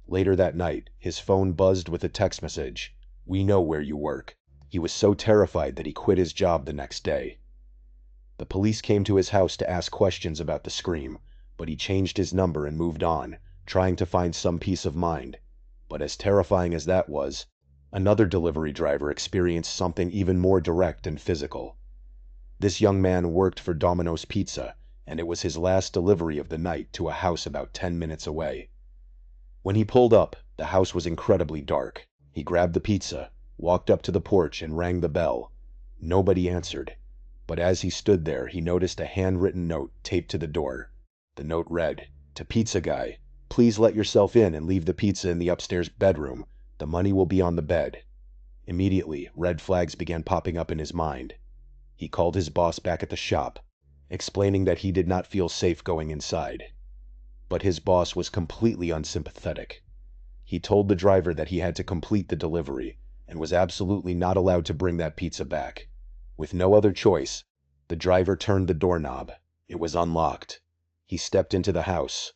Later that night, his phone buzzed with a text message: "We know where you work." He was so terrified that he quit his job the next day. The police came to his house to ask questions about the scream, but he changed his number and moved on, trying to find some peace of mind. But as terrifying as that was, another delivery driver experienced something even more direct and physical. This young man worked for Domino's Pizza, and it was his last delivery of the night to a house about 10 minutes away. When he pulled up, the house was incredibly dark. He grabbed the pizza, walked up to the porch, and rang the bell. Nobody answered. But as he stood there, he noticed a handwritten note taped to the door. The note read, "To Pizza Guy, please let yourself in and leave the pizza in the upstairs bedroom. The money will be on the bed." Immediately, red flags began popping up in his mind. He called his boss back at the shop, explaining that he did not feel safe going inside. But his boss was completely unsympathetic. He told the driver that he had to complete the delivery, and was absolutely not allowed to bring that pizza back. With no other choice, the driver turned the doorknob. It was unlocked. He stepped into the house.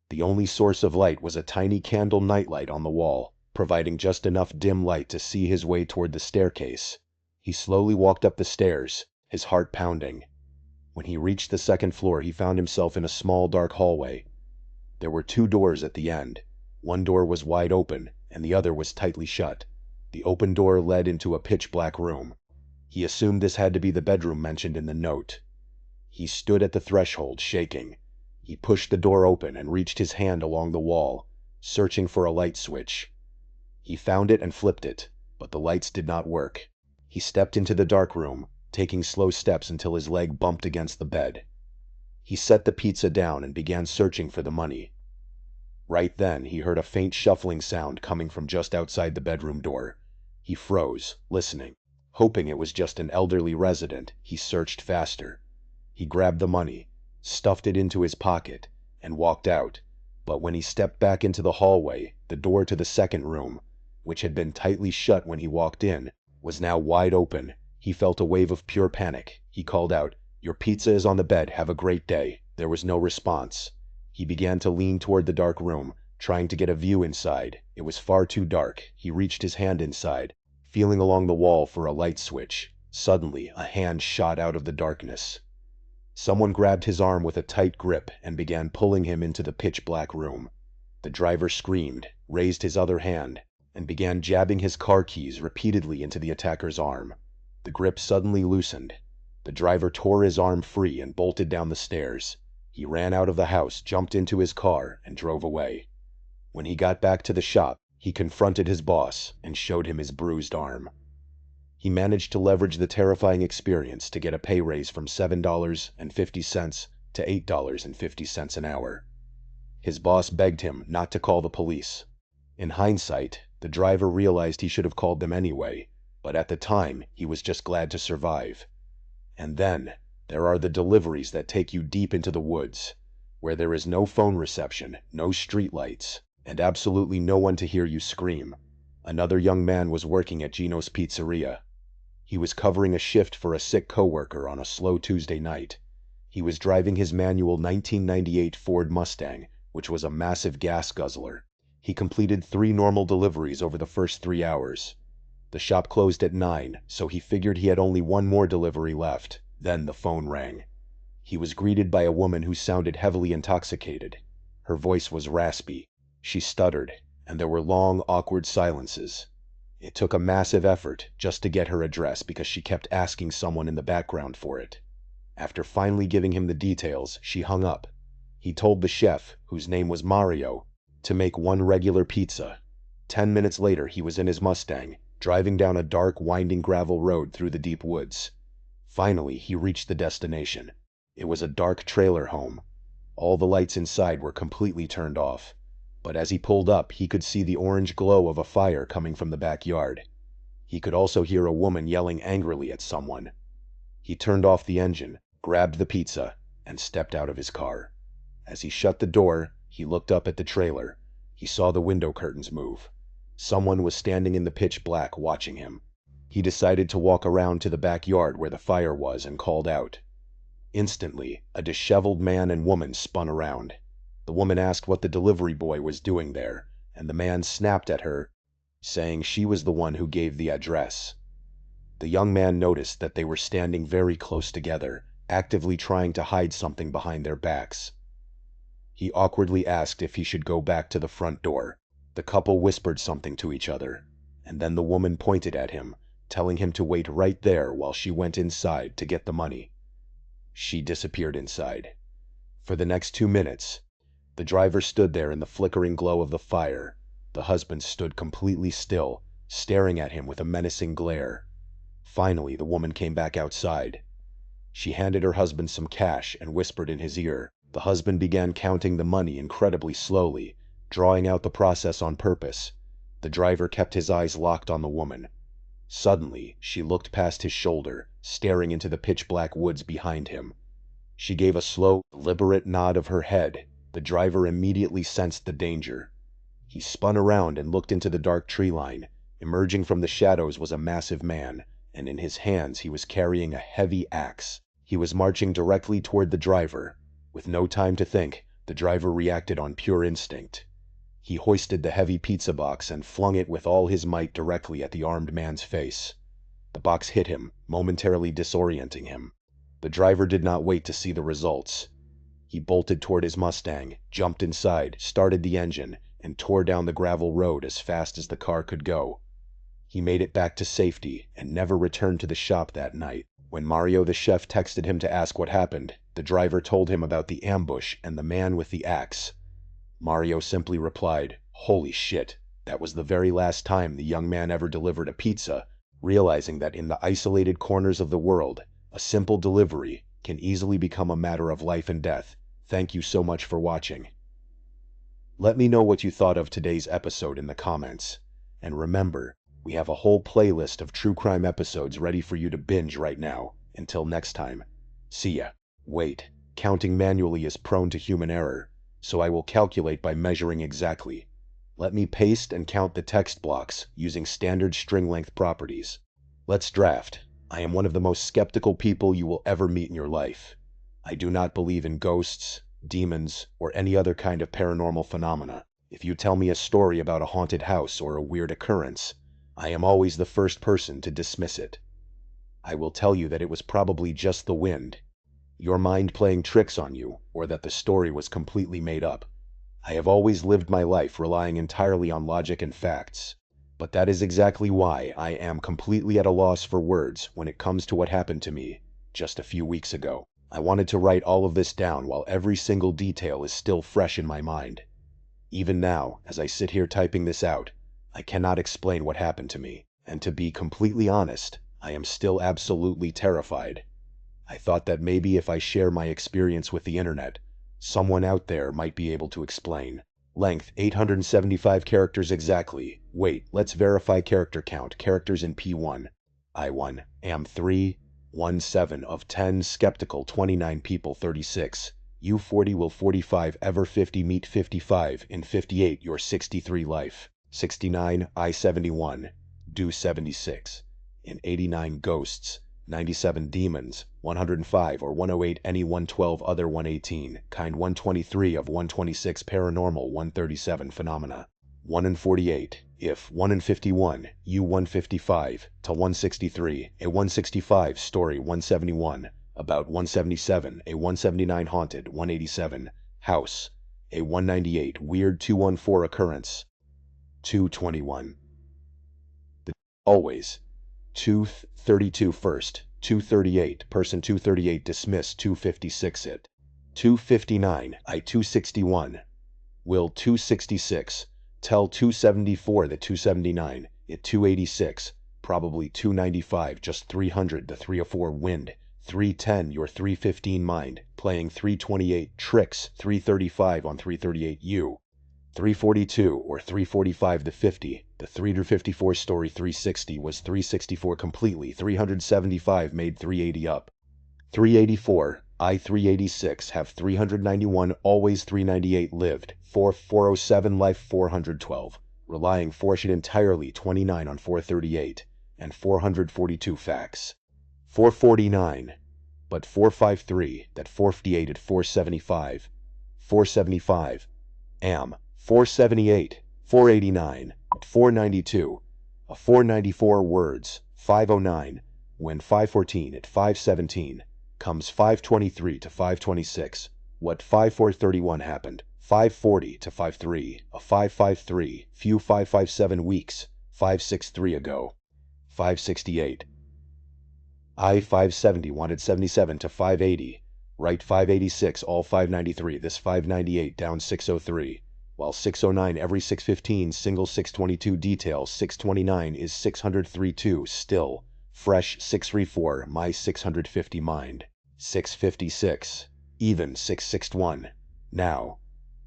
The only source of light was a tiny candle nightlight on the wall, providing just enough dim light to see his way toward the staircase. He slowly walked up the stairs, his heart pounding. When he reached the second floor, he found himself in a small dark hallway. There were two doors at the end. One door was wide open, and the other was tightly shut. The open door led into a pitch-black room. He assumed this had to be the bedroom mentioned in the note. He stood at the threshold, shaking. He pushed the door open and reached his hand along the wall, searching for a light switch. He found it and flipped it, but the lights did not work. He stepped into the dark room, taking slow steps until his leg bumped against the bed. He set the pizza down and began searching for the money. Right then, he heard a faint shuffling sound coming from just outside the bedroom door. He froze, listening. Hoping it was just an elderly resident, he searched faster. He grabbed the money, stuffed it into his pocket, and walked out. But when he stepped back into the hallway, the door to the second room, which had been tightly shut when he walked in, was now wide open. He felt a wave of pure panic. He called out, "Your pizza is on the bed. Have a great day." There was no response. He began to lean toward the dark room, trying to get a view inside. It was far too dark. He reached his hand inside, feeling along the wall for a light switch. Suddenly, a hand shot out of the darkness. Someone grabbed his arm with a tight grip and began pulling him into the pitch-black room. The driver screamed, raised his other hand, and began jabbing his car keys repeatedly into the attacker's arm. The grip suddenly loosened. The driver tore his arm free and bolted down the stairs. He ran out of the house, jumped into his car, and drove away. When he got back to the shop, he confronted his boss and showed him his bruised arm. He managed to leverage the terrifying experience to get a pay raise from $7.50 to $8.50 an hour. His boss begged him not to call the police. In hindsight, the driver realized he should have called them anyway, but at the time, he was just glad to survive. And then, there are the deliveries that take you deep into the woods, where there is no phone reception, no streetlights, and absolutely no one to hear you scream. Another young man was working at Gino's Pizzeria. He was covering a shift for a sick coworker on a slow Tuesday night. He was driving his manual 1998 Ford Mustang, which was a massive gas guzzler. He completed 3 normal deliveries over the first 3 hours. The shop closed at 9, so he figured he had only one more delivery left. Then the phone rang. He was greeted by a woman who sounded heavily intoxicated. Her voice was raspy. She stuttered, and there were long, awkward silences. It took a massive effort just to get her address because she kept asking someone in the background for it. After finally giving him the details, she hung up. He told the chef, whose name was Mario, to make 1 regular pizza. 10 minutes later, he was in his Mustang, driving down a dark, winding gravel road through the deep woods. Finally, he reached the destination. It was a dark trailer home. All the lights inside were completely turned off. But as he pulled up, he could see the orange glow of a fire coming from the backyard. He could also hear a woman yelling angrily at someone. He turned off the engine, grabbed the pizza, and stepped out of his car. As he shut the door, he looked up at the trailer. He saw the window curtains move. Someone was standing in the pitch black watching him. He decided to walk around to the backyard where the fire was and called out. Instantly, a disheveled man and woman spun around. The woman asked what the delivery boy was doing there, and the man snapped at her, saying she was the one who gave the address. The young man noticed that they were standing very close together, actively trying to hide something behind their backs. He awkwardly asked if he should go back to the front door. The couple whispered something to each other, and then the woman pointed at him, telling him to wait right there while she went inside to get the money. She disappeared inside. For the next 2 minutes, the driver stood there in the flickering glow of the fire. The husband stood completely still, staring at him with a menacing glare. Finally, the woman came back outside. She handed her husband some cash and whispered in his ear. The husband began counting the money incredibly slowly, drawing out the process on purpose. The driver kept his eyes locked on the woman. Suddenly, she looked past his shoulder, staring into the pitch-black woods behind him. She gave a slow, deliberate nod of her head. The driver immediately sensed the danger. He spun around and looked into the dark tree line. Emerging from the shadows was a massive man, and in his hands he was carrying a heavy axe. He was marching directly toward the driver. With no time to think, the driver reacted on pure instinct. He hoisted the heavy pizza box and flung it with all his might directly at the armed man's face. The box hit him, momentarily disorienting him. The driver did not wait to see the results. He bolted toward his Mustang, jumped inside, started the engine, and tore down the gravel road as fast as the car could go. He made it back to safety and never returned to the shop that night. When Mario the chef texted him to ask what happened, the driver told him about the ambush and the man with the axe. Mario simply replied, "Holy shit." That was the very last time the young man ever delivered a pizza, realizing that in the isolated corners of the world, a simple delivery can easily become a matter of life and death. Thank you so much for watching. Let me know what you thought of today's episode in the comments. And remember, we have a whole playlist of true crime episodes ready for you to binge right now. Until next time, see ya. Wait, counting manually is prone to human error, so I will calculate by measuring exactly. Let me paste and count the text blocks using standard string length properties. Let's draft. I am one of the most skeptical people you will ever meet in your life. I do not believe in ghosts, demons, or any other kind of paranormal phenomena. If you tell me a story about a haunted house or a weird occurrence, I am always the first person to dismiss it. I will tell you that it was probably just the wind, your mind playing tricks on you, or that the story was completely made up. I have always lived my life relying entirely on logic and facts. But that is exactly why I am completely at a loss for words when it comes to what happened to me just a few weeks ago. I wanted to write all of this down while every single detail is still fresh in my mind. Even now, as I sit here typing this out, I cannot explain what happened to me, and to be completely honest, I am still absolutely terrified. I thought that maybe if I share my experience with the internet, someone out there might be able to explain. Length 875 characters exactly. Wait, let's verify character count. Characters in P1. I1, am 3, 1 7 of 10, skeptical 29 people 36. U40 will 45 ever 50 meet 55 in 58 your 63 life. 69 I-71 do 76 in 89 ghosts, 97 demons, 105 or 108 any 112 other 118 kind 123 of 126 paranormal 137 phenomena. 1 in 48 if 1 in 51 U155 to 163 a 165 story 171 about 177 a 179 haunted 187 house a 198 weird 214 occurrence 221 always 232 first 238 person 238 dismissed 256 it 259 I-261 will 266 tell 274 that 279 it 286 probably 295 just 300 the 304 wind 310 your 315 mind playing 328 tricks 335 on 338 U 342 or 345 the 50 the 354 story 360 was 364 completely 375 made 380 up 384 I-386 have 391 always 398 lived 407 life 412 relying fortune entirely 29 on 438 and 442 facts 449 but 453 that 458 at 475 475 am 478 489 492 a 494 words 509 when 514 at 517 comes 523 to 526 what 5431 happened 540 to 53 a 553 few 557 weeks 563 ago 568 I-570 wanted 77 to 580 right 586 all 593 this 598 down 603 while 609 every 615 single 622 detail 629 is 603 still fresh 634 my 650 mind 656 even 661 now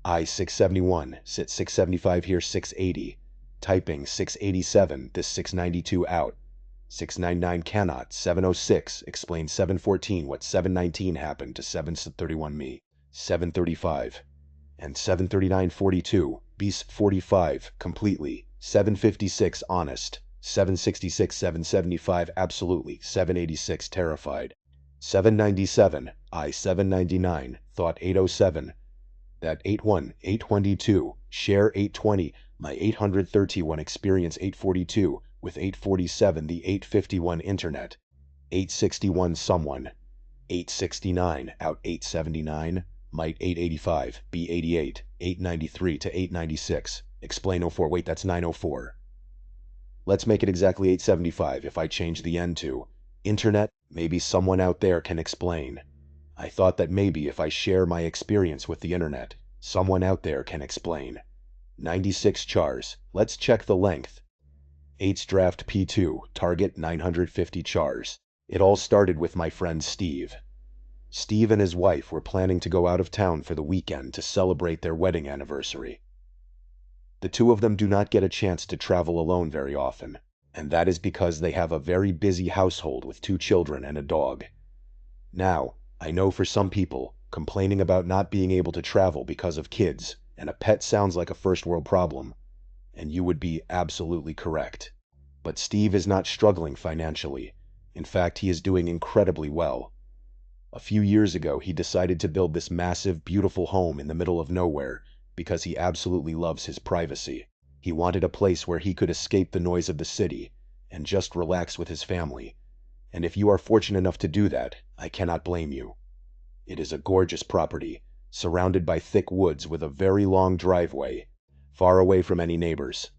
I-671 sit 675 here 680 typing 687 this 692 out 699 cannot 706 explain 714 what 719 happened to 731 me 735 and 739-42 beast 45 completely 756 honest 766 775 absolutely 786 terrified 797 I-799 thought 807 that 81 822 share 820 my 831 experience 842 with 847 the 851 internet 861 someone 869 out 879 might 885 B88 893 to 896 explain 04 wait that's 904 let's make it exactly 875 if I change the N to internet maybe someone out there can explain I thought that maybe if I share my experience with the internet someone out there can explain 96 chars let's check the length 8's draft P2 target 950 chars it all started with my friend Steve and his wife were planning to go out of town for the weekend to celebrate their wedding anniversary. The two of them do not get a chance to travel alone very often, and that is because they have a very busy household with 2 children and a dog. Now, I know for some people, complaining about not being able to travel because of kids and a pet sounds like a first world problem, and you would be absolutely correct. But Steve is not struggling financially. In fact, he is doing incredibly well. A few years ago, he decided to build this massive, beautiful home in the middle of nowhere because he absolutely loves his privacy. He wanted a place where he could escape the noise of the city and just relax with his family. And if you are fortunate enough to do that, I cannot blame you. It is a gorgeous property, surrounded by thick woods with a very long driveway, far away from any neighbors.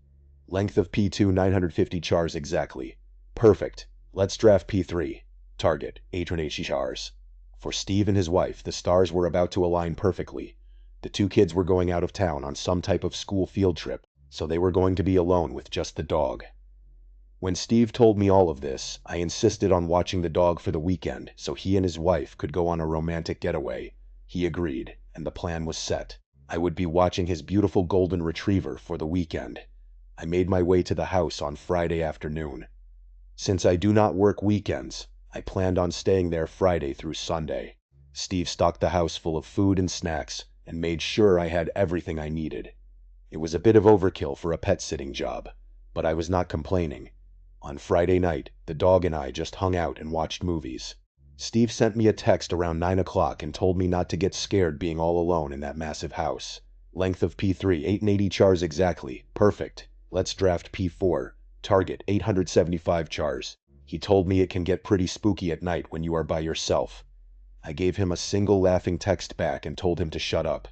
Length of P2 950 chars exactly. Perfect. Let's draft P3. Target 880 chars. For Steve and his wife, the stars were about to align perfectly. The 2 kids were going out of town on some type of school field trip, so they were going to be alone with just the dog. When Steve told me all of this, I insisted on watching the dog for the weekend so he and his wife could go on a romantic getaway. He agreed, and the plan was set. I would be watching his beautiful golden retriever for the weekend. I made my way to the house on Friday afternoon. Since I do not work weekends, I planned on staying there Friday through Sunday. Steve stocked the house full of food and snacks and made sure I had everything I needed. It was a bit of overkill for a pet sitting job, but I was not complaining. On Friday night, the dog and I just hung out and watched movies. Steve sent me a text around 9 o'clock and told me not to get scared being all alone in that massive house. Length of P3, 880 chars exactly. Perfect. Let's draft P4. Target, 875 chars. He told me it can get pretty spooky at night when you are by yourself. I gave him a single laughing text back and told him to shut up.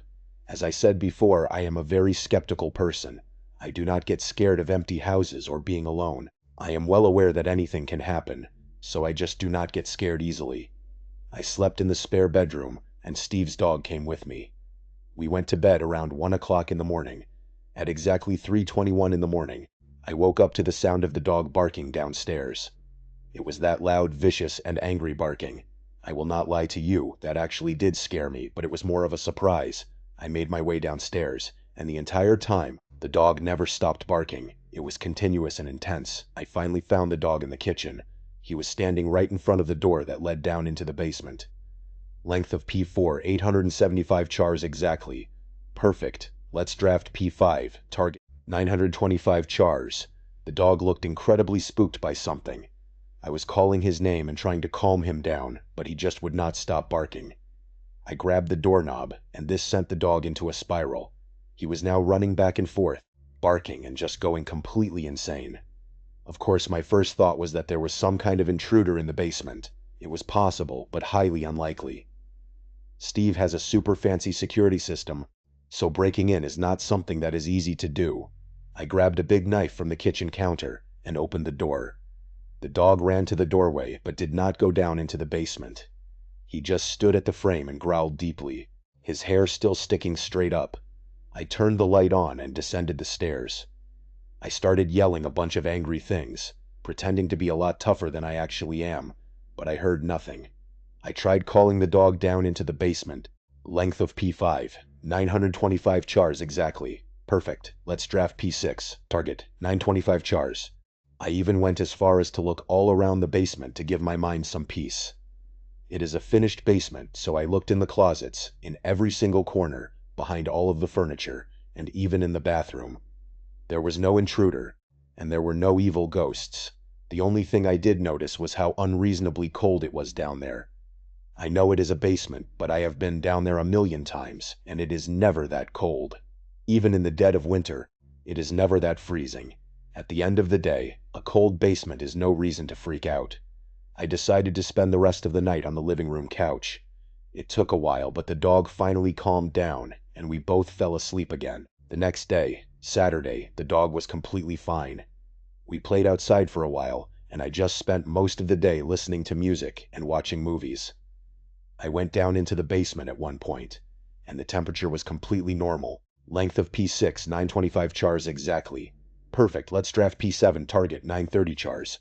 As I said before, I am a very skeptical person. I do not get scared of empty houses or being alone. I am well aware that anything can happen, so I just do not get scared easily. I slept in the spare bedroom, and Steve's dog came with me. We went to bed around 1 o'clock in the morning. At exactly 3:21 in the morning, I woke up to the sound of the dog barking downstairs. It was that loud, vicious, and angry barking. I will not lie to you, that actually did scare me, but it was more of a surprise. I made my way downstairs, and the entire time, the dog never stopped barking. It was continuous and intense. I finally found the dog in the kitchen. He was standing right in front of the door that led down into the basement. Length of P4, 875 chars exactly. Perfect. Let's draft P5. Target, 925 chars. The dog looked incredibly spooked by something. I was calling his name and trying to calm him down, but he just would not stop barking. I grabbed the doorknob, and this sent the dog into a spiral. He was now running back and forth, barking and just going completely insane. Of course, my first thought was that there was some kind of intruder in the basement. It was possible, but highly unlikely. Steve has a super fancy security system, so breaking in is not something that is easy to do. I grabbed a big knife from the kitchen counter and opened the door. The dog ran to the doorway, but did not go down into the basement. He just stood at the frame and growled deeply, his hair still sticking straight up. I turned the light on and descended the stairs. I started yelling a bunch of angry things, pretending to be a lot tougher than I actually am, but I heard nothing. I tried calling the dog down into the basement. Length of P5, 925 chars exactly. Perfect. Let's draft P6. Target, 925 chars. I even went as far as to look all around the basement to give my mind some peace. It is a finished basement, so I looked in the closets, in every single corner, behind all of the furniture, and even in the bathroom. There was no intruder, and there were no evil ghosts. The only thing I did notice was how unreasonably cold it was down there. I know it is a basement, but I have been down there a million times, and it is never that cold. Even in the dead of winter, it is never that freezing. At the end of the day, a cold basement is no reason to freak out. I decided to spend the rest of the night on the living room couch. It took a while, but the dog finally calmed down, and we both fell asleep again. The next day, Saturday, the dog was completely fine. We played outside for a while, and I just spent most of the day listening to music and watching movies. I went down into the basement at one point, and the temperature was completely normal. Length of P6, 925 chars exactly. Perfect, let's draft P7, target, 930 chars.